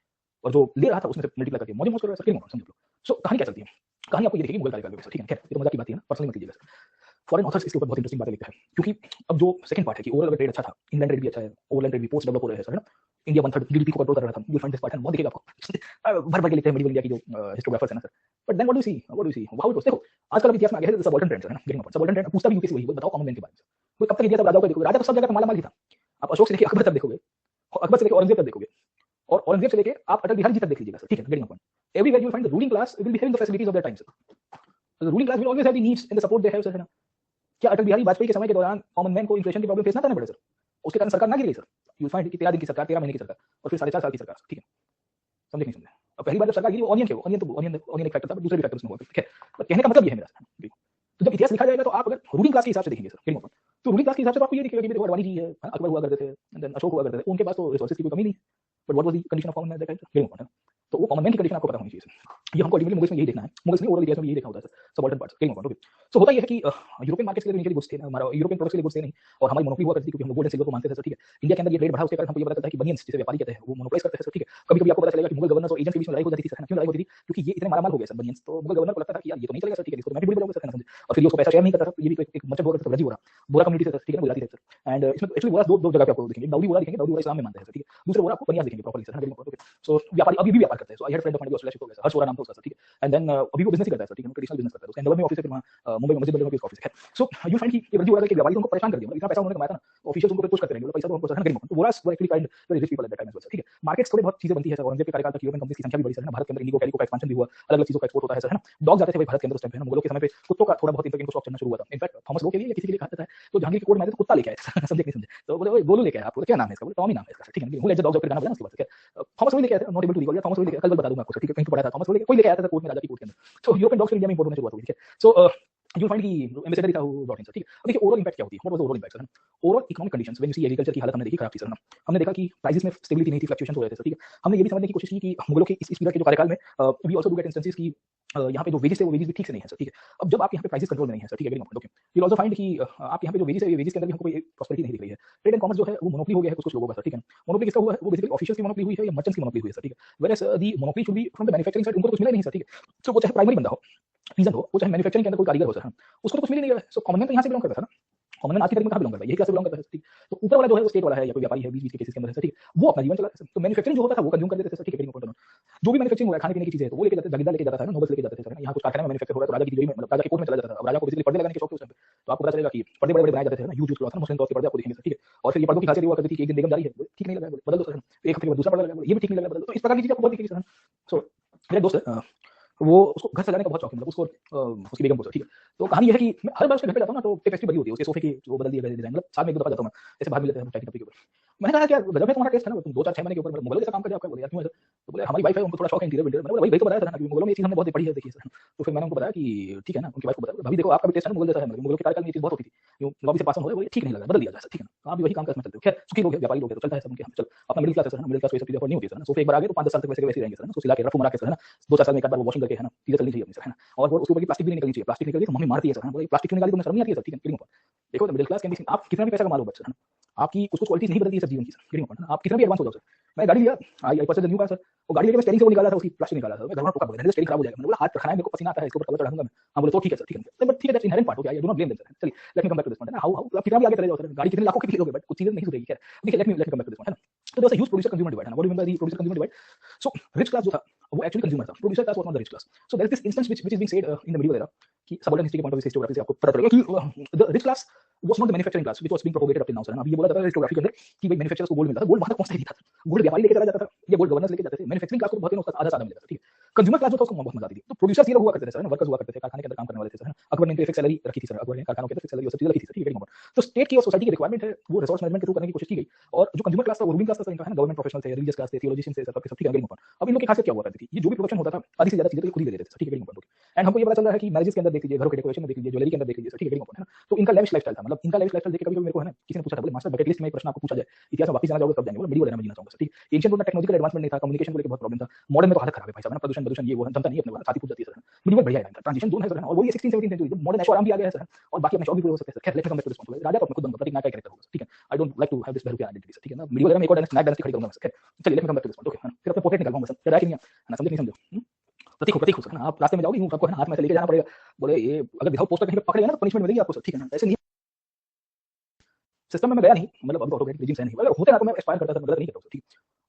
और जो ले रहा था उसमें से मल्टीप्लाई करके मौज मौज कर रहा है सर, फीलिंग समझ लो। सो कहानी क्या चलती है, कहानी आपको ये देखिए मुगल कार्यकाल में सर, ठीक है, खैर ये तो मजाक की बात है ना, पर्सनली मत लीजिएगा सर। फॉरेन ऑथर्स इसके ऊपर बहुत इंटरेस्टिंग बातें लिखते हैं, क्योंकि अब जो सेकंड पार्ट है कि ओवरऑल ट्रेड अच्छा था, इंग्लैंड ट्रेड भी अच्छा है, ओवरऑल ट्रेड भी पोस्ट डेवलप हो रहा है सर, है ना, इंडिया 1/3 जीडीपी को कंट्रोल कर रहा था, यू फाइंड दिस पार्ट बहुत दिखेगा आपको भर भर के लिखते हैं मेडिवल इंडिया की जो हिस्टोग्राफर्स है ना sir. But then what do you see how it was, देखो आजकल अभी इतिहास में आ गया है सबाल्टर्न ट्रेंड सर, है ना, गेटिंग सबाल्टर्न ट्रेंड पूछता भी यूपीएससी वही, बताओ कॉमन मैन के बारे में, कोई कब तक इतिहास राजाओं का देखोगे, राजा तो सब जगह पे माला माल ही था, आप अशोक से लेके अकबर तक देखोगे, अकबर से लेके औरंगजेब तक देखोगे, और औरंगजेब से लेके आप अटल बिहारी जी तक देख लीजिएगा सर, ठीक है, getting point. Everywhere you find the ruling class will be having the facilities of their time sir, the ruling class will always have the needs and the support they have sir, है ना। क्या अटल बिहारी वाजपेयी के समय के दौरान common man को inflation की problem face ना करना पड़े सर, उसके कारण सरकार ना गिर गई सर, यू फाइंड कि 13 दिन की सरकार, 13 महीने की सरकार, और फिर 4.5 साल की सरकार, ठीक है, समझे नहीं समझे। अब पहली बार जब सरकार गिरी वो ऑनियन के, ऑनियन एक फैक्टर था, बट दूसरे भी फैक्टर उसमें हुआ, ठीक है। बट कहने का मतलब ये है मेरा, तो जब इतिहास लिखा जाएगा तो आप अगर रूलिंग क्लास के हिसाब से देखेंगे सर, गेटिंग पॉइंट, तो रूलिंग क्लास के हिसाब से तो आपको ये दिखेगा कि देखो अडवाणी जी है, अकबर हुआ करते थे, देन अशोक हुआ करते थे, उनके पास तो रिसोर्सेज की कोई कमी नहीं, but what was the condition of common man that time, getting point. तो वो कॉमन मैन की कंडीशन आपको पता होनी चाहिए सर, ये हमको अल्टीमेटली मुगल्स में यही देखना है, मुगल्स में ओवरऑल इतिहास में यही देखा होता है sir, subaltern parts, getting point, okay. So होता ये है कि यूरोपियन मार्केट्स के लिए इनके लिए गुड्स थे ना, हमारा यूरोपियन प्रोडक्ट्स के लिए गुड्स थे नहीं, और हमारी मोनोपोली हुआ करती थी क्योंकि हम गोल्ड एंड सिल्वर को मानते थे सर, ठीक है। इंडिया के अंदर ये ट्रेड बढ़ा, उसके कारण हमको ये पता चलता है कि बनियंस जिसे व्यापारी कहते हैं वो मोनोपोलाइज करते हैं सर, ठीक है। कभी-कभी आपको पता चलेगा कि मुगल गवर्नर्स और एजेंट्स के बीच में लड़ाई हो जाती थी सर, क्यों लड़ाई होती थी, क्योंकि ये इतने मालामाल हो गए सर बनियंस, तो मुगल गवर्नर को लगता था कि यार ये तो नहीं चलेगा सर, ठीक है, इसको तो मैं भी बड़ी बड़ा सर, समझे। और फिर ये उसको पैसा शेयर नहीं करता था, ये भी एक मचक बोरा था, बोरा कम्युनिटी से, ठीक है, गुजराती थे सर। एंड इसमें एक्चुअली बोरा दो जगह पे आपको दिखेंगे, दाऊदी बोरा दिखेंगे, दाऊदी बोरा इस्लाम में मानते हैं सर, ठीक है। दूसरे बोरा आपको बनियास दिखेंगे properly sir, getting point, okay. So व्यापारी अभी भी व्यापार करते हैं, so I had friend of mine जो ऑस्ट्रेलिया शिफ्ट हो गया सर, हर्ष वोरा नाम था उसका सर, ठीक है। एंड देन अभी वो बिजनेस ही करता है सर, ठीक है, ट्रेडिशनल बिजनेस करता है, उसका इंदौर में ऑफिस है, फिर वहां मुंबई में मस्जिद बिल्डिंग में उसका ऑफिस है। सो यू फाइंड कि ये वर्दी बोरा के व्यापारी उनको परेशान कर दिया, मतलब इतना पैसा उन्होंने कमाया था ना, ऑफिशियल्स उनको पुश करते रहेंगे, पैसा तो उनको सर, गेटिंग पॉइंट। तो Bohras were actually kind very rich people at that time as well, ठीक है। मार्केट्स थोड़ी बहुत चीजें बनती है सर, औरंगजेब के कार्यकाल तक यूरोपियन कंपनीज की संख्या भी बड़ी सर, भारत के अंदर इंडिगो कैलिको का एक्सपेंशन भी हुआ, अलग-अलग चीजों का एक्सपोर्ट होता है सर, है ना। डॉग्स आते थे भाई भारत के अंदर उस टाइम पे, है ना, मुगलों के समय पे कुत्तों का थोड़ा बहुत इनको स्टॉक चलना शुरू हुआ था, इनफैक्ट थॉमस लो के लिए या किसी के लिए कहा जाता है, तो जहांगीर के कोर्ट में आए थे तो कुत्ता लेके आए थे, समझे नहीं समझे। तो बोले ओए गोलू लेके आया, आपको क्या नाम है इसका, बोले टॉमी नाम है इसका, ठीक है, who let the dogs out गाना बजा ना उसके बाद, ठीक है। थॉमस लो लेके आए थे, not able to recall, Thomas लो लेके, कल बता दूंगा आपको, ठीक है, कहीं तो पढ़ा था, थॉमस लो लेके कोई लेके आया था कोर्ट में, राजा की कोर्ट के अंदर। तो यूरोपियन डॉग्स इंडिया में इंपोर्ट होने शुरू हुआ, ठीक है। सो यू फाइंड कि एम्बेसडर था वो ब्रॉट इन सर, ठीक है। अब देखिए ओवरऑल इंपैक्ट क्या होती है, what was the overall impact sir, overall economic conditions when you see agriculture की हालत हमने देखी खराब थी सर, हमने देखा कि प्राइसेस में स्टेबिलिटी नहीं थी, फ्लक्चुएशंस हो रहे थे सर, ठीक है। हमने ये भी समझने की कोशिश की कि मुगलों के इस पीरियड के जो कार्यकाल में we also do get instances की यहाँ पे जो वेजेस थे वो वेजेस भी ठीक से नहीं है सर, ठीक है। अब जब आप यहाँ पे प्राइसेस कंट्रोल में नहीं है सर, ठीक है, getting point, okay. You will also find कि आप यहाँ पे जो वेजेस है, ये वेजेस के अंदर भी हमको कोई प्रॉस्पेरिटी नहीं दिख रही है। ट्रेड एंड कॉमर्स जो है वो मोनोपोली हो गया है कुछ लोगों का सर, ठीक है। मोनोपोली किसका हुआ है, वो बेसिकली ऑफिशियल्स की मोनोपोली हुई है या मर्चेंट्स की मोनोपोली हुई है सर, ठीक है। Whereas the monopoly should be from the manufacturing side, उनको कुछ मिला नहीं सर, ठीक है। सो वो चाहे प्राइमरी बंदा हो, रीजन हो, वो चाहे मैन्युफैक्चरिंग के अंदर कोई कारीगर हो सर, उसको तो कुछ मिल नहीं रहा है। सो कॉमन मैन तो यहाँ से बिलोंग करता था ना, कॉमन मैन आज की तारीख में कहाँ बिलोंग करता है, यही क्लास से बिलोंग करता है, ठीक। तो ऊपर वाला जो है वो स्टेट वाला है या कोई व्यापारी है, बीच के केसेस के अंदर है, ठीक है, वो अपना जीवन चलाता है। तो मैन्युफैक्चरिंग जो होता था वो कंज्यूम कर देते थे सर, ठीक है, गेटिंग पॉइंट। जो भी मैन्युफैक्चरिंग हुआ है खाने पीने की चीजें तो वो लेके जाते, जागीरदार लेके जाता था, नोबल्स लेके जाते थे सर, यहाँ कुछ कारखाने में मैन्युफैक्चर हो रहा है तो राजा की तिजोरी में, मतलब राजा के कोर्ट में चला जाता था। अब राजा को बेसिकली पर्दे लगाने के शौक थे उस टाइम पे, तो आपको पता चलेगा कि पर्दे बड़े-बड़े बनाए जाते थे ना, यूज क्लॉथ ना, मुस्लिम तौर पे पर्दे आपको दिखेंगे सर, ठीक है। और फिर ये पर्दों की खासियत हुआ करती थी कि एक दिन बेगम जा रही है, ठीक नहीं लगा है, बदल दो सर, एक हफ्ते के बाद दूसरा पर्दा लगा, ये भी ठीक नहीं लगा, बदल दो। तो इस प्रकार की चीजें आपको बहुत दिखेगी सर। सो मेरा दोस्त है वो उसको घर सजाने का बहुत शौक है, मतलब उसको उसकी बेगम को सर, ठीक है। तो कहानी ये है कि मैं हर बार उसके घर पे जाता हूँ ना तो टेपेस्ट्री बनी होती है उसके सोफे की, जो बदल दिए गए डिजाइन, मतलब साल में एक दो दफा जाता हूँ मैं, जैसे बाहर मिल लेते हैं टाइप के ऊपर। मैंने कहा क्या गजब है तुम्हारा टेस्ट है ना, तुम 2 4 6 महीने के ऊपर मुगलों जैसा काम कर रहे हो, आपका बोले यार क्यों है सर। तो बोले हमारी वाइफ है, उनको थोड़ा शौक है इंटीरियर बिल्डर, मैंने वही तो बताया था ना कि मुगलों में ये चीज हमने बहुत पढ़ी है, देखिए सर। तो फिर मैंने उनको बताया कि ठीक है ना, उनकी वाइफ को बताया भाभी देखो आपका भी टेस्ट है ना मुगल जैसा है, मुगलों के कार्यकाल में ये चीज बहुत होती थी, जो लॉबी से पास हो रहा है ठीक नहीं लगा, बदल दिया जाए, ठीक है ना। आप भी वही काम करना चलते हो, खैर सुखी लोग है, व्यापारी लोग है, तो चलता है सब उनके यहाँ। चल अपना मिडिल क्लास है ना, मिडिल क्लास वैसे चीजें नहीं होती है ना, सोफे एक बार आ गए तो 5 10 साल तक वैसे के वैसे रहेंगे सर ना, सोच ला के रफू मरा के सर है ना, 2 4 साल में एक बार वो वॉशिंग करके है ना, चीजें चलनी चाहिए अपनी सर, है ना। और वो उसके ऊपर की प्लास्टिक भी नहीं निकलनी चाहिए, प्लास्टिक निकल गई तो मम्मी मारती है सर, बोले प्लास्टिक क्यों निकाली, तुम्हें शर्म नहीं आती है सर, ठीक है। देखो मिडिल क्लास कैन बी, आप कितना भी पैसा कमा लो बट सर, आपकी कुछ कुछ क्वालिटीज नहीं बदलती है सर जीवन की सर, गेटिंग पॉइंट। आप कितना भी एडवांस हो जाओ सर, मैं गाड़ी लिया, I I purchase new car sir, वो गाड़ी लेके मैं स्टीयरिंग से वो निकाला था, उसकी प्लास्टिक निकाला था, मैं घर में ठोका, मेरा स्टीयरिंग खराब हो जाएगा, मैंने बोला हाथ रखना है, मेरे को पसीना आता है, इसके ऊपर कलर चढ़ाऊंगा मैं। हाँ बोले तो ठीक है सर, ठीक है, बट ठीक है, दैट्स इनहेरेंट पार्ट हो गया, I do not blame them sir. चलिए let me come back to this point, how how आप कितना भी आगे चले जाओ सर, गाड़ी कितने लाखों की भी लोगे बट कुछ चीजें नहीं सुधरेगी। खैर देखिए, let me come back to this point, है ना। तो there was a huge producer consumer divide, what do you mean by the producer consumer divide? So rich class जो था वो एक्चुअली कंज्यूमर था, producer class was not the rich class. So there is this instance which is being said in the media era कि subordinate history के point of view से historiography से आपको पता चलेगा कि the rich class was not the manufacturing class which was being propagated up till now sir। अभी ये बोला जाता है हिस्टोग्राफी के अंदर कि भाई मैन्युफैक्चरर्स को गोल्ड मिलता था, गोल्ड वहां तक पहुंचता ही नहीं था, गोल्ड व्यापारी लेके चला जाता था या गोल्ड गवर्नर्स लेके जाते थे, मैन्युफैक्चरिंग क्लास को बहुत उसका आधा साधा मिलता था, ठीक है। कंज्यूमर क्लास जो था उसको बहुत मजा आती थी, तो प्रोड्यूसर्स ये लोग हुआ करते थे सर, वर्कर्स हुआ करते थे, कारखाने के अंदर काम करने वाले थे सर। अकबर ने इनके फिक्स सैलरी रखी थी सर, अकबर ने कारखानों के अंदर फिक्स सैलरी और सब चीजें रखी थी, ठीक है। तो स्टेट की और सोसाइटी की रिक्वायरमेंट है वो रिसोर्स मैनेजमेंट के थ्रू करने की कोशिश की गई, और जो कंज्यूमर क्लास था वो रूलिंग क्लास था इनका, है ना, गवर्नमेंट प्रोफेशनल थे, रिलीजियस क्लास थे, थियोलॉजिशियन थे, सब के सब, ठीक है। अब इन लोग की खासियत क्या हुआ करती थी, ये जो भी प्रोडक्शन होता था आधी से ज्यादा चीजें तो ये खुद ही ले लेते थे, ठीक है। एंड हमको ये पता चल रहा है कि मैरिजेस के अंदर देख लीजिए, घरों के डेकोरेशन में देख लीजिए, ज्वेलरी के अंदर देख लीजिए, ठीक है ना। तो इनका लेविश लाइफस्टाइल था, मतलब इनका लेविश लाइफस्टाइल देख के कभी मेरे को, है ना, किसी ने पूछा था, बोले मास्टर बकेट लिस्ट में एक प्रश्न आपको पूछा जाए, इतिहास में वापस जाना चाहोगे कब जाएंगे? बोले मेडिवल एरा में जीना चाहूंगा सर, ठीक। एंशिएंट वर्ल्ड में टेक्नोलॉजिकल एडवांसमेंट नहीं था, कम्युनिकेशन को लेकर बहुत प्रॉब्लम था, मॉडर्न में तो हालत खराब है भाई साहब, है ना, प्रदूषण ये वो जमता नहीं अपने को, छाती फूट जाती है सर। मेडिवल बढ़िया है, ट्रांजिशन जोन है सर, और वही 16-17 सेंचुरी मॉडर्न ऐशो आराम भी आ गया है सर, और बाकी अपने शौक भी पूरे हो सकते हैं सर। खैर let's come back to this point, राजा तो अपने खुद बनूंगा, प्रतीक नायक का कैरेक्टर होगा, ठीक है। I don't like to have this बहरूपिया आइडेंटिटी सर, ठीक है ना। मेडिवल एरा में एक और नायक डायनेस्टी खड़ी करूंगा मैं सर। चलिए let's come back to this point, okay. फिर अपने पोर्ट्रेट निकालूंगा सर, राइट नहीं है ना, समझे नहीं समझे? प्रतीक हो सर, आप रास्ते में जाओगे यूं आपको, है ना, हाथ में से लेके जाना पड़ेगा, बोले ये अगर विदाउट पोस्टर कहीं पे पकड़ेगा ना तो पनिशमेंट मिलेगी आपको सर, ठीक है ना। ऐसे नहीं सिस्टम में मैं गया नहीं, मतलब अब ऑटोक्रेटिक रेजिम्स है नहीं, मतलब होते ना तो मैं एस्पायर करता था, गलत नहीं करता हूं, ठीक।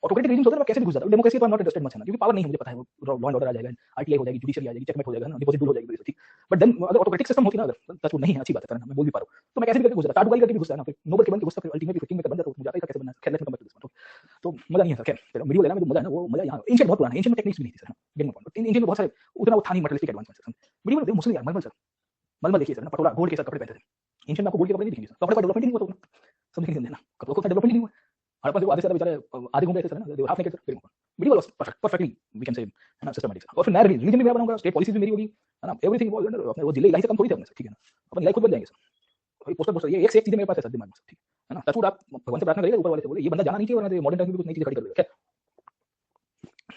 ऑटोक्रेटिक रेजिम्स होते हैं मैं कैसे भी घुस जाता हूं, डेमोक्रेसी तो आई एम नॉट इंटरेस्टेड मच, है ना, क्योंकि पावर नहीं है, मुझे पता है वो लॉ एंड ऑर्डर आ जाएगा, आरटीआई हो जाएगी, जुडिशरी आ जाएगी, चेकमेट हो जाएगा ना, डिपॉजिट हो जाएगी, ठीक। बट देन अगर ऑटोक्रेटिक सिस्टम होती ना, अगर टच नहीं है, अच्छी बात है, मैं बोल भी पा रहा हूं, तो मैं कैसे भी करके घुस जाता, टाटुगाई करके भी घुसता है ना, फिर नोबल के बन के घुसता, फिर अल्टीमेटली फिटिंग में बन जाता, मुझे आता ही था कैसे बनना है। खैर let's come back to this, तो मजा नहीं है सर। खैर मीडियो लेना में जो मजा है ना, वो मजा यहाँ एंशिएंट बहुत पुराना है, एंशिएंट में टेक्निक्स भी नहीं थी सर, गेटिंग पॉइंट। एंशिएंट में बहुत सारे उतना वो था नहीं मटेरियलिस्टिक एडवांसमेंट सर। मीडियो में मुस्लिम यार मलमल सर, मलमल देखिए सर ना, पटोला गोल्ड के साथ कपड़े पहनते थे। एंशिएंट में आपको गोल्ड के कपड़े नहीं दिखेंगे सर, कपड़े का डेवलपमेंट ही नहीं हुआ, तो समझ नहीं समझे ना, कपड़ों का डेवलपमेंट ही नहीं हुआ। हड़प्पा देखो आधे से ज्यादा बेचारे आधे घूम रहे थे सर ना, दे हाफ नेकेड सर। मीडियो was perfectly we can say, है ना, सिस्टमैटिक। और फिर नया रिलीजन भी मैं बनाऊंगा, स्टेट पॉलिसीज भी मेरी होगी, है ना, एवरीथिंग वाज अंडर अपने वो जिले इलाही से कम थोड़ी थे अपने सर, ठीक है ना। अपन इलाही खुद बन जाएंगे सर, भाई पोस्टर पोस्टर ये एक से एक चीजें मेरे पास है सर दिमाग में सर, ठीक है ना। टचवुड आप भगवान से प्रार्थना करिएगा ऊपर वाले से, बोले ये बंदा जाना नहीं चाहिए वरना मॉडर्न टाइम में कुछ नई चीजें खड़ी कर देगा।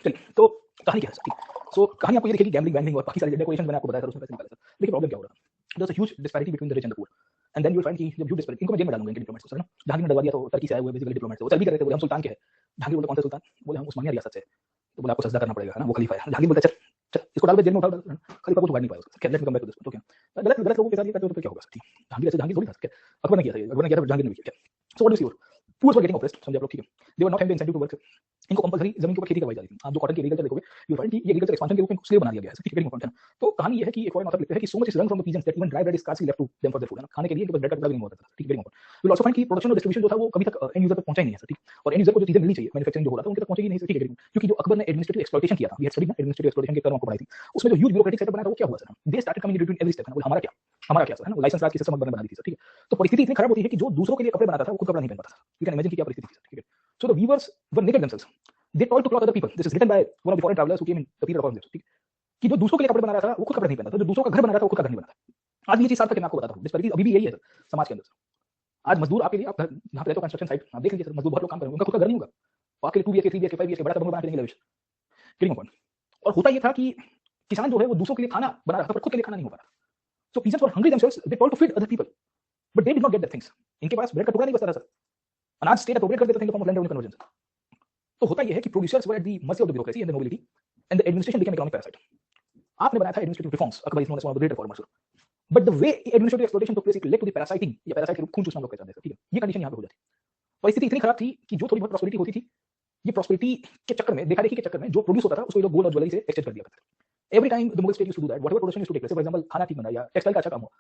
चलिए तो कहानी क्या है सर, ठीक। सो कहानी आपको ये दिखेगी, गैम्बलिंग वैम्बलिंग और बाकी सारी डेकोरेशन मैंने आपको बताया सर, उसमें पैसे निकाले सर। देखिए प्रॉब्लम क्या हो रहा है, there is a huge disparity between the rich and the poor, and then you will find कि जब ह्यूज डिस्पैरिटी, इनको मैं जेल में डालूंगा इनके डिप्लोमेट्स को सर ना। जहांगीर ने डलवा दिया तो टर्की से आए हुए बेसिकली डिप्लोमेट्स, वो चल भी कर रहे थे, बोले हम सुल्तान के हैं। जहांगीर बोले कौन सा सुल्तान? बोले हम उस्मानिया रियासत से। तो बोले आपको सजदा करना पड़ेगा, है ना, वो खलीफा है। जहांगीर बोलता चल चल इसको डाल दे जेल में, उठा खलीफा को उगाड़ नहीं पाया उसका। Let's come back to this, okay. गलत गलत लोगों के साथ ये करते हो तो क्या होगा सर, ठीक। जहांगीर ऐसे जहांगीर थोड़ी था सर, अकबर ने किया था, अकबर ने किया था, जहांगीर ने भी किया। So what do you see, poors were getting oppressed, समझे आप लोग, ठीक है। They were not having the incentive to work, इनको कंपल्सरी जमीन के ऊपर खेती करवाई जा रही थी। आप जो कॉटन की एग्रीकल्चर देखोगे यू फाइंड कि ये एग्रीकल्चर एक्सपेंशन के रूप में स्लेव बना दिया गया है, ठीक है। तो कहानी ये है कि एक फॉरेन ऑथर लिखते हैं कि so much is run from the peasants that even dry bread is scarcely left to them for their food, है ना, खाने के लिए इनके पास ब्रेड का टुकड़ा भी नहीं हुआ था, ठीक है। यू विल आल्सो फाइंड कि प्रोडक्शन और डिस्ट्रीब्यूशन जो था वो कभी तक एंड यूजर तक पहुंचा ही नहीं है, ठीक। और एंड यूजर को जो चीजें मिलनी चाहिए मैन्युफैक्चरिंग जो हो रहा था उनके तक पहुंचेगी नहीं, ठीक है। क्योंकि जो अकबर ने एडमिनिस्ट्रेटिव एक्सप्लॉइटेशन किया था, we had studied administrative exploitation के टर्म आपको पढ़ाई थी, उसमें जो ह्यूज ब्यूरोक्रेटिक सेटअप बनाया था वो क्या हुआ sir, they started coming in between every step, है ना, हमारा क्या सर, है ना, लाइसेंस राज की सिस्टम बना दी थी सर, ठीक है। तो परिस्थिति इतनी खराब होती है कि जो दूसरों के लिए कपड़े बनाता था वो खुद कपड़ा नहीं पहन पाता था। यू कैन इमेजिन कि क्या परिस्थिति थी सर, ठीक है। So the weavers were naked themselves, they told to cloth other people, this is written by one of the foreign travellers who came in the period of this, ठीक। कि जो दूसरों के लिए कपड़े बना रहा था वो खुद कपड़े नहीं पहनता था, जो दूसरों का घर बना रहा था वो खुद का घर नहीं बनाता। आज भी ये चीज साफ करके मैं आपको बताता हूं, डिस्पैरिटी अभी भी यही है सर समाज के अंदर। आज मजदूर आपके लिए, आप जहां पे रहते हो कंस्ट्रक्शन साइट, आप देख लीजिए सर, मजदूर बहुत लोग काम कर रहे हैं, उनका खुद का घर नहीं होगा, वो आपके 2 BHK 3 BHK 5 BHK बड़ा सा बंगला बना के देंगे लेविश, क्लियर पॉइंट। और होता ये था कि किसान जो है वो दूसरों के लिए खाना बना रहा था पर खुद के लिए खाना नहीं हो पा रहा था। So peasants were hungry themselves, they told to feed other people but they did not get that things. इनके पास ब्रेड का टुकड़ा नहीं बचता था सर, अनाज स्टेट अप्रोप्रिएट कर देते थे in the form of land revenue conversion. तो होता यह है कि producers were at the mercy of the bureaucracy and the nobility and the administration became economic parasite. आपने बनाया था administrative reforms, Akbar is known as one of the great reformers, but the way administrative exploitation took place it led to the parasiting, या parasite के रूप खून चूसना लोग कहते हैं, ठीक है। ये कंडीशन यहां पे हो जाती है। परिस्थिति इतनी खराब थी कि जो थोड़ी बहुत प्रॉस्पेरिटी होती थी, ये प्रॉस्पेरिटी के चक्कर में, देखा देखी के चक्कर में जो प्रोड्यूस होता था उसको ये लोग गोल्ड और ज्वेलरी से एक्सचेंज कर दिया करते थे। Every time the Mughal state used to do that, whatever production used to take place, for example खाना ठीक बना या टेक्सटाइल का अच्छा काम हो,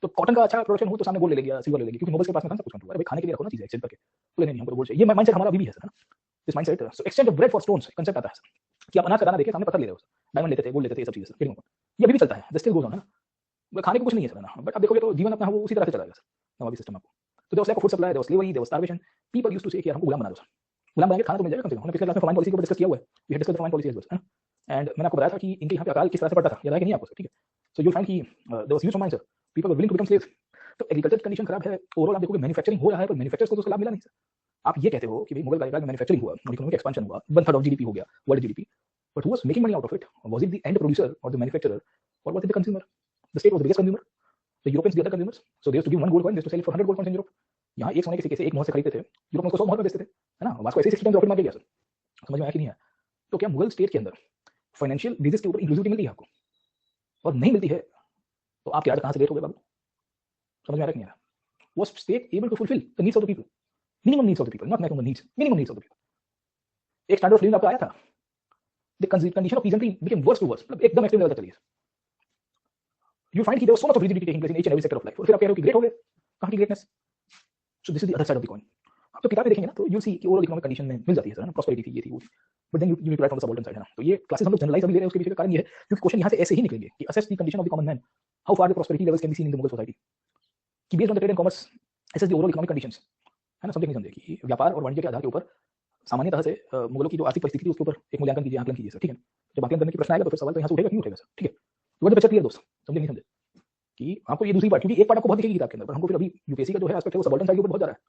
तो कॉटन का अच्छा प्रोडक्शन हो तो सामने गोल्ड ले लिया, सिल्वर ले लिया, क्योंकि नोबल्स के पास में था सब कुछ कंट्रोल। अरे भाई खाने के लिए रखो ना चीजें एक्सचेंज करके, बोले नहीं हमको गोल्ड चाहिए। ये माइंडसेट हमारा अभी भी है sir, this mindset. So exchange of bread for stones concept आता है कि आप अनाज का दाना देखिए सामने पत्थर ले रहे हो, डायमंड लेते थे, गोल्ड लेते थे, ये सब चीजें सर, ये अभी भी चलता है, दिस स्टिल गोज ऑन, है ना। खाने को कुछ नहीं है सर ना, बट आप देखोगे तो जीवन अपना वो उसी तरह से चलाएगा सर नवाबी सिस्टम आपको। तो there was lack of food supply, there was slavery, there was starvation, people used to say कि हमको गुलाम बना दो सर, गुलाम बनाएंगे खाना तो मिल जाएगा कम से कम। हमने पिछले क्लास में फॉरेन पॉलिसी के ऊपर डिस्कस किया हुआ है, we had discussed the foreign policy as well, and मैंने आपको बताया था कि इनके यहाँ पे अकाल किस तरह से पड़ता था, याद है कि नहीं आपको सर, ठीक है। सो यू फाइंड कि there was huge amount sir, people were willing to become slaves. तो एग्रीकल्चर कंडीशन खराब है, ओवरऑल आप देखोगे मैन्युफैक्चरिंग हो रहा है पर मैन्युफैक्चरर्स को तो उसका लाभ मिला नहीं सर। आप ये कहते हो कि भाई मुगल कार्यकाल में मैन्युफैक्चरिंग हुआ और इकोनॉमिक एक्सपेंशन हुआ, 1/3 ऑफ जीडीपी हो गया, world GDP, but who was making money out of it? Was it the end producer और द मैन्युफैक्चरर और was it the consumer? The state was the biggest consumer, तो Europeans the other consumers, so they used to give 1 gold coin, they used to sell for 100 gold coins in Europe. यहाँ एक सोने के सिक्के से एक मोहर से खरीदते थे, यूरोप में उसको 100 मोहर में बेचते थे, है ना? वास्को ऐसे 60 टाइम प्रॉफिट मार के गया सर। समझ में आया कि नहीं आया? तो क्या मुगल स्टेट के अंदर फाइनेंशियल डिजीज के ऊपर इंक्लूसिविटी मिलती है आपको? और नहीं मिलती है तो आप क्या कहाँ से लेट हो गए बाबू? समझ में आ रहा है कि नहीं आ रहा? Was state able to fulfill the needs of the people, minimum needs of the people, not maximum needs, minimum needs of the people. एक स्टैंडर्ड ऑफ लिविंग आपका आया था, the condition of peasantry became worse to worse, मतलब एकदम extreme level तक चली है। You find कि there was so much of rigidity taking place in each and every sector of life, और फिर आप कह रहे हो कि ग्रेट हो गए, कहां की greatness? So this is the other side of the coin. आप तो किताबें देखेंगे ना तो यू सी कि ओवरऑल इकोनॉमिक कंडीशन में मिल जाती है सर ना, प्रॉस्पेरिटी थी, ये थी वो थी, but then you need to write from the subordinate side, है ना? तो ये क्लासेस हम लोग जनरलाइज अभी ले रहे हैं, उसके पीछे का कारण ये है क्योंकि क्वेश्चन यहां से ऐसे ही निकलेंगे कि assess the condition of the common man, how far the prosperity levels can be seen in the Mughal society, कि based on the trade and commerce assess the overall economic conditions, है ना? समझे नहीं समझे कि व्यापार और वाणिज्य के आधार के ऊपर सामान्यतः से मुगलों की जो आर्थिक परिस्थिति थी उसके ऊपर एक मूल्यांकन कीजिए, आकलन कीजिए सर, ठीक है? जब आकलन करने की प्रश्न आएगा तो फिर सवाल तो यहाँ से उठेगा कि नहीं उठेगा सर, ठीक है? तो वो पिक्चर क्लियर दोस्त, समझे नहीं समझे कि आपको ये दूसरी पार्ट, क्योंकि एक पार्ट आपको बहुत दिखेगी किताब के अंदर, पर हमको फिर अभी यूपीएससी का जो है एस्पेक्ट है वो सबऑर्डिनेट साइड के ऊपर बहुत जा रहा है,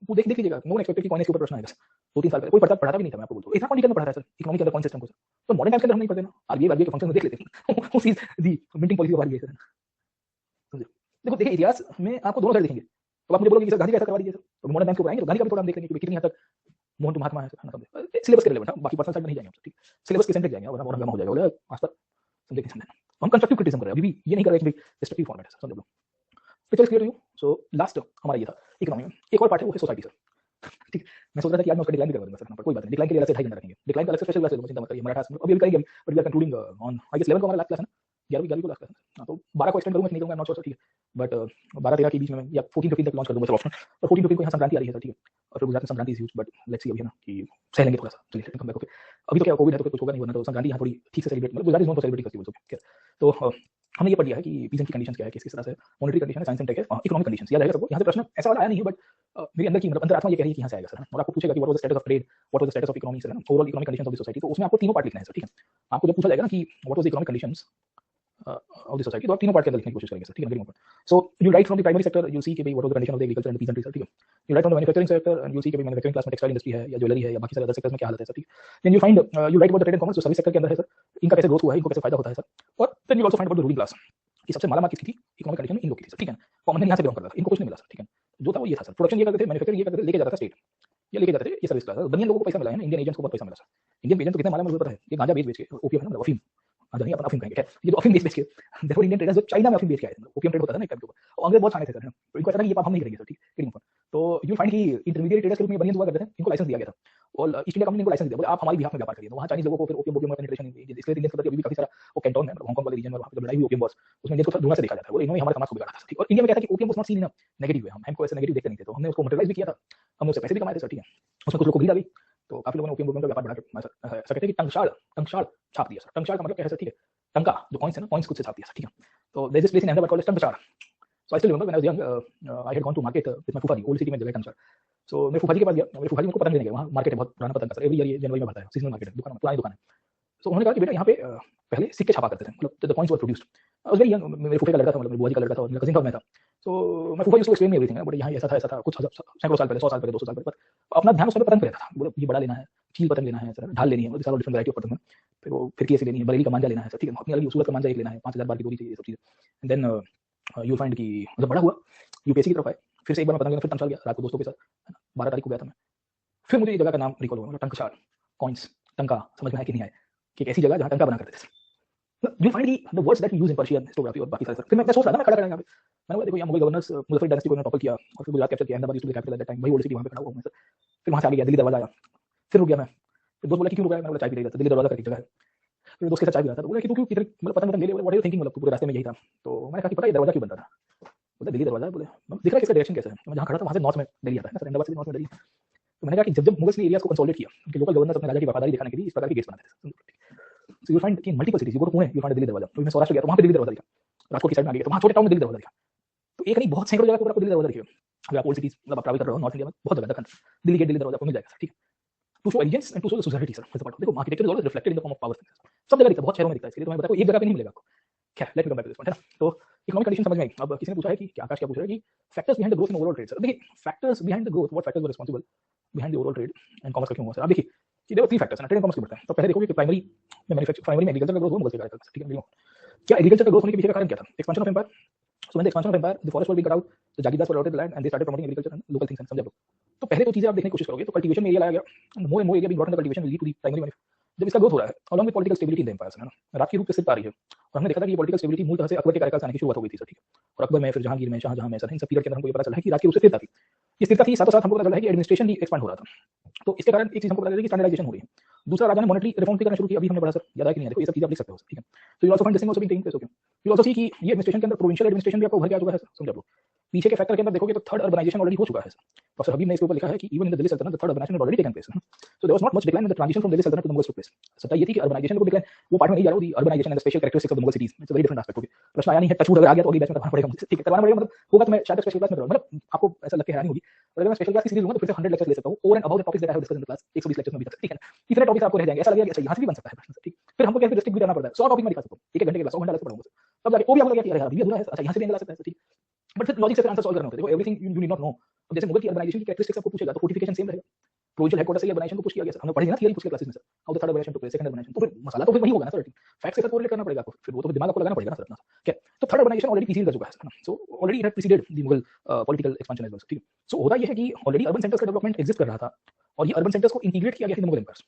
वो देख लीजिएगा। नो एक्सपेक्टेड कि कौन इसके ऊपर प्रश्न आएगा। 2-3 साल पहले कोई पढ़ाता भी नहीं था, मैं आपको बोलता हूँ। इतना कौन करना पढ़ा रहा है सर इकोनॉमिक के अंदर कौन सिस्टम को सर? तो मॉडर्न टाइम्स के अंदर हम नहीं पढ़ते ना, आरबीआई के फंक्शन में देख लेते हैं वो चीज दी मिंटिंग पॉलिसी बाहर गई सर, समझे? देखो देखिए इतिहास में आपको दोनों साइड दिखेंगे, तो आप मुझे बोलोगे कि सर गांधी का ऐसा करवा दीजिए सर, तो मॉडर्न टाइम्स के ऊपर आएंगे तो गांधी का भी थोड़ा हम देख लेंगे कि कितनी हद तक मोहन टू महात्मा है सर, समझे? सिलेबस के रिलेवेंट, बाकी पर्सनल साइड में नहीं जाएंगे हम, ठीक? सिलेबस के सेंटर जाएंगे और हमारा हो जाएगा बोले आज तक, समझे नहीं समझे? हम कंस्ट्रक्टिव क्रिटिसिज्म कर रहे हैं, अभी भी ये नहीं कर रहे कि डिस्ट्रक्टिव फॉर्मेट है सर, समझ लो। Picture clear you? So last हमारा ये था इकोनॉमी में। एक और पार्ट है वो है सोसाइटी सर, ठीक। मैं सोच रहा था कि आज मैं उसका डिक्लाइन भी करवा दूंगा सर, पर कोई बात नहीं, डिक्लाइन के लिए अलग से 2.5 घंटा रखेंगे, डिक्लाइन का अलग से स्पेशल क्लास है, चिंता मत करिए, मराठा में अभी करेंगे, but we are concluding on I guess 11 को हमारा लास्ट क्लास है ना, 11वीं को लास्ट क्लास है। हां तो 12 को एक्सटेंड करूंगा कि नहीं करूंगा, नॉट श्योर सर, ठीक है? बट 12-13 के बीच में या 14-15 तक लॉन्च कर दूंगा सर ऑप्शन, और 14-15 को यहाँ संक्रांति आ रही है सर, ठीक है? और फिर गुजरात में Sankranti is huge, but let's see अभी है ना कि सह लेंगे थोड़ा सा, चलिए कम बैक ओके। अभी तो क्या कोविड है तो कुछ होगा नहीं, वरना तो संक्रांति यहाँ थोड़ी ठीक से सेलिब्रेट, मतलब Gujarat is known for celebrating festivals, okay? तो हमने ये पढ़ लिया है कि पीजेंट की कंडीशंस क्या है, किस तरह से मॉनेटरी कंडीशन है, साइंस एंड टेक है, इकोनॉमिक कंडीशंस याद रहेगा सबको। यहाँ से प्रश्न ऐसा वाला आया नहीं है, बट मेरे अंदर की मतलब अंतरात्मा ये कह रही है कि यहाँ से आएगा सर, और आपको पूछेगा कि what was the status of trade, what was the status of economy sir, overall economic conditions of the society, तो उसमें आपको तीनों पार्ट लिखना है सर, ठीक है? आपको जब पूछा जाएगा ना कि what was the economic conditions of the society, तो आप तीनों पार्ट के अंदर लिखने की कोशिश करेंगे सर, ठीक है? Very important. So you write from the primary sector, you see कि भाई what was the condition of the agriculture and peasantry sir, ठीक है? You write from the manufacturing sector and you see कि भाई manufacturing class में textile industry है या jewellery है या बाकी सारे अदर सेक्टर्स में क्या हालत है सर, ठीक है? Then you find you write about the trade and commerce, जो सर्विस सेक्टर के अंदर है सर, इनका कैसे ग्रोथ हुआ है, इनको कैसे फायदा होता है सर, और then you also find about the ruling class कि सबसे मालामाल किसकी थी इकोनॉमिक कंडीशन में, इन लोग की थी सर, ठीक है? कॉमन मैन यहाँ से बिलोंग करता था, इनको कुछ नहीं मिला सर, ठीक है? जो था वो ये था सर, प्रोडक्शन ये करते थे, मैन्युफैक्चरिंग ये करते थे, लेके जाता था स्टेट, ये लेके जाते थे, ये सर्विस क्लास। बनियान लोगों को पैसा मिला है ना, इंडियन एजेंट्स को बहुत पैसा मिला सर। इंडियन एजेंट तो कितने मालामाल पता है, ये गांजा बेच के, ओपियम है ना, अफीम, गांजा नहीं अपन अफीम कहेंगे, ये जो अफीम बेच के, देखो इंडियन ट्रेडर्स जो चाइना में अफीम बेच के आए थे, ओपियम ट्रेड होता था ना एक टाइम के ऊपर, और अंग्रेज बहुत छाने थे सर, तो इनको ऐसा नहीं ये पाप हम नहीं करेंगे सर, ठीक है? तो यू फाइंड कि इंटरमीडिएट ट्रेडर्स के रूप में बनियान हुआ करते थे, इनको लाइसेंस दिया गया था, और ईस्ट इंडिया कंपनी इनको लाइसेंस दिया, बोले आप हमारी बिहाफ में व्यापार करिए। तो वहाँ चाइनीज लोगों को फिर ओपियम में पेनिट्रेशन, इसके लिए इंडियंस के प्रति अभी भी काफी सारा वो कैंटोन में हांगकांग वाले रीजन में वहाँ पे लड़ाई हुई ओपियम वॉर्स, उसमें इंडियंस को धुआं से देखा जाता है, बोले इन्होंने हमारे समाज को बिगाड़ा था, ठीक? और इंडिया में क्या था कि opium was not seen in negative way, हमको ऐसे नेगेटिव देखते नहीं थे, तो हमने उसको मॉडर्नाइज भी किया था, हमने उससे पैसे भी कमाए थे सर, ठीक है? उसमें कुछ लोगों को भीड़ आ गई, तो काफी लोगों ने ओपियम का व्यापार बढ़ा के ऐसा कहते हैं कि टंकशाल छाप दिया सर। टंकशाल का मतलब क्या है सर, ठीक है? टंका जो कॉइन्स है ना, कॉइन्स खुद से छाप दिया सर, ठीक है? तो there is this place in Ahmedabad called Tankshal. So I still remember when I was young, I had gone to market with my फूफा जी, ओल्ड सिटी में जगह टंकशाल। सो मैं फूफा जी के पास गया, मेरे फूफा जी मुझको पतंग लेने गए, वहाँ मार्केट है बहुत पुराना पतंग का सर, एवरी ईयर ये जनवरी में भरता है, सीजनल मार्केट है, दुकान पुरानी दुकान है। सो उन्होंने कहा कि बेटा यहाँ पे पहले सिक्के छापा करते थे, मतलब the coins were produced. I was very young, मेरे फूफे का लड़का था, मतलब मेरी बुआ जी का लड़का था, और मेरा कजिन था, मैं था। सो मैं फूफा जी उसको एक्सप्लेन एवरीथिंग, बोले यहाँ ऐसा था कुछ सैकड़ों साल पहले, 100 साल पहले, 200 साल पहले, पर अपना ध्यान उस समय पतंग पे रहता था। बोले ये बड़ा लेना है, चील पतंग लेना है सर, ढाल लेनी है, बहुत सारा डिफरेंट वैरायटी ऑफ पतंग है, फिर वो फिर कैसे लेनी है, बरेली का मांझा लेना है सर, ठीक है? अपनी अलग सूरत का मांझा एक लेना है, 5000 बार की दूरी चाहिए, ये सब चीजें। एंड देन यू फाइंड कि मतलब बड़ा हुआ, यूपीएससी की तरफ आए, फिर से एक बार मैं पतंग लेने फिर टंकशाल गया, रात को दोस्तों के साथ 12 तारीख को गया था मैं। फिर मुझे ये जगह का नाम रिकॉल हुआ, टंकशाल, कॉइन्स, टंका, समझ में आया कि नहीं आया कि एक ऐसी जगह जहाँ टंका बना करते थे। You find the words that we use in Persian historiography और बाकी सारे सर। फिर मैं सोच रहा था मैं खड़ा खड़ा यहाँ पे, मैंने बोला देखो यहाँ मुगल गवर्नर्स मुजफ्फर डायनेस्टी को टॉपल किया और फिर गुजरात कैप्चर किया, Ahmedabad used to be capital at that time, वही ओल्ड सिटी वहाँ पे खड़ा हुआ हूँ मैं सर। फिर वहाँ से आगे गया, दिल्ली दरवाजा आया, फिर रुक गया मैं, फिर दोस्त बोला कि क्यों रुका है, मैंने बोला चाय पी रही था, दिल्ली दरवाजा करके जगह है। फिर दोस्त के साथ चाय पी रहा था, तो बोला कि तू क्यों किधर मतलब पता ले ले, व्हाट आर यू थिंकिंग, मतलब पूरे रास्ते में यही था। तो मैंने कहा कि पता है दरवाजा क्यों बनता था, बोला दिल्ली दरवाजा, बोले दिख रहा है इसका डायरेक्शन कैसे है, मैं जहाँ खड़ा था वहाँ से नॉर्थ में दिल्ली आता है सर, अहमदाबाद से नॉर्थ में दिल्ली। तो मैंने कहा कि जब मुगल्स ने एरियाज को कंसोलिडेट किया, उनके लोकल गवर्नर्स अपने राजा की वफादारी दिखाने के लिए इस प्रकार के गेट्स बनाते थे। सो यू फाइंड कि multiple cities, you go to Pune, you find Delhi दरवाजा। तो मैं सौराष्ट्र गया तो वहाँ पे दिल्ली दरवाजा दिखा, राजकोट की साइड में आ गया तो वहाँ छोटे टाउन में दिल्ली दरवाजा दिखा। तो एक नहीं बहुत सैकड़ों जगह पर आपको दिल्ली दरवाजा दिखेगा। अगर आप ओल्ड सिटीज मतलब आप ट्रैवल कर रहे हो नॉर्थ इंडिया में, बहुत जगह दखन दिल्ली गेट, दिल्ली दरवाजा आपको मिल जाएगा, ठीक है? To show elegance and to show the society sir, देखो architecture is always reflected in the form of power, सब जगह दिखता है, बहुत शहरों में दिखता है, इसलिए तो मैं बताऊं एक जगह पे नहीं मिलेगा आपको। क्या let me come back to this point, है ना? तो इकोनॉमिक कंडीशन समझ में आई। अब किसी ने पूछा है कि आकाश क्या पूछ रहा है कि factors behind the growth in overall trade sir. देखिए factors behind the growth, what factors were responsible behind the overall trade and commerce का क्यों हुआ सर? अब देखिए कि देखो 3 फैक्टर्स हैं ट्रेड एंड कॉमर्स के बढ़ते हैं। तो पहले देखोगे कि प्राइमरी में मैन्युफैक्चरिंग, प्राइमरी में एग्रीकल्चर का ग्रोथ हुआ मुगल से, ठीक है? क्या एग्रीकल्चर का ग्रोथ होने के पीछे का कारण क्या था? Expansion of empire. So when the expansion of empire, the forest were being cut out, the Jagirdars were allotted the land and they started promoting agriculture and local things. समझे आप लोग? तो पहले तो चीजें आप देखने की कोशिश करोगे तो कल्टीवेशन में एरिया लाया गया and more area being brought under cultivation will lead to the primary benefit. जब इसका ग्रोथ हो रहा है along with political stability in the empires, है ना, रात की रूप से सिर्फ आ रही है और हमने देखा था कि ये political stability मूलतः से अकबर के कार्यकाल से आने की शुरुआत हो गई थी सर, ठीक है, और अकबर में फिर जहांगीर में शाहजहां में सर इन सब पीरियड के अंदर हमको ये पता चला है कि रात की रूप से स्थिरता थी, ये स्थिरता थी, साथ साथ हमको पता चला है कि एडमिनिस्ट्रेशन भी एक्सपांड हो रहा था, तो इसके कारण एक चीज हमको पता चला कि स्टैंडर्डाइजेशन हो रही है। दूसरा राजा ने मॉनेटरी रिफॉर्म भी करना शुरू किया, अभी हमने पढ़ा सर, याद है कि नहीं है, देखो ये सब चीजें आप लिख सकते हो सर, ठीक है। तो you also find this thing also being taking place, okay. You also see कि ये एडमिनिस्ट्रेशन के अंदर प्रोविंशियल एडमिनिस्ट्रेशन भी आपको उभर के आ चुका है सर, समझ आप लोग। पीछे के फैक्टर के अंदर देखोगे तो थर्ड अर्बनाइजेशन ऑलरेडी हो चुका है सर। प्रोफेसर हबीब ने इसके ऊपर लिखा है कि even in the Delhi Sultanat the third urbanisation had already taken place. So there was not much decline in the transition from Delhi Sultanat to the Mughals took place. सत्ता ये थी कि अर्बनाइजेशन को डिक्लाइन वो पार्ट में नहीं जा रहा हूं, the urbanization and the special characteristics of the Mughal cities, it's a very different aspect, okay. प्रश्न आया नहीं है, टचवुड अगर आ गया तो अगली बैच में करना पड़ेगा मुझे, ठीक है, करवाना पड़ेगा, मतलब होगा तो मैं शायद स्पेशल क्लास में करूंगा, मतलब आपको ऐसा लग के हैरानी होगी, और अगर मैं स्पेशल क्लास की सीरीज लूंगा तो फिर से 100 लेक्चर्स ले सकता हूं over and about the topics that I have discussed in the class, 120 lectures में भी तक, ठीक है। इतने टॉपिक्स आपको रह जाएंगे, ऐसा लगेगा कि अच्छा यहां से भी बन सकता है प्रश्न, ठीक। फिर हमको कैसे डिस्ट्रिक्ट भी करना पड़ता है, 100 टॉपिक में दिखा सकता हूं, एक घंटे के क्लास 100 घंटा लग पड़ेगा, तब जाके वो भी आपको लगेगा कि अरे यार अभी अधूरा है, अच्छा यहां से भी एंगल आ सकता है, ठीक। बट फिर लॉजिक से फिर आंसर सॉल्व करना होता है, देखो everything you need not know. अब जैसे मुगल की अर्बनाइजेशन की कैरेक्टरिस्टिक्स आपको पूछेगा तो फोर्टिफिकेशन सेम रहेगा, प्रोविंशियल हेडक्वार्टर से अर्बनाइजेशन को पुश किया गया सर, हमने पढ़ी ना थियरी पिछले क्लासेस में sir, how the third urbanization took place, second urbanization, तो फिर मसाला तो फिर वही होगा ना सर, फैक्ट से सर कोरिलेट करना पड़ेगा आपको, फिर वो तो दिमाग आपको लगाना पड़ेगा ना सर अपना, क्या। तो थर्ड अर्बनाइजेशन ऑलरेडी प्रीसीड कर चुका है sir, so already it had preceded the Mughal political expansion as well, ठीक है। सो होता ये है कि ऑलरेडी अर्बन सेंटर्स का डेवलपमेंट एग्जिस्ट कर रहा था और ये अर्बन सेंटर्स को इंटीग्रेट किया गया in the Mughal empires.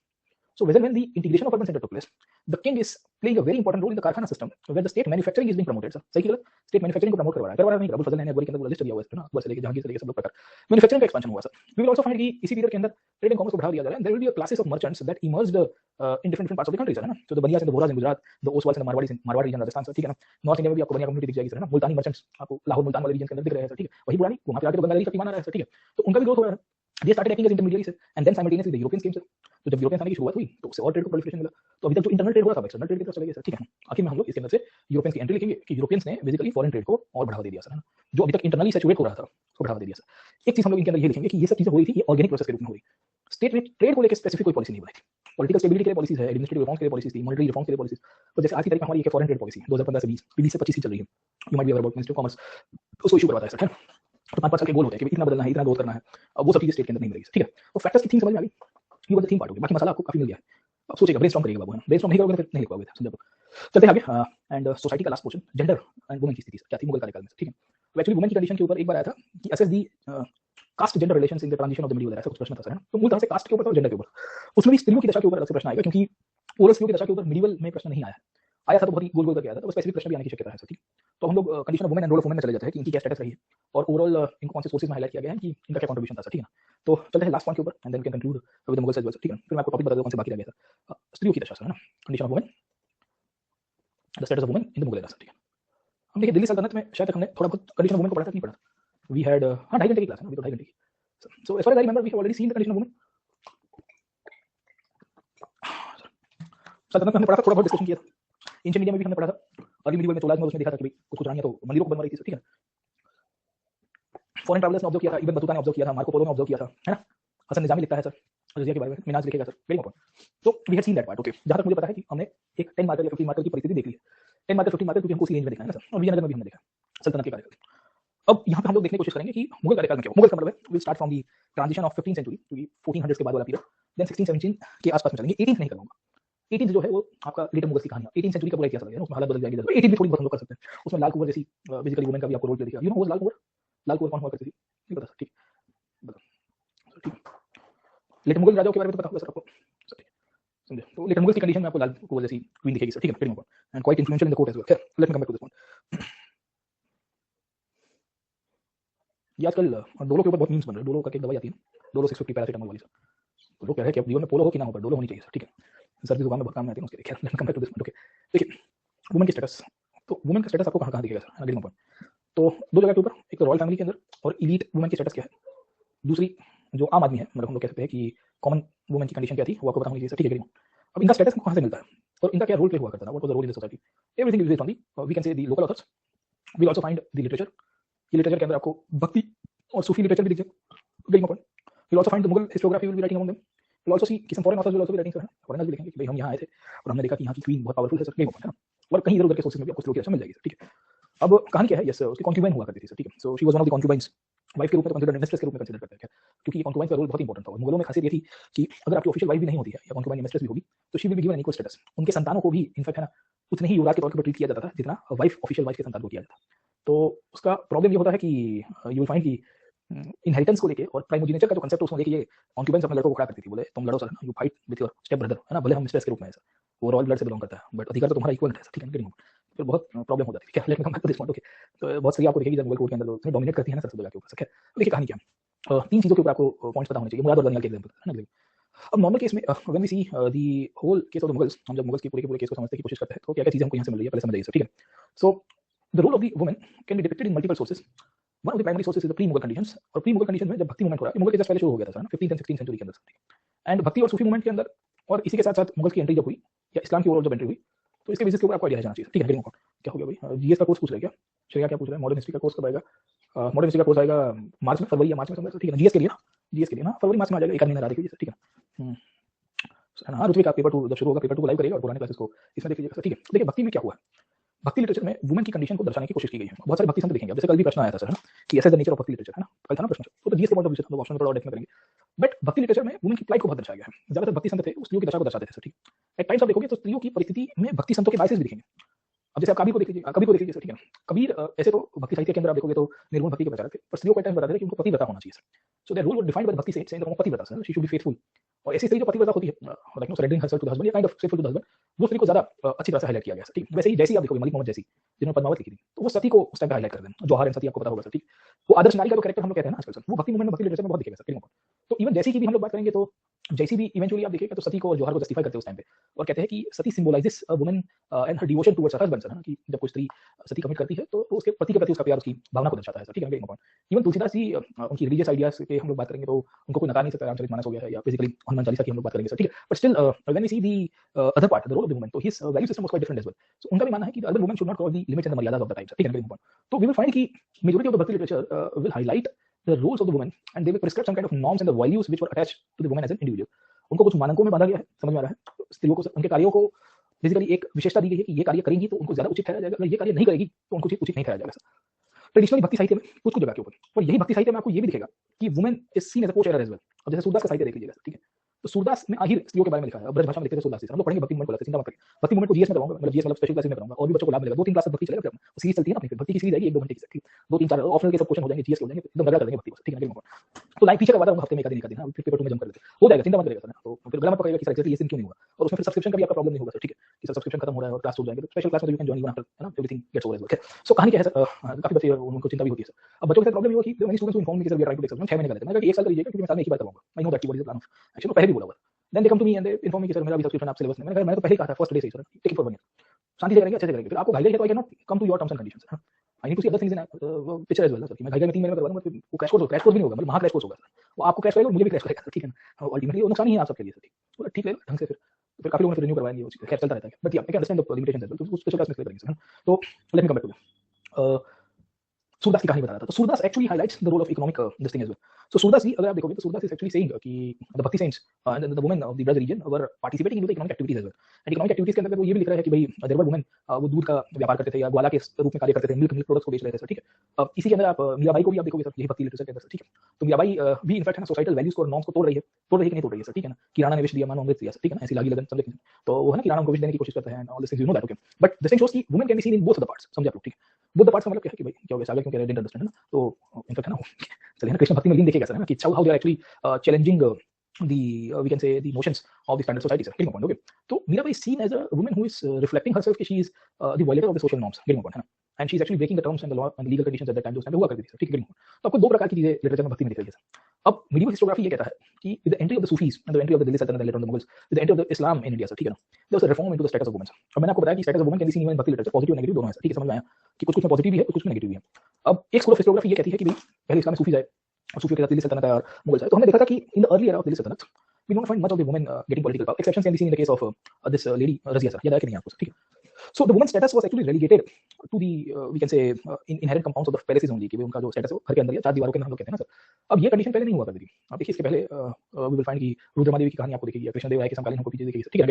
So when the integration of urban center took place, the king is playing a very important role in the कारखाना system, where the state manufacturing is being promoted. Sir सही गलत, state manufacturing को promote करवा रहा है, करवा रहा नहीं, अबुल फजल ने अकबर के अंदर लिस्ट दिया हुआ है ना, अकबर से लेके जहांगीर से लेके सब लोग प्रकार मैन्युफैक्चरिंग का एक्सपेंशन हुआ sir. We will also find कि इसी पीरियड के अंदर ट्रेड एंड कॉमर्स को बढ़ावा दिया जा रहा है, there will be a classes of merchants that emerged in different parts of the country sir, है ना। तो the Banias and the Bohras in Gujarat, the Oswals and the Marwari region Rajasthan sir, ठीक है ना। नॉर्थ इंडिया में भी आपको बनिया कम्युनिटी दिख जाएगी सर, है ना। मुल्तानी मर्चेंट्स आपको लाहौर मुल्तान वाले रीजन के अंदर दिख रहे हैं सर, ठीक है। वही पुरानी वहां पे आके तो बंगाली शक्ति माना रहा है सर, ठीक है। तो उनका भी ग्रोथ हो रहा है, they started acting as intermediaries and then simultaneously the Europeans came sir। तो जब यूरोपियंस आने की शुरुआत हुई तो उससे और ट्रेड को प्रोलिफरेशन मिला, तो अभी तक जो इंटरनल ट्रेड हो रहा था एक्सटर्नल ट्रेड की तरफ चला गया सर, ठीक है ना। आखिर में हम लोग इसके अंदर से यूरोपियंस की एंट्री लिखेंगे कि यूरोपियंस ने बेसिकली फॉरेन ट्रेड को और बढ़ावा दे दिया सर, है ना। जो अभी तक इंटरनली सैचुरेट हो रहा था उसको बढ़ावा दे दिया सर। एक चीज हम लोग इनके अंदर ये लिखेंगे कि ये सब चीजें हो रही थी, ये ऑर्गेनिक प्रोसेस के रूप में हो रही। स्टेट ने ट्रेड को लेकर स्पेसिफिक कोई पॉलिसी नहीं बनाई थी, पॉलिटिकल स्टेबिलिटी के लिए पॉलिसीज है, एडमिनिस्ट्रेटिव रिफॉर्म्स के लिए पॉलिसीज थी, मॉनेटरी रिफॉर्म्स के लिए पॉलिसीज। तो जैसे आज की तारीख में हमारी एक फॉरेन ट्रेड पॉलिसी 2015 से 20 से 25 चल रही है, you might be aware about ministry of commerce, उसको इशू करवाता है सर, है ना। तो 5 साल के गोल होते हैं कि इतना बदलना है, इतना ग्रोथ करना है, अब वो सब चीजें स्टेट के अंदर नहीं मिलेगी, ठीक है। तो फैक्टर्स की थीम समझ में आ गई, ये वाला थीम पार्ट हो गया, बाकी मसाला आपको काफी मिल गया है। अब सोचिएगा, ब्रेनस्टॉर्म करिएगा बाबू, है ना। ब्रेनस्टॉर्म नहीं करोगे तो फिर नहीं लिख पाओगे, समझ लो। चलते हैं आगे एंड सोसाइटी का last portion, gender and women की स्थिति क्या थी मुगल कार्यकाल में, ठीक है। तो एक्चुअली वुमेन की कंडीशन के ऊपर एक बार आया था कि assess the caste gender relations in the transition of the medieval, ऐसा कुछ प्रश्न था सर, है ना। तो मूल तरह से कास्ट के ऊपर और जेंडर के ऊपर, उसमें भी स्त्रियों की दशा के ऊपर अलग से प्रश्न आएगा, क्योंकि ओरल स्त्रियों की दशा के ऊपर मिडिवल में प्रश्न नहीं आया था तो बहुत ही गोल गोल करके आया था, तो स्पेसिफिक प्रश्न भी आने की शक्यता है सर, ठीक। तो हम लोग condition of women and role of women में चले जाते हैं कि इनकी क्या स्टेटस रही है और ओवरऑल इनको कौन से सोर्सेज में हाईलाइट किया गया है कि इनका क्या कंट्रीब्यूशन था सर, ठीक है ना। तो चलते हैं लास्ट पॉइंट के ऊपर and then we can conclude with the Mughals as well, ठीक है। फिर मैं आपको टॉपिक बता दूंगा कौन से बाकी रह गया सर। स्त्रियों की दशा सर, है ना, condition of women, the status of women in the Mughal era sir, ठीक है। हम देखिए दिल्ली सल्तनत में शायद तक हमने थोड़ा बहुत कंडीशन ऑफ वुमेन को पढ़ा था, नहीं पढ़ा। वी हैड 2.5 घंटे की क्लास है, अभी तो 2.5 घंटे की। So as far as I remember we have already seen the condition of women. सल्तनत में हमने पढ़ा था, थोड़ा बहुत डिस्कशन किया था। एंशिएंट इंडिया में भी हमने पढ़ा था, अर्ली मिडिवल में तोलाज में उसमें देखा था कि भाई कुछ रानियां तो मंदिरों को बनवा रही थी, ठीक है। फॉरेन ट्रैवलर्स ने ऑब्जर्व किया था, इब्न बतूता ने ऑब्जर्व किया था, मार्को पोलो ने ऑब्जर्व किया था, है ना। हसन निजामी लिखता है सर रजिया के बारे में, मिनाज लिखेगा सर, वेरी इंपॉर्टेंट। तो we had seen that part, okay. जहां तक मुझे पता है कि हमने एक 10 मार्कर या 15 मार्कर की परिस्थिति देख ली है, 10 मार्कर 15 मार्कर, क्योंकि हमको उसी रेंज में देखा है ना सर, और विजयनगर में भी हमने देखा सल्तनत के कार्यकाल। अब यहाँ पे हम लोग देखने की कोशिश करेंगे कि मुगल कार्यकाल में क्या हुआ। मुगल का मतलब है will start from the transition of 15th century to the 1400s के बाद वाला पीरियड, देन 1617 के आसपास में चलेंगे। 18th नहीं करूंगा, 18th जो है वो आपका लेटर मुगल्स की कहानी है, 18th सेंचुरी का पूरा इतिहास लगेगा, उसमें हालत बदल जाएगी। 18th भी थोड़ी बहुत हम लोग कर सकते हैं, उसमें लाल कुंवर जैसी बेसिकली वुमेन का भी आपको रोल प्ले दिखेगा। यू नो लाल कुंवर, लाल कुंवर कौन हुआ करती थी नहीं पता, ठीक ठीक। लेटर मुगल राजाओं के बारे में तो पता होगा सर आपको, ठीक समझे। तो लेटर मुगल्स की कंडीशन में आपको लाल कुंवर जैसी क्वीन दिखेगी सर, ठीक है, very important and quite influential in the court as well. Let me come back to this point. ये आजकल डोलो के ऊपर बहुत मीम्स बन रहे हैं, डोलो करके एक दवाई आती है, डोलो 650 पैरासिटामोल वाली सर। तो लोग कह रहे हैं कि अब जीवन में पोलो हो कि ना हो पर डोलो होनी चाहिए सर, ठीक है। सर्दी जुकाम में बहुत काम में आती है उसके, खैर let me come back to this point, okay. देखिए वुमेन की स्टेटस, तो वुमेन का स्टेटस आपको कहां दिखेगा सर, अगली पॉइंट। तो दो जगह के ऊपर, एक तो रॉयल फैमिली के अंदर और एलीट वुमेन की स्टेटस क्या है, दूसरी जो आम आदमी है, मतलब हम लोग कह सकते हैं कि कॉमन वुमेन की कंडीशन क्या थी वो आपको पता होनी चाहिए सर, ठीक है। अब इनका स्टेटस कहां से मिलता है और इनका क्या रोल प्ले हुआ करता था, what was the role in the society, everything is based on the we can say the local authors. We also find the literature, ये लिटरेचर के अंदर आपको भक्ति और सूफी लिटरेचर भी दिख जाए, very important. We also find the Mughal historiography will be writing among them. We also see कि some foreign authors will also be writing sir, foreigners भी लिखेंगे कि भाई हम यहां आए थे और हमने देखा कि यहां की क्वीन बहुत पावरफुल है सर, वेरी इंपॉर्टेंट है ना। और कहीं इधर-उधर के सोर्सेस में भी आपको स्टोरी अच्छा मिल जाएगी सर, ठीक है। अब कहानी क्या है, यस उसकी कॉन्क्यूबाइन हुआ करती थी सर, ठीक है। So she was one of the concubines wife के रूप में तो कंसिडर मिस्ट्रेस के रूप में कंसिडर करते हैं, क्योंकि कॉन्क्यूबाइन का रोल बहुत इंपॉर्टेंट था। और मुगलों में खासियत ये थी कि अगर आपकी ऑफिशियल वाइफ भी नहीं होती है या कॉन्क्यूबाइन मिस्ट्रेस भी होगी, तो she will be given equal status. उनके संतानों को भी इनफैक्ट है ना उतने ही युवराज के तौर पर ट्रीट किया जाता था जितना वाइफ ऑफिशियल वाइफ के संतान को किया जाता। तो उसका प्रॉब्लम ये होता है कि यू विल फाइंड कि इनहेरिटेंस को लेके और प्राइमोजेनिचर का जो कंसेप्ट है उसको लेके ये कॉन्क्यूबाइंस अपने लड़कों को खड़ा करती थी, बोले तुम लड़ो sir, you fight with your step brother, है ना, भले हम मिस्ट्रेस के रूप में है सर, वो रॉयल ब्लड से बिलोंग करता है, बट अधिकार तो तुम्हारा इक्वल है सर, ठीक है ना। फिर बहुत प्रॉब्लम हो जाती है। क्या let me come back to this point, okay. तो बहुत सारी आपको दिखेगी जब मुगल कोर्ट के अंदर उसमें डोमिनेट करती है ना सर सब जगह के ऊपर, ठीक है। तो देखिए कहानी क्या है, तीन चीजों के ऊपर आपको पॉइंट्स पता होने चाहिए, मुराद और दनियाल के एग्जांपल, है ना। अब नॉर्मल केस में when we see the whole case of the Mughals, हम जब मुगल्स के पूरे केस को समझने की कोशिश करते हैं तो क्या क्या चीजें हमको यहाँ से मिल रही है पहले समझ जाइए सर, ठीक है। So the role of the woman can be depicted in multiple sources. One of the primary sources is the pre Mughal conditions, और प्री मुगल कंडीशन में जब भक्ति मूवमेंट हो रहा है, मुगल के जस्ट पहले शुरू हो गया था sir, 15th and 16th century के अंदर। एंड भक्ति और सूफी मूवमेंट के अंदर और इसी के साथ साथ मुगल्स की एंट्री जब हुई या इस्लाम की ओर जब एंट्री हुई, तो इसके बेसिस के ऊपर आपको आइडिया जाना चाहिए, ठीक है। क्या हो गया भाई, जीएस का कोर्स पूछ रहे क्या, शरिया क्या पूछ रहा है, मॉडर्न हिस्ट्री का कोर्स कब आएगा, मॉडर्न हिस्ट्री का कोर्स आएगा मार्च में, फरवरी या मार्च में समझ, ठीक है। जीएस के लिए ना, जीएस के लिए ना फरवरी मार्च में आ जाएगा, एक आध महीना देखिए, ठीक है। हाँ, ऋत्विक का पेपर 2 जब शुरू होगा, पेपर 2 को लाइव करेगा और पुराने क्लासेस को इसमें देख लीजिएगा, ठीक है। देखिए भक्ति में क्या हुआ है, भक्ति लिटरेचर में वुमेन की कंडीशन को दर्शाने की कोशिश की गई है। बहुत सारे भक्ति संत लिखेंगे, जैसे कल भी प्रश्न आया था सर, है ना, कि ऐसा द नेचर ऑफ भक्ति लिटरेचर, है ना, कल था ना प्रश्न, तो जीएस के पॉइंट ऑफ व्यू से हम ऑप्शन में थोड़ा डेप्थ में करेंगे। बट भक्ति लिटरेचर में वुमेन की प्लाइट को बहुत दर्शाया गया है। ज्यादातर भक्ति संत थे स्त्रियों की दशा को दर्शाते थे सर, ठीक। एट टाइम्स आप देखोगे तो स्त्रियों की परिस्थिति में भक्ति संतों के बायसेस भी दिखेंगे। अब जैसे आप कबीर को देख लीजिए, कबीर को देख लीजिए, ठीक है। कबीर ऐसे तो भक्ति साहित्य के अंदर आप देखोगे तो निर्गुण भक्ति के बचा रहे थे, पर स्त्रियों को टाइम बताते थे कि उनको पतिव्रता होना चाहिए sir. So that rule was defined by bhakti saints in the pativrata sir, she should be faithful. और ऐसी स्त्री जो पतिव्रता होती है, like no surrendering herself to the husband या kind of faithful to the husband, वो स्त्री को ज्यादा अच्छी तरह से हाईलाइट किया गया सर, ठीक। वैसे ही जैसी आप देखोगे मलिक मोहम्मद जैसी, जिन्होंने पद्मावत लिखी थी, तो वो सती को उस टाइम पे हाईलाइट कर रहे हैं, जौहर एंड सती आपको पता होगा सर, ठीक। वो आदर्श नारी का जो कैरेक्टर हम लोग कहते हैं ना आजकल सर, वो भक्ति मूवमेंट में भक्ति लिटरेचर में बहुत दिखेगा सर, ठीक। तो इवन जैसी की भी हम लोग बात करेंगे तो जैसी भी इवेंचुअली आप देखिएगा तो सती को और जौहर को जस्टिफाई करते हैं उस टाइम पे, और कहते हैं कि sati symbolises a woman and her devotion towards her husband sir, कि जब कोई स्त्री सती कमिट करती है तो उसके पति के प्रति उसका प्यार, उसकी भावना को दर्शाता है सर, ठीक है। इवन तुलसीदास जी उनकी रिलीजियस आइडियाज पे हम लोग बात करेंगे तो उनको कोई नकार नहीं सकता, रामचरितमानस हो गया है या बेसिकली हनुमान चालीसा की हम लोग बात करेंगे सर, ठीक है। But still when we see the other part, the role of the woman, तो his value system was quite different as well. So उनका भी मानना है कि the urban woman should not cross the limits and the maryadas of the time sir, ठीक है। तो we will find कि majority of the bhakti literature will highlight the roles of the woman and they will prescribe some kind of norms and the values which were attached to the woman as an individual. उनको कुछ मानकों में बांधा गया है, समझ में आ रहा है। स्त्रियों को उनके कार्यों को बेसिकली एक विशेषता दी गई है कि ये कार्य करेंगी तो उनको ज्यादा उचित ठहराया जाएगा, अगर ये कार्य नहीं करेगी तो उनको उचित नहीं ठहराया जाएगा सर। ट्रेडिशनली भक्ति साहित्य में कुछ जगह के ऊपर, और यही भक्ति साहित्य में आपको ये भी दिखेगा कि women is seen as a co sharer as well. अब जैसे सूरदास का साहित्य देख लीजिएगा, ठीक है। तो सूरदास में आहिर स्त्रियों के बारे में लिखा है, ब्रज भाषा में लिखते थे सूरदास जी, हम लोग पढ़ेंगे भक्ति मूवमेंट को, चिंता मत करिए। भक्ति मूवमेंट को जीएस में कराऊंगा, मतलब जीएस मतलब स्पेशल क्लासेस में कराऊंगा, और भी बच्चों को लाभ मिलेगा। 2-3 क्लास भक्ति चलेगा, फिर सीरीज चलती है ना अपनी, भक्ति की सीरीज आएगी 1-2 घंटे की, ठीक। 2-3-4 ऑप्शनल के सब क्वेश्चन हो जाएंगे, जीएस के हो जाएंगे, एकदम मजा कर देंगे भक्ति बस, ठीक है। तो लाइव पीछे करवा दूंगा हफ्ते में एक दिन का दिन, फिर पेपर 2 में जम कर लेते हो जाएगा, चिंता मत करिएगा सर। तो फिर गला मत पकड़ेगा कि सर एग्जैक्टली ये दिन क्यों नहीं हुआ, और उसमें फिर सब्सक्रिप्शन का भी आपका प्रॉब्लम नहीं होगा सर, ठीक है। कि सर सब्सक्रिप्शन खत्म हो रहा है और क्लास छूट जाएंगे, तो स्पेशल क्लास में you can join even after, है ना, everything gets over as well, okay. So कहानी क्या है सर, काफी बच्चे उनको चिंता भी होती है सर। अब बच्चों के साथ प्रॉब्लम ये हुआ कि मेनी स्टूडेंट्स इन्फॉर्म मी कि sir we are trying to take subscription 6 महीने का लेते हैं, मैंने कहा 1 साल का लीजिएगा क्योंकि मैं साल में एक ही बार कराऊंगा, I know that what is the plan of action, पहले भी बोला हुआ। Then they come to me and they inform me कि सर मेरा अभी सब्सक्रिप्शन आप सिलेबस में, मैंने तो पहले कहा था फर्स्ट डे से sir, take it for 1 year, शांति से करेंगे, अच्छे से करेंगे। फिर आपको गाइडलाइन है तो I can not come to your terms and conditions, I need to see other things in picture as well sir, कि मैं गाइडलाइन में 3 महीने में करवा दूंगा, वो क्रैश कोर्स भी नहीं होगा, मतलब महा क्रैश कोर्स होगा सर। वो आपको क्रैश करेगा, मुझे भी क्रैश करेगा सर, ठीक है ना। अल्टीमेटली वो नुकसान ही है आप सबके लिए सर, ठीक। ठीक है ढंग से फिर काफी लोगों ने रिन्यू करवाएंगे, वो खैर चलता रहता है, but yeah I can understand the limitations as well, तो उस स्पेशल क्लास में करेंगे सर। तो let me come back to Surdas की कहानी बता रहा था। तो Surdas actually highlights the role of economic this thing as well. So Surdas ji अगर आप देखोगे तो सूरदास इज एक्चुअली सेइंग कि the bhakti saints and the women of the Braj region were participating in the economic activities as well. And economic activities के अंदर वो ये भी लिख रहा है कि भाई देयर वर वुमेन, वो दूध का व्यापार करते थे या ग्वाला के रूप में कार्य करते थे, मिल्क प्रोडक्ट्स को बेच रहे थे सर, ठीक है। अब इसी के अंदर आप मीराबाई को भी आप देखोगे सर, यही भक्ति लिटरेचर के अंदर, ठीक है। तो मीराबाई भी इनफैक्ट है ना सोसाइटल वैल्यूज को और नॉर्म्स को तोड़ रही है कि नहीं तोड़ रही है सर, ठीक है ना। किराना ने विष दिया, मानो अमृत दिया सर, ठीक है ना, ऐसी लागी लगन समझे, तो वो है ना किराना को विष देने की कोशिश करता है and all this things, you know that, okay. But this thing shows कि women can be seen in both the parts, समझे आप लोग, ठीक है। बोथ द पार्ट्स का मतलब क्या है कि भाई क्या हो गया सागर क्यों कह रहे हैं, डिडंट अंडरस्टैंड, है ना। तो इनफैक्ट है ना चलिए ना कृष्ण भक्ति में लीन देखिएगा सर, है ना, कि how they are actually challenging the we can say the notions of the standard society sir, getting point, okay. So Mirabai is seen as a woman who is reflecting herself कि she is the violator of the social norms, getting point, है ना, and she is actually breaking the terms and the law and the legal conditions at that time जो उस time पे हुआ करती थी sir, ठीक है। तो आपको 2 प्रकार की चीजें लिटरेचर में भक्ति में दिख रही है सर। अब medieval historiography ये कहता है कि with the entry of the Sufis and the entry of the Delhi Sultanate and later on the Mughals, with the entry of the Islam in India sir, ठीक है ना, there was a reform into the status of women sir। अब मैंने आपको बताया कि status of women can be seen even in भक्ति literature, positive और नेगेटिव दोनों है सर, ठीक है, समझ में आया कि कुछ में पॉजिटिव भी है, कुछ में नेगेटिव भी है। अब एक स्कूल ऑफ हिस्टोग्राफी ये कहती है कि भाई पहले इस्लाम में सूफीज आए और सूफियों के साथ दिल्ली सल्तनत आया और मुगल आए, तो हमने देखा था कि in the early era of Delhi सल्तनत we don't find much of the women getting political power. Exceptions can be seen in the case of this lady Razia sir, याद है कि नहीं आपको सर, ठीक है। So the woman's status was actually relegated to the we can say inherent compounds of the palaces only, कि उनका जो status है वो घर के अंदर या 4 दीवारों के अंदर हम लोग कहते हैं ना सर। अब ये कंडीशन पहले नहीं हुआ करती थी। आप देखिए इसके पहले we will find कि रुद्रमा देवी की कहानी आपको दिखेगी या कृष्ण देव राय के समकालीन हमको पीछे दिखेगी सर, ठीक है।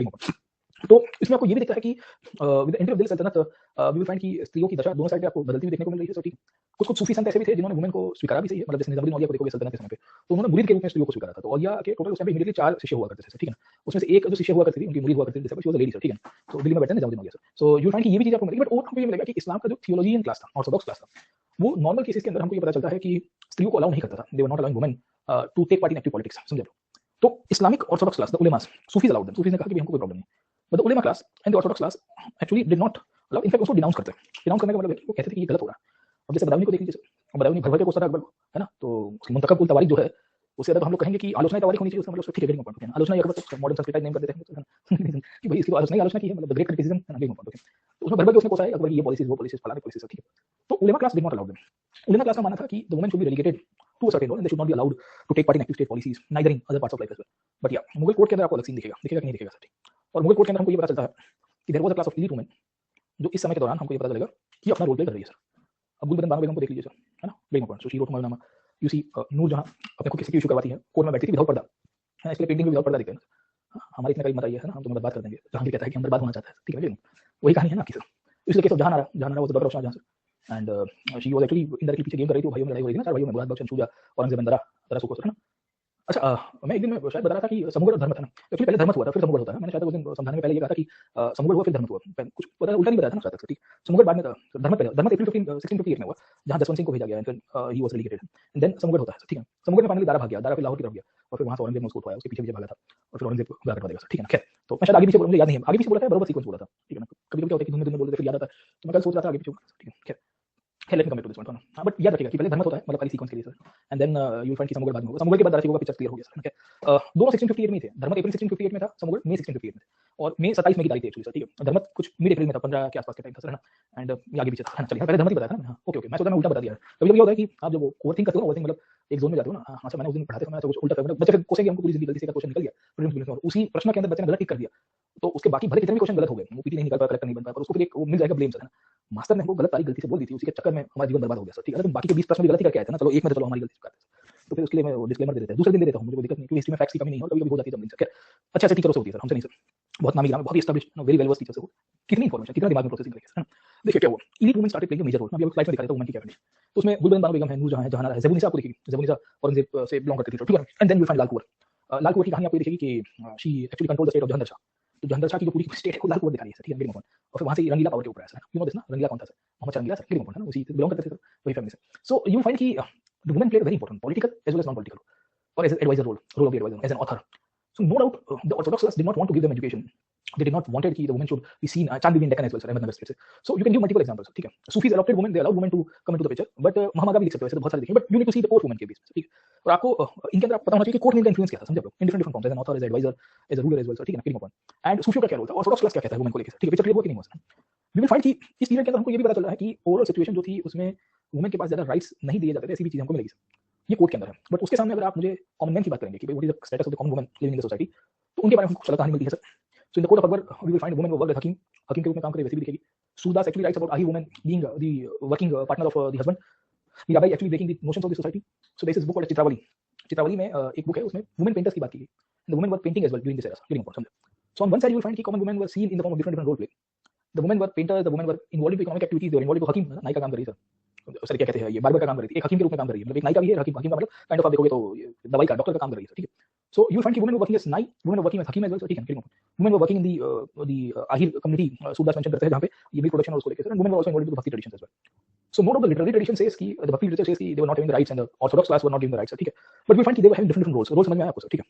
तो इसमें आपको ये भी दिखता है कि with the entry of Delhi सल्तनत वी विल फाइंड कि स्त्रियों की दशा दोनों साइड पे आपको बदलती हुई देखने को मिल रही है। सो ठीक है, कुछ-कुछ सूफी संत ऐसे भी थे जिन्होंने वुमेन को स्वीकारा भी सही है, मतलब जैसे निजामुद्दीन औलिया को देखोगे सल्तनत के समय पे, तो उन्होंने मुरीद के रूप में स्त्रियों को स्वीकारा था। तो औलिया के टोटल उस टाइम पे इमीडिएटली 4 शिष्य हुआ करते थे, ठीक है ना? उसमें से एक जो शिष्य हुआ करती थी, उनकी मुरीद हुआ करती थी, she was a lady sir, ठीक है ना? तो दिल्ली में बैठते हैं निजामुद्दीन औलिया सर। सो यू फाइंड कि ये भी चीज़ आपको मिलेगी, बट ओवरऑल आपको ये मिलेगा कि इस्लाम का जो थियोलॉजियन क्लास था, ऑर्थोडॉक्स क्लास था, वो नॉर्मल केसेस के अंदर हमको ये पता चलता है कि स्त्रियों को अलाउ नहीं करता था। They were not allowing women to take part in active politics, समझे आप? तो Islamic orthodox class, the ulemas, Sufis allowed them. Sufis ने कहा कि भई हमको कोई प्रॉब्लम नहीं है। But the ulema class and the orthodox class actually did not allow, in fact उसको डिनाउंस करते हैं। डिनाउंस करने का मतलब है कि वो कहते थे कि ये गलत हो रहा है। अब जैसे बदायूनी को देख लीजिए, बदायूनी भर-भर के कोसता था अकबर को, है ना? तो उसकी मुंतखब उल तवारीख जो है, उससे ज़्यादा तो हम लोग कहेंगे कि आलोचना तवारीख होनी चाहिए, उसका मतलब ठीक है, गेटिंग पॉइंट, ओके। आलोचना अकबर तो मॉडर्न संस्कृत नेम कर देते हैं, है ना? कि भई इसकी तो आलोचना ही आलोचना की है, मतलब द ग्रेट क्रिटिसिज्म, है ना? Getting point, okay. तो उसमें भर-भर के उसने कोसा है अकबर की ये पॉलिसीज़, वो पॉलिसीज़, फलानी पॉलिसीज़, ठीक है। तो ulema class did not allow them. उलेमा क्लास का मानना था कि the women should be relegated to a certain role and they should not be allowed to take part in active state policies, neither in other parts of life as well. But yeah Mughal court के अंदर आपको अलग scene दिखेगा, दिखेगा कि नहीं दिखेगा sir, ठीक। और मुगल कोर्ट के अंदर हमको ये पता चलता है कि there was a class of elite women जो इस समय के दौरान हमको ये पता चलेगा कि अपना रोल प्ले कर रही है सर। अब गुलबदन बानो बेगम को देख लीजिए सर, है ना? Begum point, so she wrote Humayun, you see Nurjahan अपने खुद किसी की इश्यू करवाती है, कोर्ट में बैठती थी विदाउट पर्दा, है ना? इसलिए पेंटिंग भी विदाउट पर्दा दिखते हैं। हाँ, हमारी इतने करीब मत आइए, है ना? हम तो मतलब बात कर देंगे। जहांगीर कहता है कि हम बर्बाद होना चाहता है, ठीक है ना? वही कहानी है ना आपकी सर। इसलिए case of Jahanara, Jahanara was the daughter of Shahjahan sir, and she was actually indirectly पीछे गेम कर रही थी, भाइयों में लड़ाई हो रही थी ना, 4 भाइयों में, मुराद बख्श, चंचूजा, औरंगजेब, अंदरा, तरसुको सर, है ना? अच्छा, मैं एक दिन में शायद बता रहा था कि समूहगढ़ धर्म था ना, एक्चुअली पहले धर्मत हुआ था, फिर समूहगढ़ होता है। मैंने शायद उस दिन समझाने में पहले ये कहा था कि समूहगढ़ हुआ फिर धर्मत हुआ। कुछ पता उल्टा नहीं बताया था ना शायद तक, ठीक। समूहगढ़ बाद में था, धर्मत पहले, धर्मत अप्रैल 15 1658 में हुआ, जहाँ जसवंत सिंह को भेजा गया, फिर he was relegated, and then Samugarh होता है, ठीक है। समूहगढ़ में फाइनली दारा भाग गया, दारा फिर लाहौर की तरफ गया, और फिर वहाँ से औरंगजेब ने उसको उठवाया, उसके पीछे भागा था, और फिर औरंगजेब को गार कटवा देगा सर, ठीक है ना। खैर, तो मैं शायद आगे पीछे मुझे याद नहीं है, आगे पीछे बोला था, बराबर सीक्वेंस बोला था, ठीक है ना। कभी-कभी क्या होता है कि धुन में बोल देते फिर याद आता है, तो मैं कल सोच रहा था आगे पीछे, ठीक है। खैर, है, let me come to this point, हाँ, बट याद रखिएगा कि पहले धर्मत होता है, मतलब खाली सीक्वेंस के लिए sir, and then you will find कि समूहगढ़ बाद में होगा। समूहगढ़ के बाद दारा सिकों का पिक्चर क्लियर हो गया सर, ठीक है। दोनों 1658 में ही थे, धर्मत अप्रैल 1658 में था, समूहगढ़ मई 1658 में थे, और मई 27 मई की तारीख थी एक्चुअली सर, ठीक है। धर्मत कुछ मिड अप्रैल में था, 15 के आसपास के टाइम था सर, है ना। एंड ये आगे पीछे था, है ना। चलिए, हाँ, पहले धर्मत ही बताया था ना, हाँ, ओके, ओके। मैं सोचा मैं उल्टा बता दिया। कभी-कभी होता है कि आप जब ओवरथिंक करते हो ना, ओवरथिंक मतलब एक जोन में जाते हो ना, हाँ सर, मैंने उस दिन पढ़ाते समय तो कुछ उल्टा कर, मतलब बच्चे फिर कोसेंगे हमको, पूरी जिंदगी गलती से क्वेश्चन निकल गया, प्रीलिम्स में, और उसी प्रश्न के अंदर बच्चे ने गलत टिक कर दिया, तो उसके बाकी भले कितने भी क्वेश्चन गलत हो गए, वो पीटी नहीं निकल पाया, करेक्ट नहीं बन पाया, पर उसको फिर एक वो मिल जाएगा ब्लेम सर, है ना। मास्टर ने हमको गलत तारीख गलती से बोल दी थी, उसी के चक्कर में हमारा जीवन बर्बाद हो गया सर, ठीक है। अगर तुम बाकी के 20 प्रश्न भी गलत ही करके आए थे ना, चलो एक में तो चलो हमारी गलती स्वीकार है, तो फिर उसके लिए मैं वो डिस्क्लेमर दे देता है, दूसरे दिन दे देता हूँ, मुझे कोई दिक्कत नहीं, क्योंकि हिस्ट्री में फैक्ट्स की कमी नहीं है, और कभी-कभी हो जाती है जब सर। अच्छा टीचरों से होती है सर, हमसे नहीं सर। बहुत नामी गिरामी, बहुत ही established, very well versed teacher से हो, कितनी इन्फॉर्मेशन, कितना दिमाग में प्रोसेसिंग करेंगे, है ना। देखिए क्या हुआ, elite women started playing a major role. अभी आपको स्लाइड में दिखा देता हूँ वुमेन की क्या कंडीशन। तो उसमें गुलबदन बानो बेगम है, नूरजहां है, जहानारा है, ज़ेबुन्निसा आपको दिखेगी, ज़ेबुन्निसा औरंगजेब से बिलॉन्ग करती थी, ठीक है। एंड देन यू फाइंड लाल कुंवर। लाल कुंवर की कहानी आपको ये दिखेगी कि she actually control the state of Jahangir Shah. तो जहांगीर शाह की जो पूरी स्टेट है वो लाल कुंवर दिखा रही है, ठीक है, गेटिंग पॉइंट। और फिर वहाँ से रंगीला पावर के ऊपर आया, यू नो दिस ना, रंगीला कौन था सर? मोहम्मद शाह रंगीला सर, गेटिंग पॉइंट, है ना, उसी से बिलॉन्ग करते थे सर, वही फैमिली से। सो यू फाइंड कि the women played a very important political as well as non political, or as an advisor role of the advisor, as an author. So no doubt, the Orthodox class did not want to give them education. They did not wanted that the women should be seen. Chan Bibi in Deccan as well, sir, Ahmednagar state. So you can give multiple examples, ठीक है. Sufis adopted women, they allowed women to come into the picture, but महामागा भी लिख सकते हो, ऐसे तो बहुत सारे देखेंगे, but you need to see the court women के बीच, ठीक है. और आपको इनके अंदर आपको पता होना चाहिए कि कोर्ट ने इनका इन्फ्लुएंस क्या था, समझे आप लोग, in different forms, as an author, as an advisor, as a ruler as well, so ठीक है ना, getting point. And सूफियों का क्या रोल था, ऑर्थोडॉक्स क्लास क्या कहता है वुमेन को लेकर, ठीक है, पिक्चर क्लियर हुआ कि नहीं हुआ सर. We will find कि इस पीरियड के अंदर हमको ये भी पता चल रहा है कि ओवरऑल सिचुएशन जो थी उसमें वुमेन के पास ज्यादा राइट्स नहीं दिए जाते थे, ऐसी भी चीज हमको मिलेगी सर. ये कोर्ट के अंदर है, बट उसके सामने अगर आप मुझे कॉमन मैन की बात करेंगे कि भाई what is the status of the common woman living in the society, तो उनके बारे में हमको कुछ अलग कहानी मिलती है sir. So in the court of Akbar we will find woman work as hakim, हकीम के रूप में काम करे, वैसे भी दिखेगी. सूरदास एक्चुअली राइट्स अबाउट आही woman being the working partner of the husband. Mirabai actually breaking the notions of the society. So this is book called Chitravali. Chitravali में एक बुक है, उसमें वुमेन पेंटर्स की बात की गई. The women were painting as well during this era, getting point, समझे. So on one side you will find कि common women were seen in the form of different different role play. The women were painters, the women were involved in economic activities, they were involved, हकीम नाई का काम कर रही है sir, sir क्या कहते हैं ये बार्बर का काम कर रही थी, एक हकीम के रूप में काम कर रही है, मतलब एक नाई का भी है, हकीम, हकीम का मतलब काइंड ऑफ आप देखोगे तो दवाई का डॉक्टर का काम कर रही है, ठीक है. सो यू फाइंड कि वुमेन वर वर्किंग एज नाई, वुमेन वर वर्किंग एज हकीम एज वेल, ठीक है. Women were working in the Ahir community, Surdas mention करते हैं जहां पे ये मिल्क प्रोडक्शन और उसको लेकर sir. Women were also involved in the bhakti traditions as well. So more of the literary tradition says कि the Bhakti literature says कि they were not having the rights and the Orthodox class were not giving the rights, ठीक है. But we find कि they were having different roles. Role समझ में आया आपको sir, ठीक है.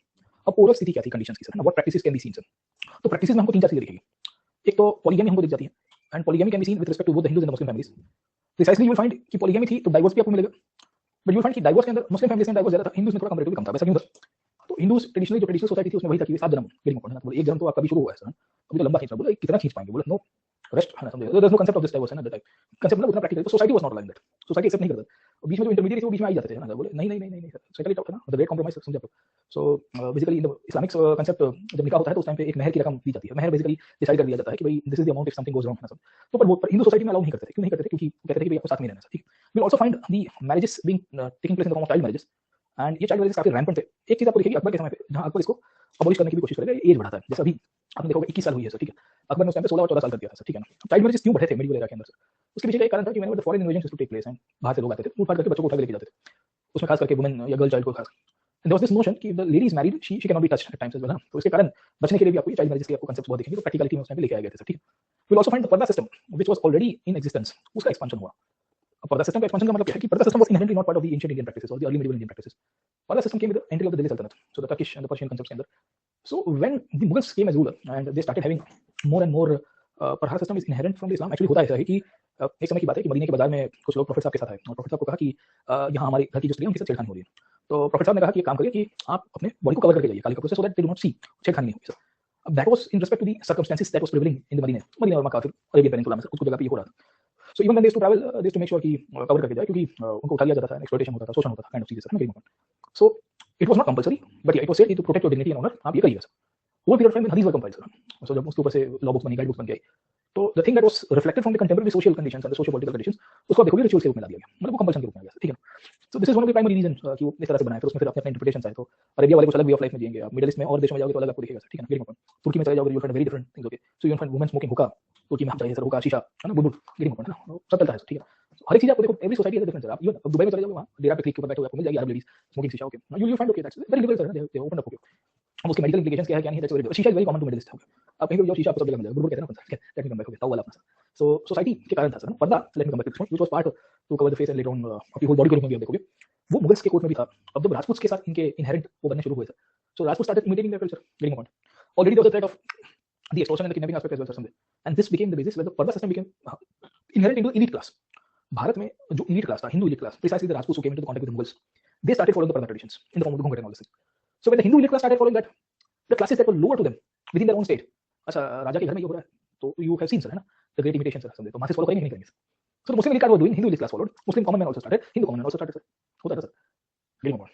अब ओवरऑल स्थिति क्या थी कंडीशंस की सर, ना what practices can be scene sir. तो प्रैक्टिसेस में हमको तीन चार चीजें दिखेगी. एक तो पॉलीगैमी हमको दिख जाती है, and polygamy can be seen with respect to both the Hindus and Muslim families. Precisely you will find कि पॉलीगैमी थी तो डाइवोर्स भी आपको मिलेगा, बट यू विल फाइंड कि डाइवोर्स के अंदर मुस्लिम फैमिलीज में डाइवोर्स ज्यादा था, हिंदूज में थोड़ा कंपैरेटिवली कम था. वैसा क्यों था? तो हिंदूज ट्रेडिशनली जो ट्रेडिशनल सोसाइटी थी उसमें वही था कि 7 जन्म, गेटिंग पॉइंट, ना एक जन्म तो आपका भी शुरू हुआ है सर, अभी तो लंबा खींचना, बोला कितना खींच पाएंगे, बोला नो रेस्ट, है ना, समझे. There is no concept of this divorce, है ना, दैट टाइप कांसेप्ट मतलब उतना प्रैक्टिकल, तो society was not allowing that. Society accept नहीं करता. और बीच में जो इंटरमीडिएट थे वो बीच में आ ही जाते थे, ना, बोले नहीं नहीं नहीं नहीं सर, सोसाइटी टॉप था ना, द ग्रेट कॉम्प्रोमाइज, समझे आप. So basically in the Islamic concept जब निकाह होता है तो उस टाइम पे एक महर की रकम दी जाती है. महर बेसिकली डिसाइड कर लिया जाता है कि भाई this is the amount if something goes wrong, है ना. तो पर हिंदू सोसाइटी में अलाउ नहीं करते थे. क्यों नहीं करते थे? क्योंकि कहते थे कि भाई आपको साथ में रहना है, ठीक. We also find the marriages being taking place in the form of child marriages, and ये चाइल्ड मैरिजेस काफी रैंपेंट थे. एक चीज आपको दिखेगी अकबर के समय पे, जहां अकबर इसको अबॉलिश करने की भी कोशिश करेगा, एज बढ़ाता है. जैसे अभी आपने देखा होगा 21 साल हुई है सर, ठीक है। अकबर ने उस टाइम पे 16 और 14 साल कर दिया था सर, ठीक है ना। चाइल्ड मैरिजेस क्यों बढ़े थे मेडिवल एरा के अंदर सर? उसके पीछे का एक कारण था कि whenever the foreign invasion to take place and बाहर से लोग आते थे, लूट-फाट करके बच्चों को उठा के लेके जाते थे। उसमें खास करके वुमेन या गर्ल चाइल्ड को खास। And there was this notion कि the lady is married, she can not be touched at times as well ना। तो इसके कारण बचने के लिए भी आपको ये चाइल्ड मैरिजेस के आपको कांसेप्ट्स बहुत दिखेंगे, तो प्रैक्टिकलिटी में उस टाइम पे लेके आए गए थे सर, ठीक है। We will also find the purdah system which was already in existence, उसका एक्सपेंशन हुआ। अब पर्दा सिस्टम का एक्सपेंशन का मतलब क्या है कि purdah system was inherently not part of the ancient Indian practices और the early medieval Indian practices. Purdah system came with the entry of the Delhi Sultanat, so the Turkish and the Persian concepts के अंदर। So when the Mughals came as ruler and they started having more and more Parha system is inherent from the Islam. Actually होता ऐसा है कि एक समय की बात है कि मदीने के बाजार में कुछ लोग प्रॉफिट साहब के साथ आए और प्रॉफिट साहब को कहा कि यहाँ हमारे घर की जो स्त्री है उनके साथ छेड़खानी हो रही है। तो प्रॉफिट साहब ने कहा कि एक काम करिए कि आप अपने बॉडी को कवर करके जाइए काली कपड़े से, so that they do not see, छेड़खानी नहीं होगी सर। अब that was in respect to the circumstances that was prevailing in the Medina और मक्का, फिर अरेबियन पेनिनसुला में कुछ जगह पे ये हो रहा था। So even when they to travel they to make sure कि कवर करके जाए, क्योंकि उनको उठा लिया जाता था, एक्सप्लॉइटेशन होता था, शोषण होता था, काइंड ऑफ चीजें sir. So it was not compulsory but it was said to protect your dignity and honour, आप ये करिएगा sir. Over period of time hadith were compiled sir. So जब उसके ऊपर से लॉ बुक्स बनी, गाइड बुक्स बन गई, तो the thing that was reflected from the contemporary social conditions and the socio political conditions, उसको देखोगे रिचुअल्स के रूप में ला दिया गया, मतलब वो कंपल्शन के रूप में आ गया, ठीक है। So this is one of the primary reason कि वो इस तरह से बनाया। फिर उसमें फिर अपने अपने इंटरप्रिटेशंस आए, तो अरेबिया वाले कुछ अलग वे ऑफ लाइफ में जिएंगे, आप मिडिल ईस्ट में और देशों में जाओगे तो अलग आपको दिखेगा सर, ठीक है ना। तुर्की में चले जाओगे you find very different things, okay. So you find women smoking हुक्का, तुर्की में आप जाइए सर, हुक्का, शीशा, है ना, बुलबुल, गिरिंग पॉइंट, है ना, सब चलता है, ठीक है। हर एक चीज आपको देखो, every society is different sir. आप इवन दुबई में चले जाओगे, वहां डेरा पे क्लिक के ऊपर बैठे हुए आपको मिल जाएगी Arab ladies smoking shisha, okay. You find okay that's very liberal sir, they open up, okay. अब उसके मेडिकल इंप्लिकेशंस क्या है क्या नहीं है, that's very, shisha is very common to Middle East, okay. आप कहीं भी जाओ शीशा आपको सब जगह मिल जाएगा, बुलबुल कहते हैं ना, ठीक है, दैट कम बैक, ओके, ताऊ वाला अपना। सो सोसाइटी के कारण था sir purdah, let me come back to which was part to cover the face and later on आपकी होल बॉडी को भी आप देखोगे, वो मुगल्स के कोर्ट में भी था। अब जब राजपूत के साथ इनके इनहेरेंट वो बनने शुरू हुए sir, so Rajput started imitating their culture, getting point. Already there was a threat of the extortion and the kidnapping aspect as well sir someday, and this became the basis where the Parda system became inherent into elite class. Bharat में जो elite class था, Hindu elite class, precisely the Rajputs who came into the contact with the Mughals, they started following the Parda traditions in the form of the Ghungat and all this thing. So when the Hindu elite class started following that, the classes that were lower to them within their own state, अच्छा राजा के घर में ये हो रहा है, तो you have seen sir, है ना, the great imitation sir someday, तो masses follow करेंगे नहीं करेंगे। So the Muslim elite class were doing, Hindu elite class followed, Muslim common man also started, Hindu common man also started sir, होता था sir, getting point.